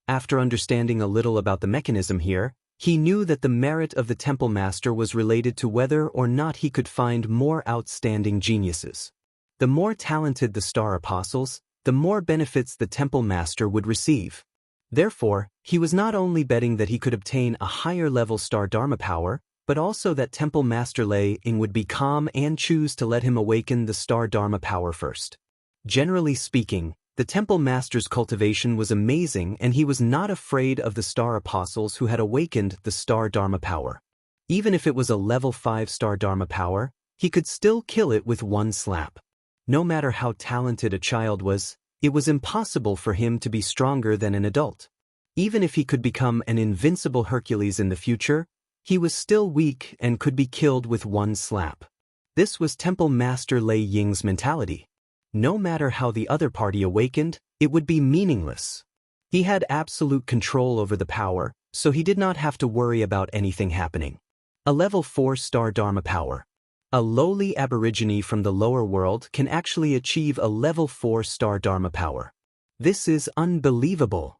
After understanding a little about the mechanism here, he knew that the merit of the Temple Master was related to whether or not he could find more outstanding geniuses. The more talented the Star Apostles, the more benefits the Temple Master would receive. Therefore, he was not only betting that he could obtain a higher-level Star Dharma power, but also that Temple Master Lei Ying would be calm and choose to let him awaken the Star Dharma power first. Generally speaking, the Temple Master's cultivation was amazing and he was not afraid of the Star Apostles who had awakened the Star Dharma power. Even if it was a level 5 Star Dharma power, he could still kill it with one slap. No matter how talented a child was, it was impossible for him to be stronger than an adult. Even if he could become an invincible Hercules in the future, he was still weak and could be killed with one slap. This was Temple Master Lei Ying's mentality. No matter how the other party awakened, it would be meaningless. He had absolute control over the power, so he did not have to worry about anything happening. A level 4 Star Dharma power. A lowly aborigine from the lower world can actually achieve a level 4 Star Dharma power. This is unbelievable.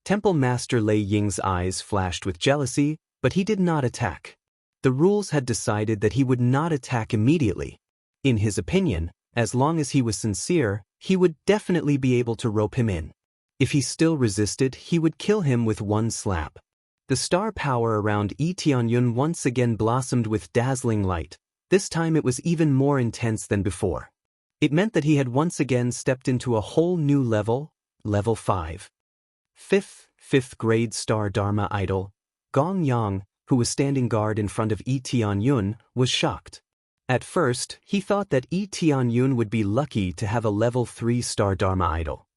Temple Master Lei Ying's eyes flashed with jealousy, but he did not attack. The rules had decided that he would not attack immediately. In his opinion, as long as he was sincere, he would definitely be able to rope him in. If he still resisted, he would kill him with one slap. The star power around Yi Tianyun once again blossomed with dazzling light. This time it was even more intense than before. It meant that he had once again stepped into a whole new level, level 5. Fifth grade star Dharma idol, Gong Yang, who was standing guard in front of Yi Tianyun, was shocked. At first, he thought that Yi Tianyun would be lucky to have a level 3 star Dharma idol.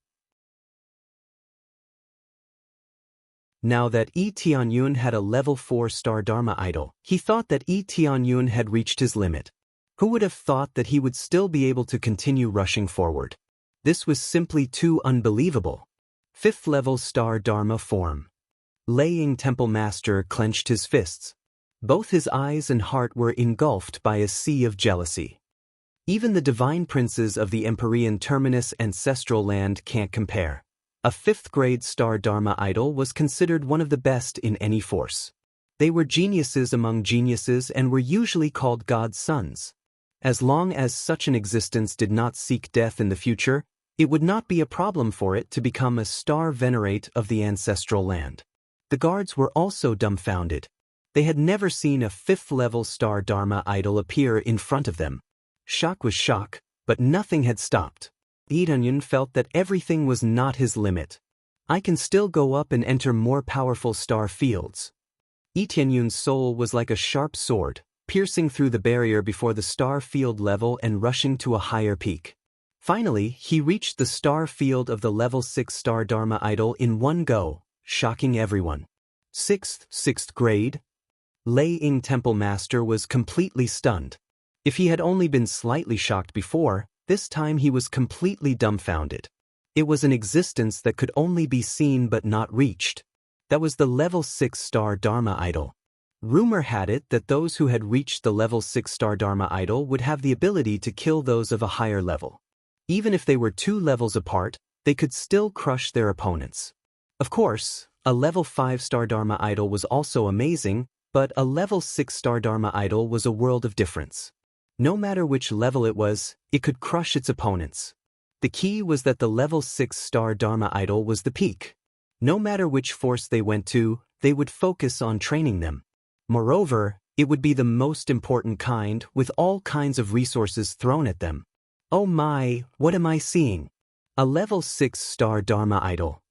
Now that Yi Tianyun had a level 4 star Dharma idol, he thought that Yi Tianyun had reached his limit. Who would have thought that he would still be able to continue rushing forward? This was simply too unbelievable. 5th level star Dharma form. Lei Ying Temple Master clenched his fists. Both his eyes and heart were engulfed by a sea of jealousy. Even the divine princes of the Empyrean Terminus ancestral land can't compare. A 5th grade star Dharma idol was considered one of the best in any force. They were geniuses among geniuses and were usually called God's sons. As long as such an existence did not seek death in the future, it would not be a problem for it to become a star venerate of the ancestral land. The guards were also dumbfounded. They had never seen a 5th-level star Dharma idol appear in front of them. Shock was shock, but nothing had stopped. Yi Tianyun felt that everything was not his limit. I can still go up and enter more powerful star fields. Yi Tianyun's soul was like a sharp sword, piercing through the barrier before the star field level and rushing to a higher peak. Finally, he reached the star field of the level 6 star Dharma idol in one go, shocking everyone. 6th grade? Lei Ying Temple Master was completely stunned. If he had only been slightly shocked before, this time he was completely dumbfounded. It was an existence that could only be seen but not reached. That was the level 6 star Dharma idol. Rumor had it that those who had reached the level 6 star Dharma idol would have the ability to kill those of a higher level. Even if they were 2 levels apart, they could still crush their opponents. Of course, a level 5 star Dharma idol was also amazing, but a level 6 star Dharma idol was a world of difference. No matter which level it was, it could crush its opponents. The key was that the level 6 star Dharma idol was the peak. No matter which force they went to, they would focus on training them. Moreover, it would be the most important kind, with all kinds of resources thrown at them. Oh my, what am I seeing? A level 6 star Dharma idol.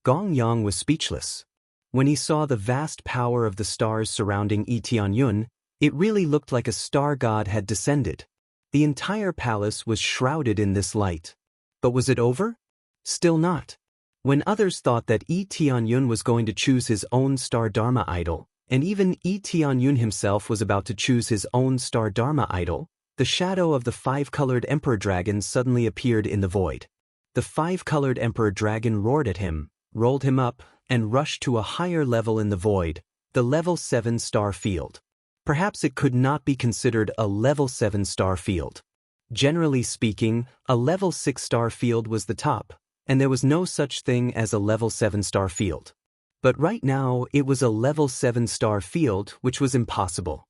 Gong Yang was speechless. When he saw the vast power of the stars surrounding Yi Tianyun, it really looked like a star god had descended. The entire palace was shrouded in this light. But was it over? Still not. When others thought that Yi Tianyun was going to choose his own star Dharma idol, and even Yi Tianyun himself was about to choose his own star Dharma idol, the shadow of the 5-colored Emperor Dragon suddenly appeared in the void. The 5-colored Emperor Dragon roared at him, rolled him up, and rushed to a higher level in the void, the level 7 star field. Perhaps it could not be considered a level 7 star field. Generally speaking, a level 6 star field was the top, and there was no such thing as a level 7 star field. But right now, it was a level 7 star field, which was impossible.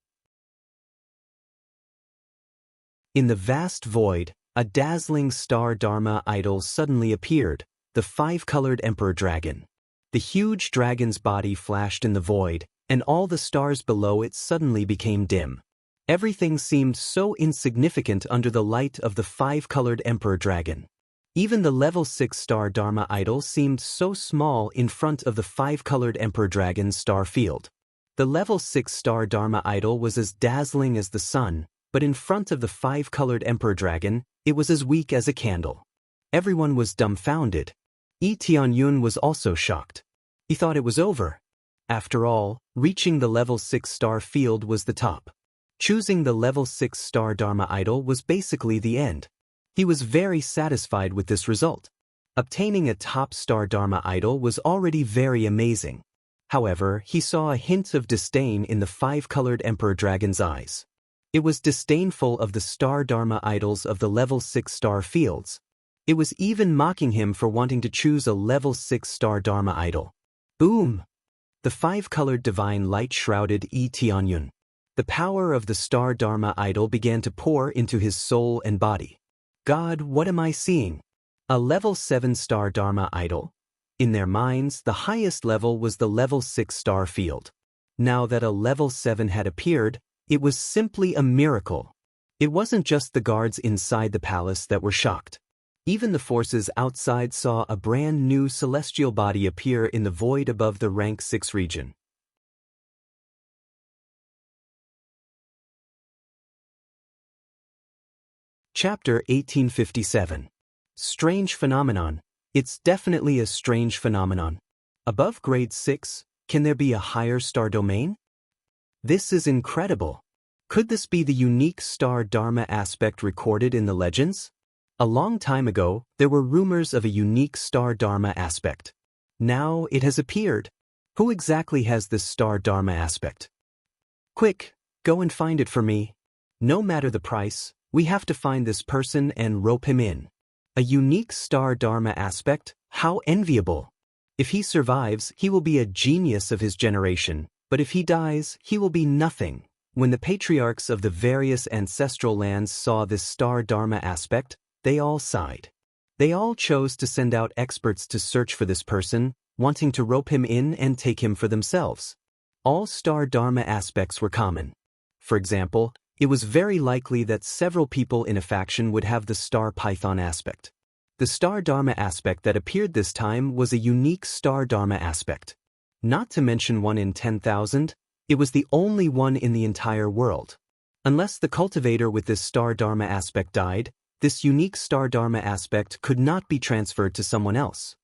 In the vast void, a dazzling star Dharma idol suddenly appeared, the 5-colored Emperor Dragon. The huge dragon's body flashed in the void, and all the stars below it suddenly became dim. Everything seemed so insignificant under the light of the 5-colored Emperor Dragon. Even the level 6 star Dharma idol seemed so small in front of the 5-colored Emperor Dragon's star field. The level 6 star Dharma idol was as dazzling as the sun, but in front of the 5-colored Emperor Dragon, it was as weak as a candle. Everyone was dumbfounded. Yi Tianyun was also shocked. He thought it was over. After all, reaching the level 6 star field was the top. Choosing the level 6 star Dharma idol was basically the end. He was very satisfied with this result. Obtaining a top star Dharma idol was already very amazing. However, he saw a hint of disdain in the 5-colored Emperor Dragon's eyes. It was disdainful of the star Dharma idols of the level 6 star fields. It was even mocking him for wanting to choose a level 6 star Dharma idol. Boom! The 5-colored divine light shrouded Yi Tianyun. The power of the star Dharma idol began to pour into his soul and body. God, what am I seeing? A level 7 star Dharma idol? In their minds, the highest level was the level 6 star field. Now that a level 7 had appeared, it was simply a miracle. It wasn't just the guards inside the palace that were shocked. Even the forces outside saw a brand new celestial body appear in the void above the rank 6 region. Chapter 1857. Strange phenomenon. It's definitely a strange phenomenon. Above grade 6, can there be a higher star domain? This is incredible. Could this be the unique star Dharma aspect recorded in the legends? A long time ago, there were rumors of a unique star Dharma aspect. Now it has appeared. Who exactly has this star Dharma aspect? Quick, go and find it for me. No matter the price, we have to find this person and rope him in. A unique star Dharma aspect? How enviable! If he survives, he will be a genius of his generation, but if he dies, he will be nothing. When the patriarchs of the various ancestral lands saw this star Dharma aspect, they all sighed. They all chose to send out experts to search for this person, wanting to rope him in and take him for themselves. All star Dharma aspects were common. For example, it was very likely that several people in a faction would have the star Python aspect. The star Dharma aspect that appeared this time was a unique star Dharma aspect. Not to mention 1 in 10,000, it was the only one in the entire world. Unless the cultivator with this star Dharma aspect died, this unique star Dharma aspect could not be transferred to someone else.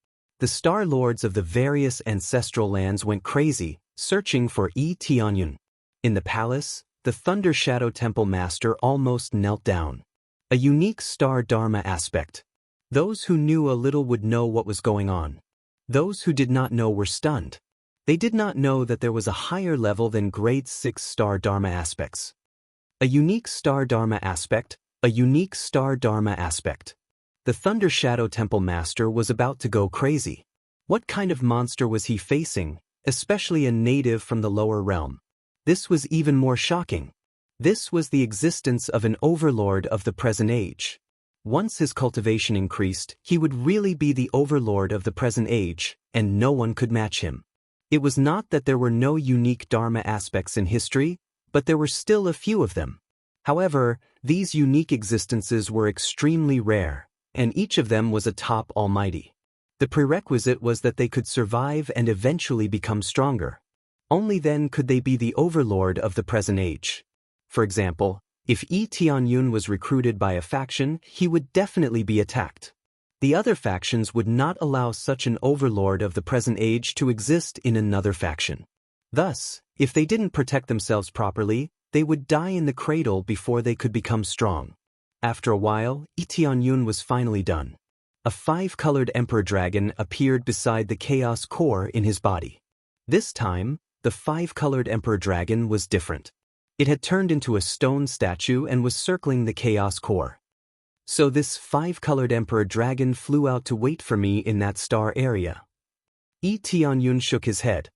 The star lords of the various ancestral lands went crazy, searching for Tianyun. In the palace, the Thunder Shadow Temple Master almost knelt down. A unique star Dharma aspect. Those who knew a little would know what was going on. Those who did not know were stunned. They did not know that there was a higher level than grade 6 star Dharma aspects. A unique star Dharma aspect. A unique star Dharma aspect. The Thunder Shadow Temple Master was about to go crazy. What kind of monster was he facing, especially a native from the lower realm? This was even more shocking. This was the existence of an overlord of the present age. Once his cultivation increased, he would really be the overlord of the present age, and no one could match him. It was not that there were no unique Dharma aspects in history, but there were still a few of them. However, these unique existences were extremely rare, and each of them was a top almighty. The prerequisite was that they could survive and eventually become stronger. Only then could they be the overlord of the present age. For example, if Tianyun was recruited by a faction, he would definitely be attacked. The other factions would not allow such an overlord of the present age to exist in another faction. Thus, if they didn't protect themselves properly, they would die in the cradle before they could become strong. After a while, Tianyun was finally done. A 5-colored emperor dragon appeared beside the chaos core in his body. This time, the 5-colored emperor dragon was different. It had turned into a stone statue and was circling the chaos core. So this 5-colored emperor dragon flew out to wait for me in that star area. Tianyun shook his head.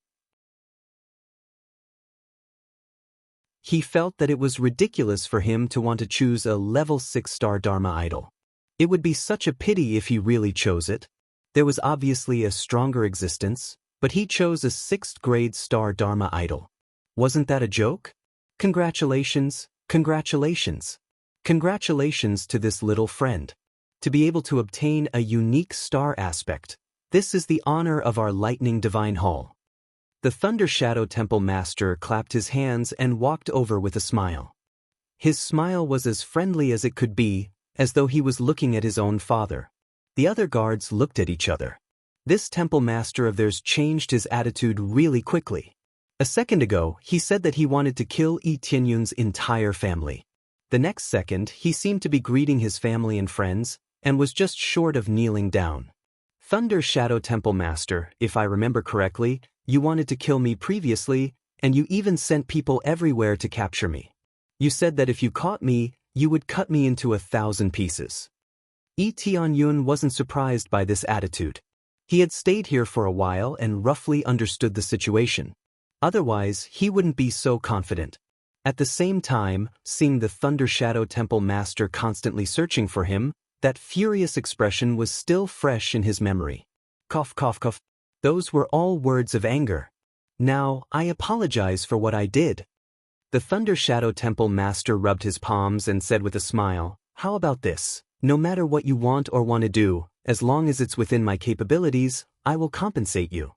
He felt that it was ridiculous for him to want to choose a level 6 star Dharma idol. It would be such a pity if he really chose it. There was obviously a stronger existence, but he chose a 6th grade star Dharma idol. Wasn't that a joke? Congratulations, congratulations. Congratulations to this little friend. To be able to obtain a unique star aspect, this is the honor of our lightning divine hall. The Thunder Shadow Temple Master clapped his hands and walked over with a smile. His smile was as friendly as it could be, as though he was looking at his own father. The other guards looked at each other. This temple master of theirs changed his attitude really quickly. A second ago, he said that he wanted to kill Tianyun's entire family. The next second, he seemed to be greeting his family and friends, and was just short of kneeling down. Thunder Shadow Temple Master, if I remember correctly, you wanted to kill me previously, and you even sent people everywhere to capture me. You said that if you caught me, you would cut me into 1,000 pieces. Tianyun wasn't surprised by this attitude. He had stayed here for a while and roughly understood the situation. Otherwise, he wouldn't be so confident. At the same time, seeing the Thunder Shadow Temple Master constantly searching for him, that furious expression was still fresh in his memory. Cough, cough, cough. Those were all words of anger. Now, I apologize for what I did. The Thunder Shadow Temple Master rubbed his palms and said with a smile, "How about this? No matter what you want or want to do, as long as it's within my capabilities, I will compensate you."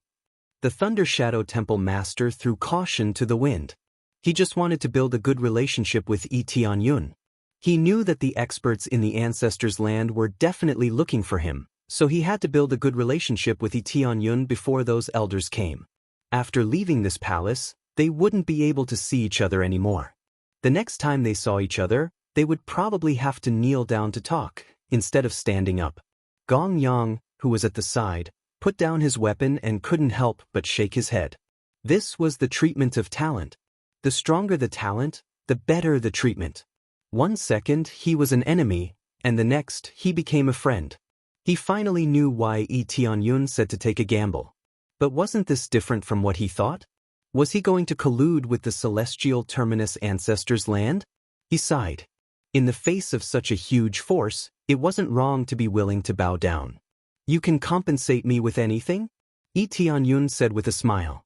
The Thunder Shadow Temple Master threw caution to the wind. He just wanted to build a good relationship with Tianyun. He knew that the experts in the Ancestors' Land were definitely looking for him, so he had to build a good relationship with Tianyun before those elders came. After leaving this palace, they wouldn't be able to see each other anymore. The next time they saw each other, they would probably have to kneel down to talk, instead of standing up. Gong Yang, who was at the side, put down his weapon and couldn't help but shake his head. This was the treatment of talent. The stronger the talent, the better the treatment. 1 second he was an enemy, and the next he became a friend. He finally knew why Tianyun said to take a gamble. But wasn't this different from what he thought? Was he going to collude with the celestial terminus Ancestors' Land? He sighed. In the face of such a huge force, it wasn't wrong to be willing to bow down. "You can compensate me with anything?" Tianyun said with a smile.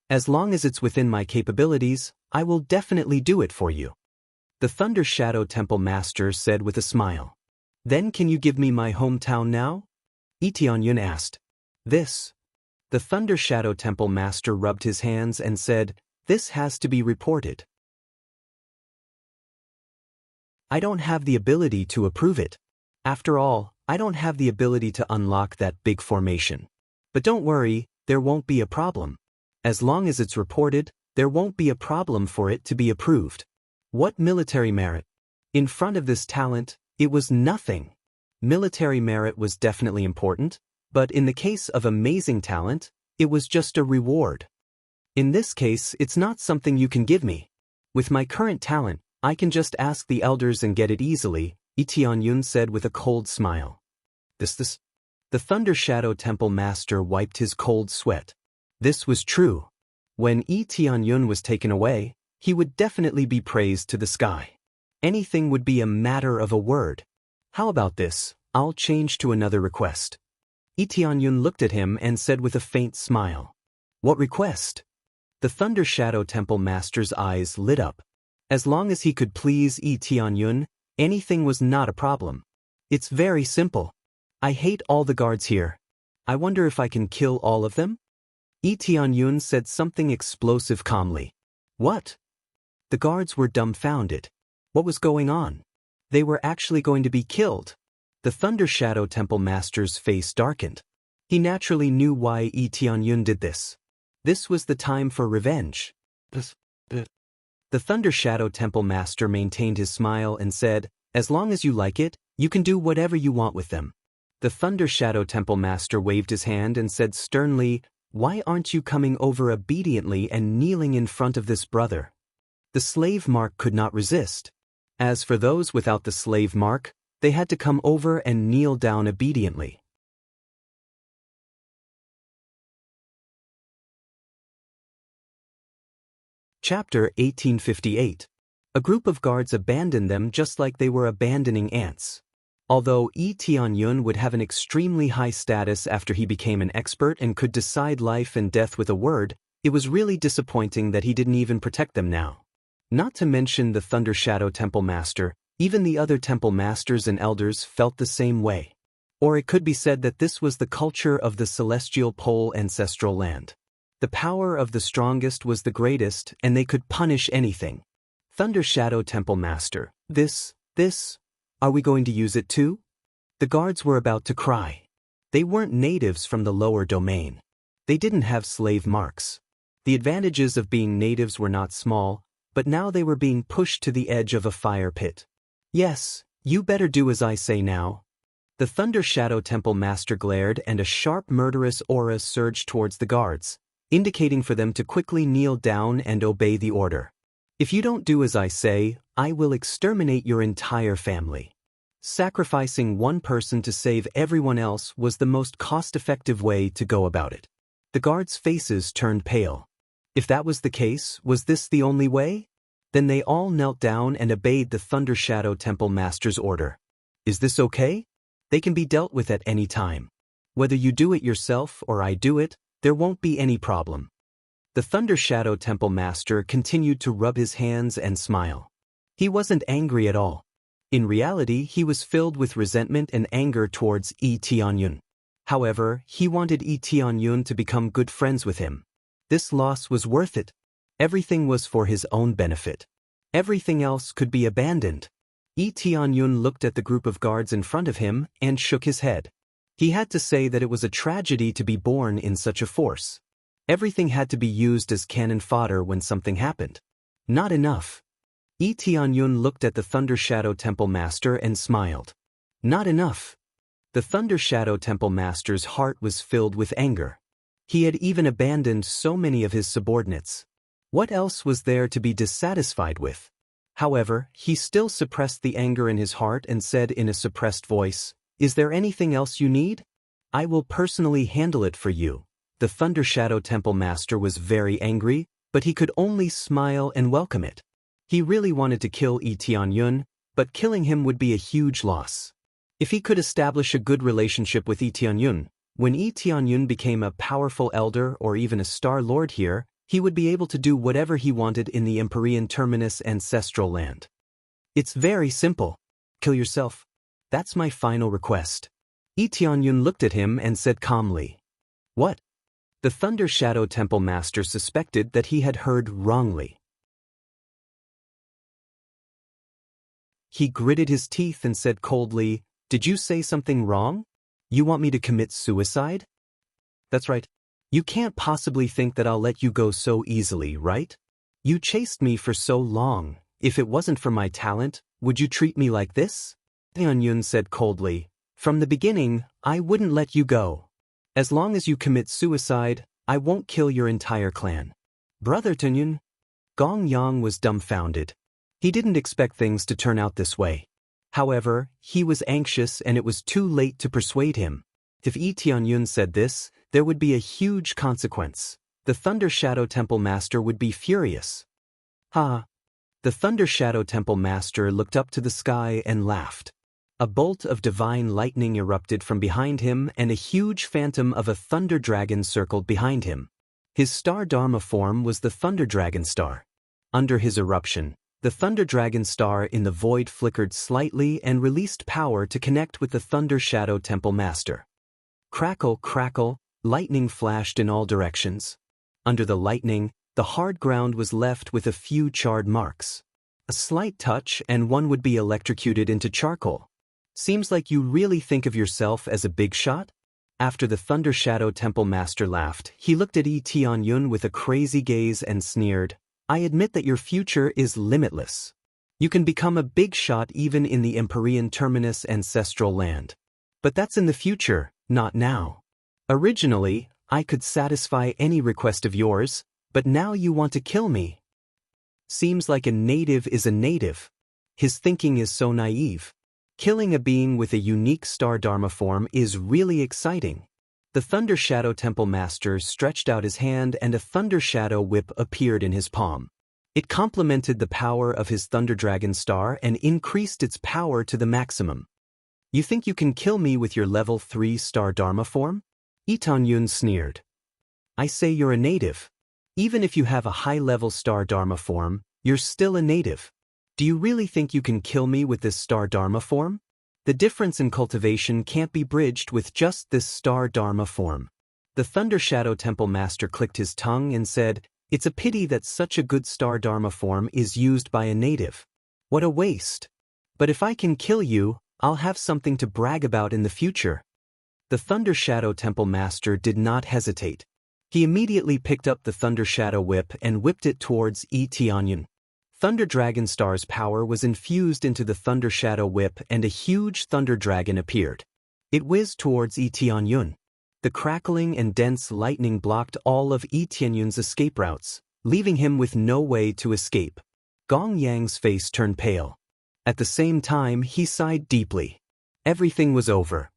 "As long as it's within my capabilities, I will definitely do it for you." The Thunder Shadow Temple Master said with a smile. "Then can you give me my hometown now?" Tianyun asked. "This." The Thunder Shadow Temple Master rubbed his hands and said, "This has to be reported. I don't have the ability to approve it. After all, I don't have the ability to unlock that big formation. But don't worry, there won't be a problem. As long as it's reported, there won't be a problem for it to be approved." What military merit? In front of this talent, it was nothing. Military merit was definitely important, but in the case of amazing talent, it was just a reward. In this case, it's not something you can give me. With my current talent, I can just ask the elders and get it easily, Tianyun said with a cold smile. This. The Thunder Shadow Temple Master wiped his cold sweat. This was true. When Tianyun was taken away, he would definitely be praised to the sky. Anything would be a matter of a word. "How about this? I'll change to another request." Tianyun looked at him and said with a faint smile. "What request?" The Thunder Shadow Temple Master's eyes lit up. As long as he could please Tianyun, anything was not a problem. "It's very simple. I hate all the guards here. I wonder if I can kill all of them?" Tianyun said something explosive calmly. "What?" The guards were dumbfounded. What was going on? They were actually going to be killed. The Thunder Shadow Temple Master's face darkened. He naturally knew why Tianyun did this. This was the time for revenge. The Thunder Shadow Temple Master maintained his smile and said, "As long as you like it, you can do whatever you want with them." The Thunder Shadow Temple Master waved his hand and said sternly, "Why aren't you coming over obediently and kneeling in front of this brother?" The slave mark could not resist. As for those without the slave mark, they had to come over and kneel down obediently. Chapter 1858. A group of guards abandoned them just like they were abandoning ants. Although Tianyun would have an extremely high status after he became an expert and could decide life and death with a word, it was really disappointing that he didn't even protect them now. Not to mention the Thunder Shadow Temple Master, even the other temple masters and elders felt the same way. Or it could be said that this was the culture of the celestial pole ancestral land. The power of the strongest was the greatest, and they could punish anything. Thunder Shadow Temple Master, this, are we going to use it too? The guards were about to cry. They weren't natives from the lower domain. They didn't have slave marks. The advantages of being natives were not small, but now they were being pushed to the edge of a fire pit. "Yes, you better do as I say now." The Thunder Shadow Temple Master glared and a sharp murderous aura surged towards the guards, indicating for them to quickly kneel down and obey the order. "If you don't do as I say, I will exterminate your entire family." Sacrificing one person to save everyone else was the most cost-effective way to go about it. The guards' faces turned pale. If that was the case, was this the only way? Then they all knelt down and obeyed the Thunder Shadow Temple Master's order. "Is this okay? They can be dealt with at any time. Whether you do it yourself or I do it, there won't be any problem." The Thunder Shadow Temple Master continued to rub his hands and smile. He wasn't angry at all. In reality, he was filled with resentment and anger towards Yi Tianyun. However, he wanted Yi Tianyun to become good friends with him. This loss was worth it. Everything was for his own benefit. Everything else could be abandoned. Yi Tianyun looked at the group of guards in front of him and shook his head. He had to say that it was a tragedy to be born in such a force. Everything had to be used as cannon fodder when something happened. Not enough. Yi Tianyun looked at the Thunder Shadow Temple Master and smiled. Not enough. The Thunder Shadow Temple Master's heart was filled with anger. He had even abandoned so many of his subordinates. What else was there to be dissatisfied with? However, he still suppressed the anger in his heart and said in a suppressed voice, "Is there anything else you need? I will personally handle it for you." The Thunder Shadow Temple Master was very angry, but he could only smile and welcome it. He really wanted to kill Yi Tianyun, but killing him would be a huge loss. If he could establish a good relationship with Yi Tianyun, when Yi Tianyun became a powerful elder or even a Star Lord here, he would be able to do whatever he wanted in the Empyrean Terminus ancestral land. It's very simple. Kill yourself. That's my final request. Yi Tianyun looked at him and said calmly. What? The Thunder Shadow Temple Master suspected that he had heard wrongly. He gritted his teeth and said coldly, "Did you say something wrong? You want me to commit suicide?" "That's right. You can't possibly think that I'll let you go so easily, right? You chased me for so long. If it wasn't for my talent, would you treat me like this?" Tianyun said coldly, "From the beginning, I wouldn't let you go. As long as you commit suicide, I won't kill your entire clan." "Brother Tianyun?" Gong Yang was dumbfounded. He didn't expect things to turn out this way. However, he was anxious and it was too late to persuade him. If Yi Tianyun said this, there would be a huge consequence. The Thunder Shadow Temple Master would be furious. Ha! The Thunder Shadow Temple Master looked up to the sky and laughed. A bolt of divine lightning erupted from behind him and a huge phantom of a thunder dragon circled behind him. His star Dharma form was the Thunder Dragon Star. Under his eruption, the Thunder Dragon Star in the void flickered slightly and released power to connect with the Thunder Shadow Temple Master. Crackle, crackle, lightning flashed in all directions. Under the lightning, the hard ground was left with a few charred marks. A slight touch and one would be electrocuted into charcoal. Seems like you really think of yourself as a big shot? After the Thunder Shadow Temple Master laughed, he looked at Yi Tianyun with a crazy gaze and sneered, "I admit that your future is limitless. You can become a big shot even in the Empyrean Terminus ancestral land. But that's in the future, not now. Originally, I could satisfy any request of yours, but now you want to kill me. Seems like a native is a native. His thinking is so naive. Killing a being with a unique star Dharma form is really exciting." The Thunder Shadow Temple Master stretched out his hand and a Thunder Shadow Whip appeared in his palm. It complemented the power of his Thunder Dragon Star and increased its power to the maximum. "You think you can kill me with your level 3 star Dharma form?" Yi Tianyun sneered. "I say you're a native. Even if you have a high-level star Dharma form, you're still a native. Do you really think you can kill me with this star Dharma form? The difference in cultivation can't be bridged with just this star Dharma form." The Thunder Shadow Temple Master clicked his tongue and said, "It's a pity that such a good star Dharma form is used by a native. What a waste. But if I can kill you, I'll have something to brag about in the future." The Thunder Shadow Temple Master did not hesitate. He immediately picked up the Thunder Shadow Whip and whipped it towards Yi Tianyun. Thunder Dragon Star's power was infused into the Thunder Shadow Whip and a huge Thunder Dragon appeared. It whizzed towards Yi Tianyun. The crackling and dense lightning blocked all of Yi Tianyun's escape routes, leaving him with no way to escape. Gong Yang's face turned pale. At the same time, he sighed deeply. Everything was over.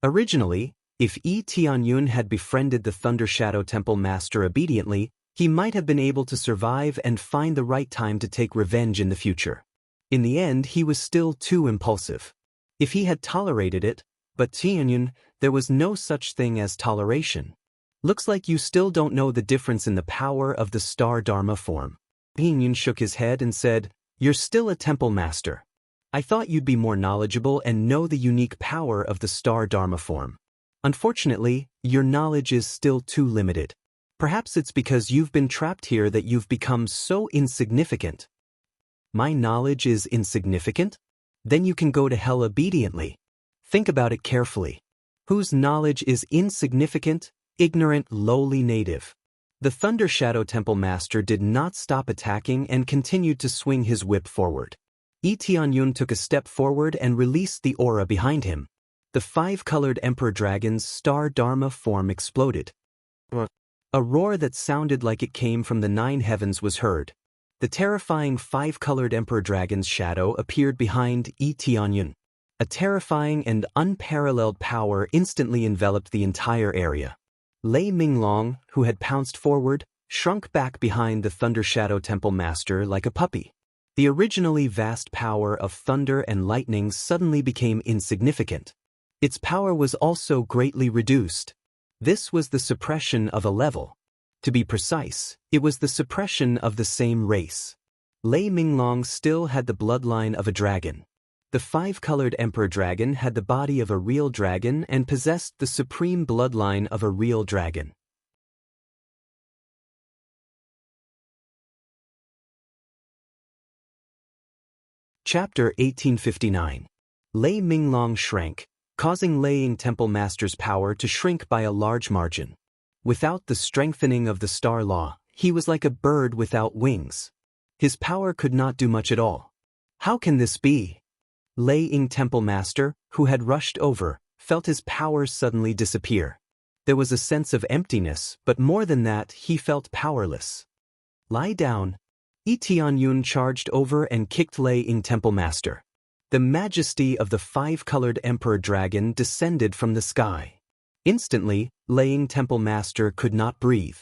Originally, if Yi Tianyun had befriended the Thunder Shadow Temple Master obediently, he might have been able to survive and find the right time to take revenge in the future. In the end, he was still too impulsive. If he had tolerated it, but Tianyun, there was no such thing as toleration. Looks like you still don't know the difference in the power of the star Dharma form. Yun shook his head and said, "You're still a temple master. I thought you'd be more knowledgeable and know the unique power of the star Dharma form. Unfortunately, your knowledge is still too limited. Perhaps it's because you've been trapped here that you've become so insignificant." "My knowledge is insignificant? Then you can go to hell obediently. Think about it carefully. Whose knowledge is insignificant? Ignorant, lowly native." The Thunder Shadow Temple Master did not stop attacking and continued to swing his whip forward. Tianyun took a step forward and released the aura behind him. The five-colored Emperor Dragon's star Dharma form exploded. A roar that sounded like it came from the nine heavens was heard. The terrifying five-colored Emperor Dragon's shadow appeared behind Tianyun. A terrifying and unparalleled power instantly enveloped the entire area. Lei Minglong, who had pounced forward, shrunk back behind the Thunder Shadow Temple Master like a puppy. The originally vast power of thunder and lightning suddenly became insignificant. Its power was also greatly reduced. This was the suppression of a level. To be precise, it was the suppression of the same race. Lei Minglong still had the bloodline of a dragon. The five-colored Emperor Dragon had the body of a real dragon and possessed the supreme bloodline of a real dragon. Chapter 1859. Lei Minglong shrank, causing Lei Temple Master's power to shrink by a large margin. Without the strengthening of the star law, he was like a bird without wings. His power could not do much at all. How can this be? Lei Temple Master, who had rushed over, felt his power suddenly disappear. There was a sense of emptiness, but more than that, he felt powerless. "Lie down." Tianyun charged over and kicked Lei Temple Master. The majesty of the five-colored Emperor Dragon descended from the sky. Instantly, Lei Temple Master could not breathe.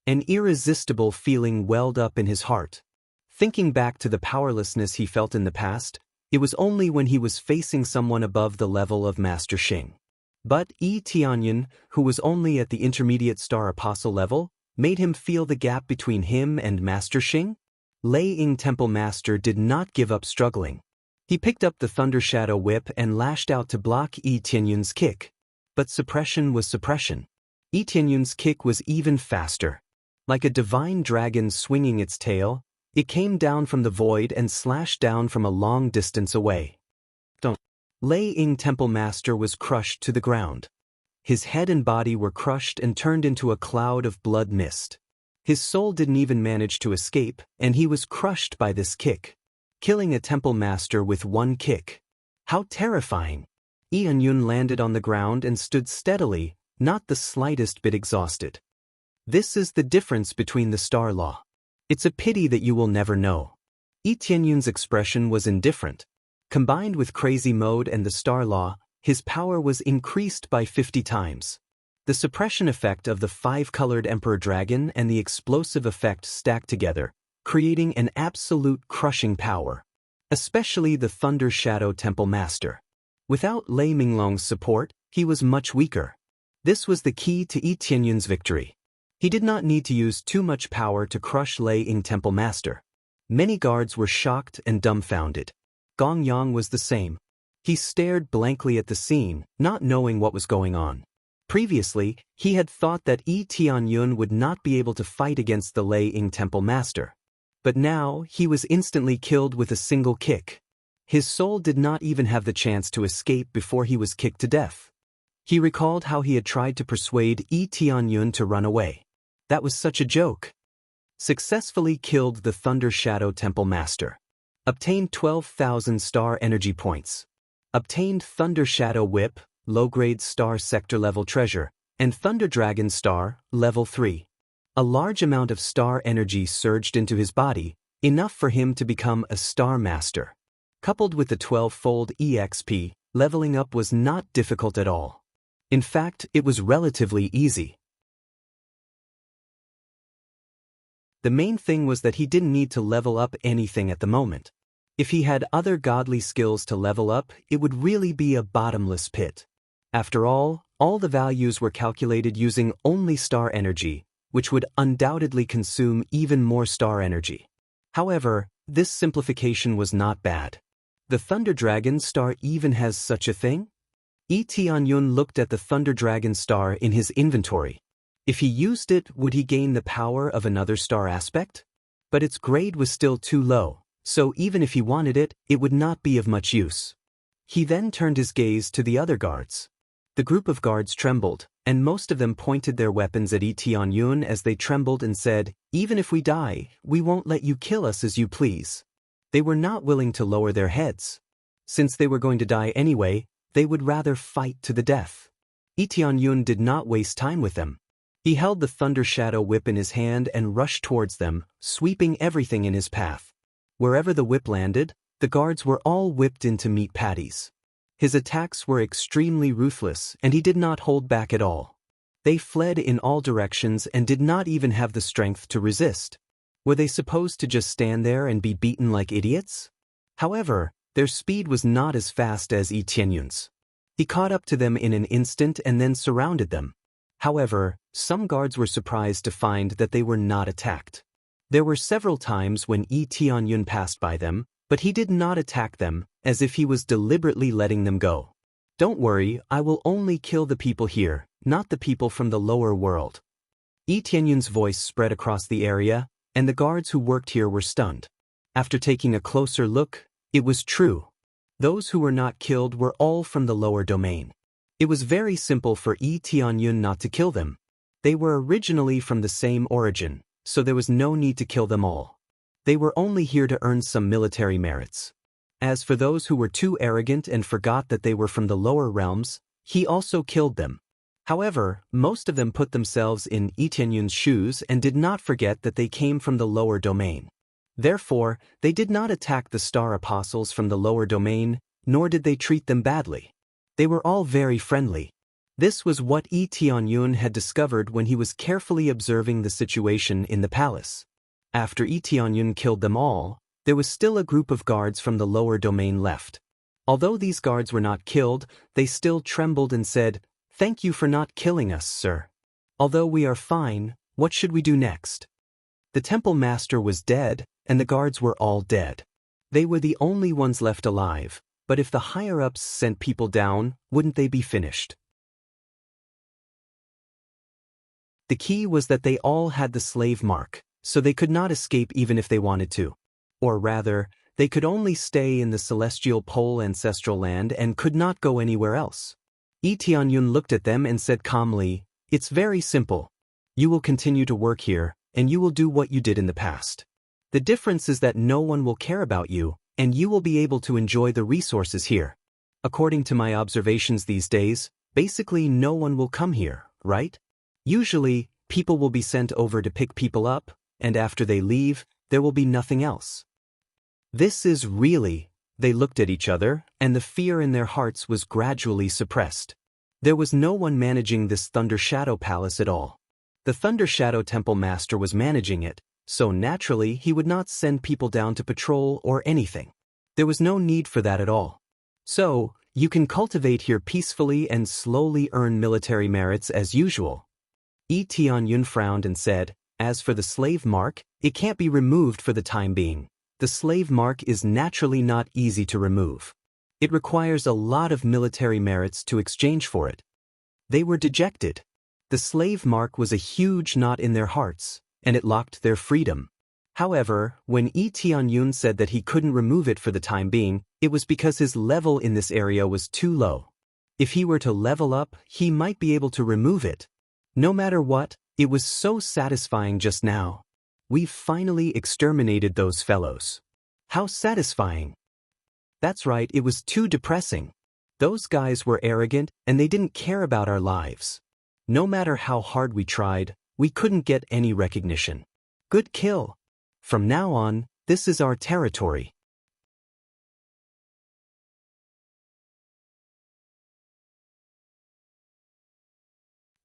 An irresistible feeling welled up in his heart. Thinking back to the powerlessness he felt in the past, it was only when he was facing someone above the level of Master Xing. But Tianyun, who was only at the intermediate star apostle level, made him feel the gap between him and Master Xing. Lei Temple Master did not give up struggling. He picked up the Thunder Shadow Whip and lashed out to block Tianyun's kick. But suppression was suppression. Tianyun's kick was even faster. Like a divine dragon swinging its tail, it came down from the void and slashed down from a long distance away. Lei Temple Master was crushed to the ground. His head and body were crushed and turned into a cloud of blood mist. His soul didn't even manage to escape, and he was crushed by this kick. Killing a temple master with one kick. How terrifying! Tianyun landed on the ground and stood steadily, not the slightest bit exhausted. This is the difference between the star law. It's a pity that you will never know. Tianyun's expression was indifferent. Combined with crazy mode and the star law, his power was increased by 50 times. The suppression effect of the five-colored Emperor Dragon and the explosive effect stacked together, creating an absolute crushing power. Especially the Thunder Shadow Temple Master. Without Lei Minglong's support, he was much weaker. This was the key to Tianyun's victory. He did not need to use too much power to crush Lei Temple Master. Many guards were shocked and dumbfounded. Gong Yang was the same. He stared blankly at the scene, not knowing what was going on. Previously, he had thought that Tianyun would not be able to fight against the Lei Temple Master. But now, he was instantly killed with a single kick. His soul did not even have the chance to escape before he was kicked to death. He recalled how he had tried to persuade Tianyun to run away. That was such a joke. Successfully killed the Thunder Shadow Temple Master. Obtained 12,000 star energy points. Obtained Thunder Shadow Whip, low-grade star sector level treasure, and Thunder Dragon Star, level 3. A large amount of star energy surged into his body, enough for him to become a Star Master. Coupled with the 12-fold EXP, leveling up was not difficult at all. In fact, it was relatively easy. The main thing was that he didn't need to level up anything at the moment. If he had other godly skills to level up, it would really be a bottomless pit. After all All the values were calculated using only star energy, which would undoubtedly consume even more star energy. However, this simplification was not bad. The Thunder Dragon star even has such a thing? Tianyun looked at the Thunder Dragon star in his inventory. If he used it, would he gain the power of another star aspect? But its grade was still too low, so even if he wanted it, it would not be of much use. He then turned his gaze to the other guards. The group of guards trembled, and most of them pointed their weapons at Tianyun as they trembled and said, "Even if we die, we won't let you kill us as you please." They were not willing to lower their heads. Since they were going to die anyway, they would rather fight to the death. Tianyun did not waste time with them. He held the Thunder Shadow Whip in his hand and rushed towards them, sweeping everything in his path. Wherever the whip landed, the guards were all whipped into meat patties. His attacks were extremely ruthless, and he did not hold back at all. They fled in all directions and did not even have the strength to resist. Were they supposed to just stand there and be beaten like idiots? However, their speed was not as fast as Tianyun's. He caught up to them in an instant and then surrounded them. However, some guards were surprised to find that they were not attacked. There were several times when Tianyun passed by them, but he did not attack them, as if he was deliberately letting them go. "Don't worry, I will only kill the people here, not the people from the lower world." Tianyun's voice spread across the area, and the guards who worked here were stunned. After taking a closer look, it was true. Those who were not killed were all from the lower domain. It was very simple for Tianyun not to kill them. They were originally from the same origin, so there was no need to kill them all. They were only here to earn some military merits. As for those who were too arrogant and forgot that they were from the lower realms, he also killed them. However, most of them put themselves in Tianyun's shoes and did not forget that they came from the lower domain. Therefore, they did not attack the star apostles from the lower domain, nor did they treat them badly. They were all very friendly. This was what Tianyun had discovered when he was carefully observing the situation in the palace. After Tianyun killed them all, there was still a group of guards from the lower domain left. Although these guards were not killed, they still trembled and said, "Thank you for not killing us, sir. Although we are fine, what should we do next?" The temple master was dead, and the guards were all dead. They were the only ones left alive, but if the higher-ups sent people down, wouldn't they be finished? The key was that they all had the slave mark, so they could not escape even if they wanted to. Or rather, they could only stay in the celestial pole ancestral land and could not go anywhere else. Tianyun looked at them and said calmly, "It's very simple. You will continue to work here, and you will do what you did in the past. The difference is that no one will care about you, and you will be able to enjoy the resources here. According to my observations these days, basically no one will come here, right? Usually, people will be sent over to pick people up, and after they leave, there will be nothing else. This is really..." They looked at each other, and the fear in their hearts was gradually suppressed. There was no one managing this Thunder Shadow Palace at all. The Thunder Shadow Temple Master was managing it, so naturally he would not send people down to patrol or anything. There was no need for that at all. So, you can cultivate here peacefully and slowly earn military merits as usual. Tianyun frowned and said, "As for the slave mark, it can't be removed for the time being. The slave mark is naturally not easy to remove. It requires a lot of military merits to exchange for it." They were dejected. The slave mark was a huge knot in their hearts, and it locked their freedom. However, when Tianyun said that he couldn't remove it for the time being, it was because his level in this area was too low. If he were to level up, he might be able to remove it. No matter what, it was so satisfying just now. We've finally exterminated those fellows. How satisfying. That's right, it was too depressing. Those guys were arrogant and they didn't care about our lives. No matter how hard we tried, we couldn't get any recognition. Good kill. From now on, this is our territory.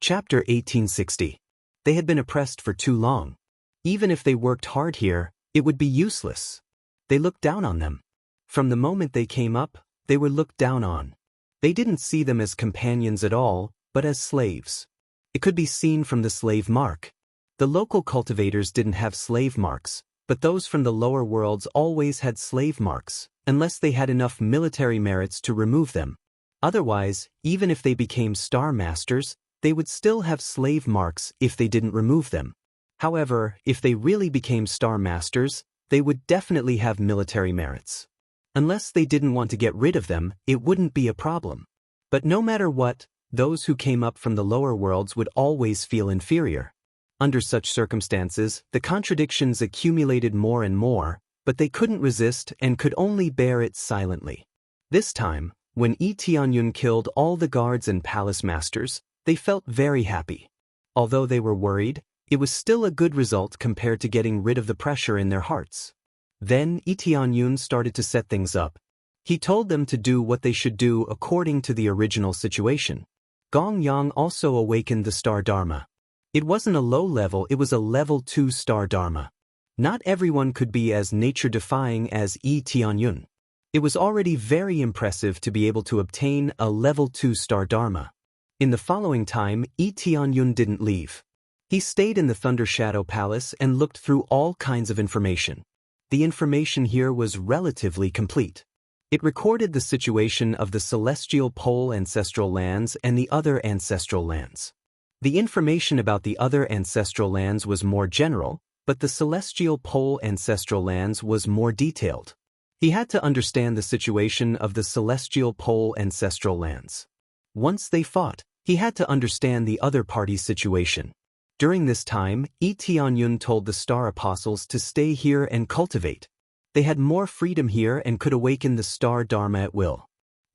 Chapter 1860. They had been oppressed for too long. Even if they worked hard here, it would be useless. They looked down on them. From the moment they came up, they were looked down on. They didn't see them as companions at all, but as slaves. It could be seen from the slave mark. The local cultivators didn't have slave marks, but those from the lower worlds always had slave marks, unless they had enough military merits to remove them. Otherwise, even if they became star masters, they would still have slave marks if they didn't remove them. However, if they really became star masters, they would definitely have military merits. Unless they didn't want to get rid of them, it wouldn't be a problem. But no matter what, those who came up from the lower worlds would always feel inferior. Under such circumstances, the contradictions accumulated more and more, but they couldn't resist and could only bear it silently. This time, when Yi Tianyun killed all the guards and palace masters, they felt very happy. Although they were worried, it was still a good result compared to getting rid of the pressure in their hearts. Then Yi Tianyun started to set things up. He told them to do what they should do according to the original situation. Gong Yang also awakened the star dharma. It wasn't a low level, it was a level 2 star dharma. Not everyone could be as nature-defying as Yi Tianyun. It was already very impressive to be able to obtain a level 2 star dharma. In the following time, Yi Tianyun didn't leave. He stayed in the Thunder Shadow Palace and looked through all kinds of information. The information here was relatively complete. It recorded the situation of the celestial pole ancestral lands and the other ancestral lands. The information about the other ancestral lands was more general, but the celestial pole ancestral lands was more detailed. He had to understand the situation of the celestial pole ancestral lands. Once they fought, he had to understand the other party's situation. During this time, Yi Tianyun told the Star Apostles to stay here and cultivate. They had more freedom here and could awaken the Star Dharma at will.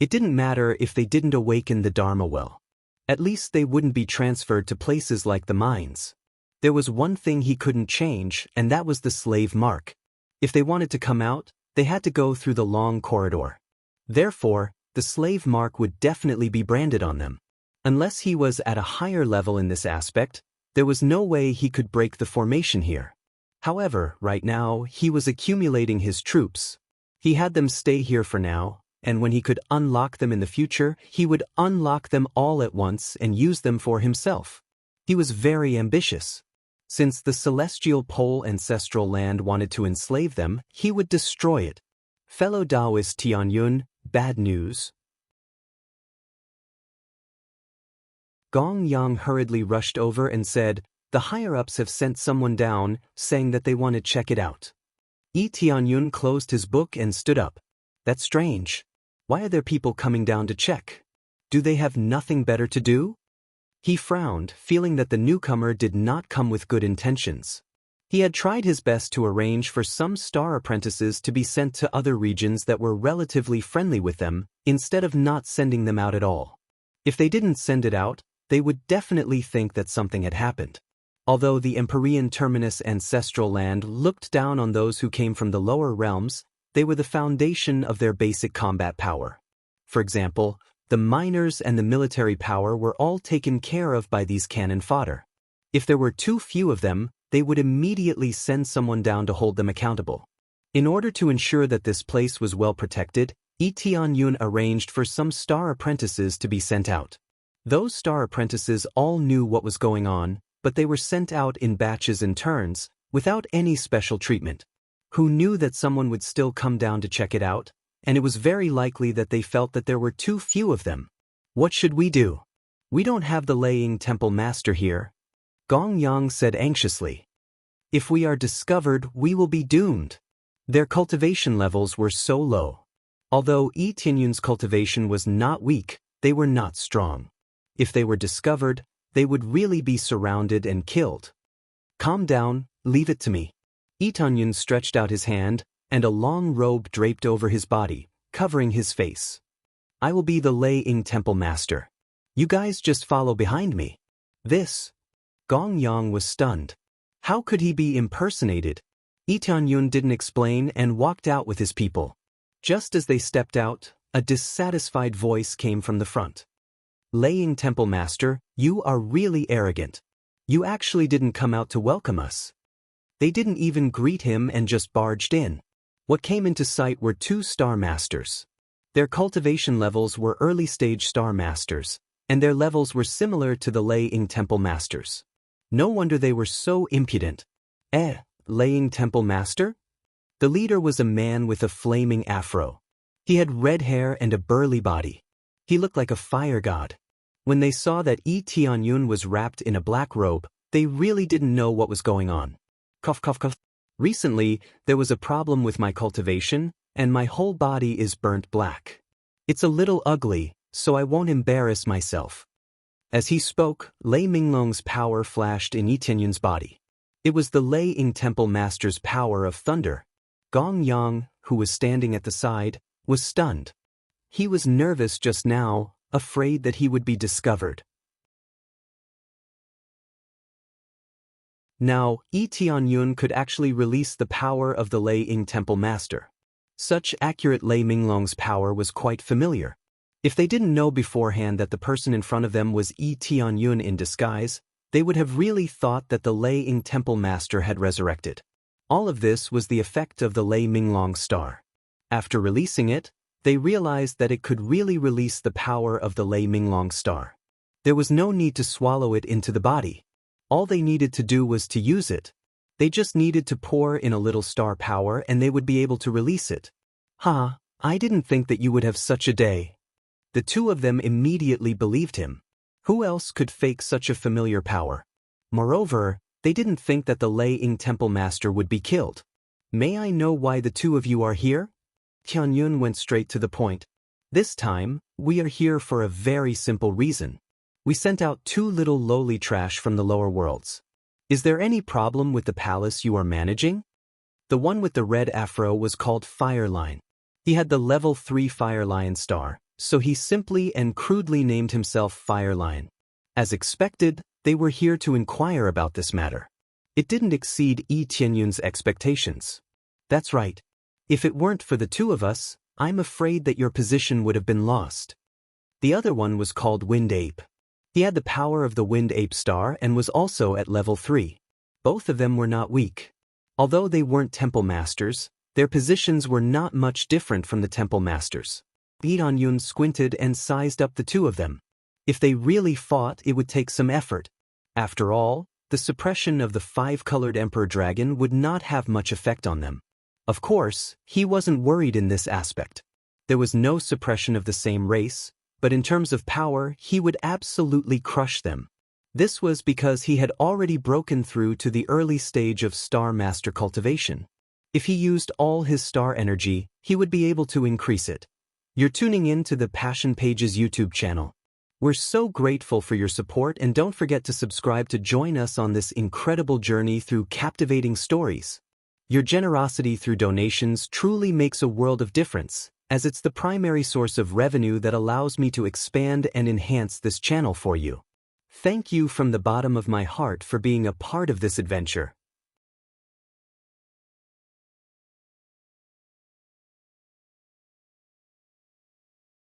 It didn't matter if they didn't awaken the Dharma well. At least they wouldn't be transferred to places like the mines. There was one thing he couldn't change, and that was the slave mark. If they wanted to come out, they had to go through the long corridor. Therefore, the slave mark would definitely be branded on them. Unless he was at a higher level in this aspect, there was no way he could break the formation here. However, right now, he was accumulating his troops. He had them stay here for now, and when he could unlock them in the future, he would unlock them all at once and use them for himself. He was very ambitious. Since the celestial pole ancestral land wanted to enslave them, he would destroy it. Fellow Taoist Tianyun, bad news. Gong Yang hurriedly rushed over and said, "The higher-ups have sent someone down, saying that they want to check it out." Yi Tianyun closed his book and stood up. "That's strange. Why are there people coming down to check? Do they have nothing better to do?" He frowned, feeling that the newcomer did not come with good intentions. He had tried his best to arrange for some star apprentices to be sent to other regions that were relatively friendly with them, instead of not sending them out at all. If they didn't send it out, they would definitely think that something had happened. Although the Empyrean Terminus ancestral land looked down on those who came from the lower realms, they were the foundation of their basic combat power. For example, the miners and the military power were all taken care of by these cannon fodder. If there were too few of them, they would immediately send someone down to hold them accountable. In order to ensure that this place was well protected, Yi Tianyun arranged for some star apprentices to be sent out. Those star apprentices all knew what was going on, but they were sent out in batches and turns, without any special treatment. Who knew that someone would still come down to check it out, and it was very likely that they felt that there were too few of them. "What should we do? We don't have the Laying Temple Master here," Gong Yang said anxiously. "If we are discovered, we will be doomed." Their cultivation levels were so low. Although Yi Tianyun's cultivation was not weak, they were not strong. If they were discovered, they would really be surrounded and killed. "Calm down, leave it to me." Yi Tianyun stretched out his hand, and a long robe draped over his body, covering his face. "I will be the Laying Temple Master. You guys just follow behind me." This. Gong Yang was stunned. How could he be impersonated? Yi Tianyun didn't explain and walked out with his people. Just as they stepped out, a dissatisfied voice came from the front. "Laying Temple Master, you are really arrogant. You actually didn't come out to welcome us." They didn't even greet him and just barged in. What came into sight were two Star Masters. Their cultivation levels were early-stage Star Masters, and their levels were similar to the Lei Ying Temple Masters. No wonder they were so impudent. Lei Ying Temple Master? The leader was a man with a flaming afro. He had red hair and a burly body. He looked like a fire god. When they saw that Yi Tianyun was wrapped in a black robe, they really didn't know what was going on. Cough, cough, cough. Recently, there was a problem with my cultivation, and my whole body is burnt black. It's a little ugly, so I won't embarrass myself. As he spoke, Lei Minglong's power flashed in Yi Tianyun's body. It was the Lei Ying Temple Master's power of thunder. Gong Yang, who was standing at the side, was stunned. He was nervous just now, afraid that he would be discovered. Now, Yi Tianyun could actually release the power of the Lei Ying Temple Master. Such accurate Lei Minglong's power was quite familiar. If they didn't know beforehand that the person in front of them was Yi Tianyun in disguise, they would have really thought that the Lei Ying Temple Master had resurrected. All of this was the effect of the Lei Minglong star. After releasing it, they realized that it could really release the power of the Lei Minglong star. There was no need to swallow it into the body. All they needed to do was to use it. They just needed to pour in a little star power and they would be able to release it. I didn't think that you would have such a day. The two of them immediately believed him. Who else could fake such a familiar power? Moreover, they didn't think that the Lei Ying Temple Master would be killed. May I know why the two of you are here? Tianyun went straight to the point. This time, we are here for a very simple reason. We sent out 2 little lowly trash from the lower worlds. Is there any problem with the palace you are managing? The one with the red afro was called Firelion. He had the level 3 Firelion star, so he simply and crudely named himself Firelion. As expected, they were here to inquire about this matter. It didn't exceed Yi Tianyun's expectations. That's right. If it weren't for the two of us, I'm afraid that your position would have been lost. The other one was called Wind Ape. He had the power of the Wind Ape star and was also at level 3. Both of them were not weak. Although they weren't temple masters, their positions were not much different from the temple masters. Yi Tianyun squinted and sized up the two of them. If they really fought, it would take some effort. After all, the suppression of the 5-colored Emperor Dragon would not have much effect on them. Of course, he wasn't worried in this aspect. There was no suppression of the same race, but in terms of power, he would absolutely crush them. This was because he had already broken through to the early stage of Star Master cultivation. If he used all his star energy, he would be able to increase it. You're tuning in to the Passion Pages YouTube channel. We're so grateful for your support, and don't forget to subscribe to join us on this incredible journey through captivating stories. Your generosity through donations truly makes a world of difference, as it's the primary source of revenue that allows me to expand and enhance this channel for you. Thank you from the bottom of my heart for being a part of this adventure.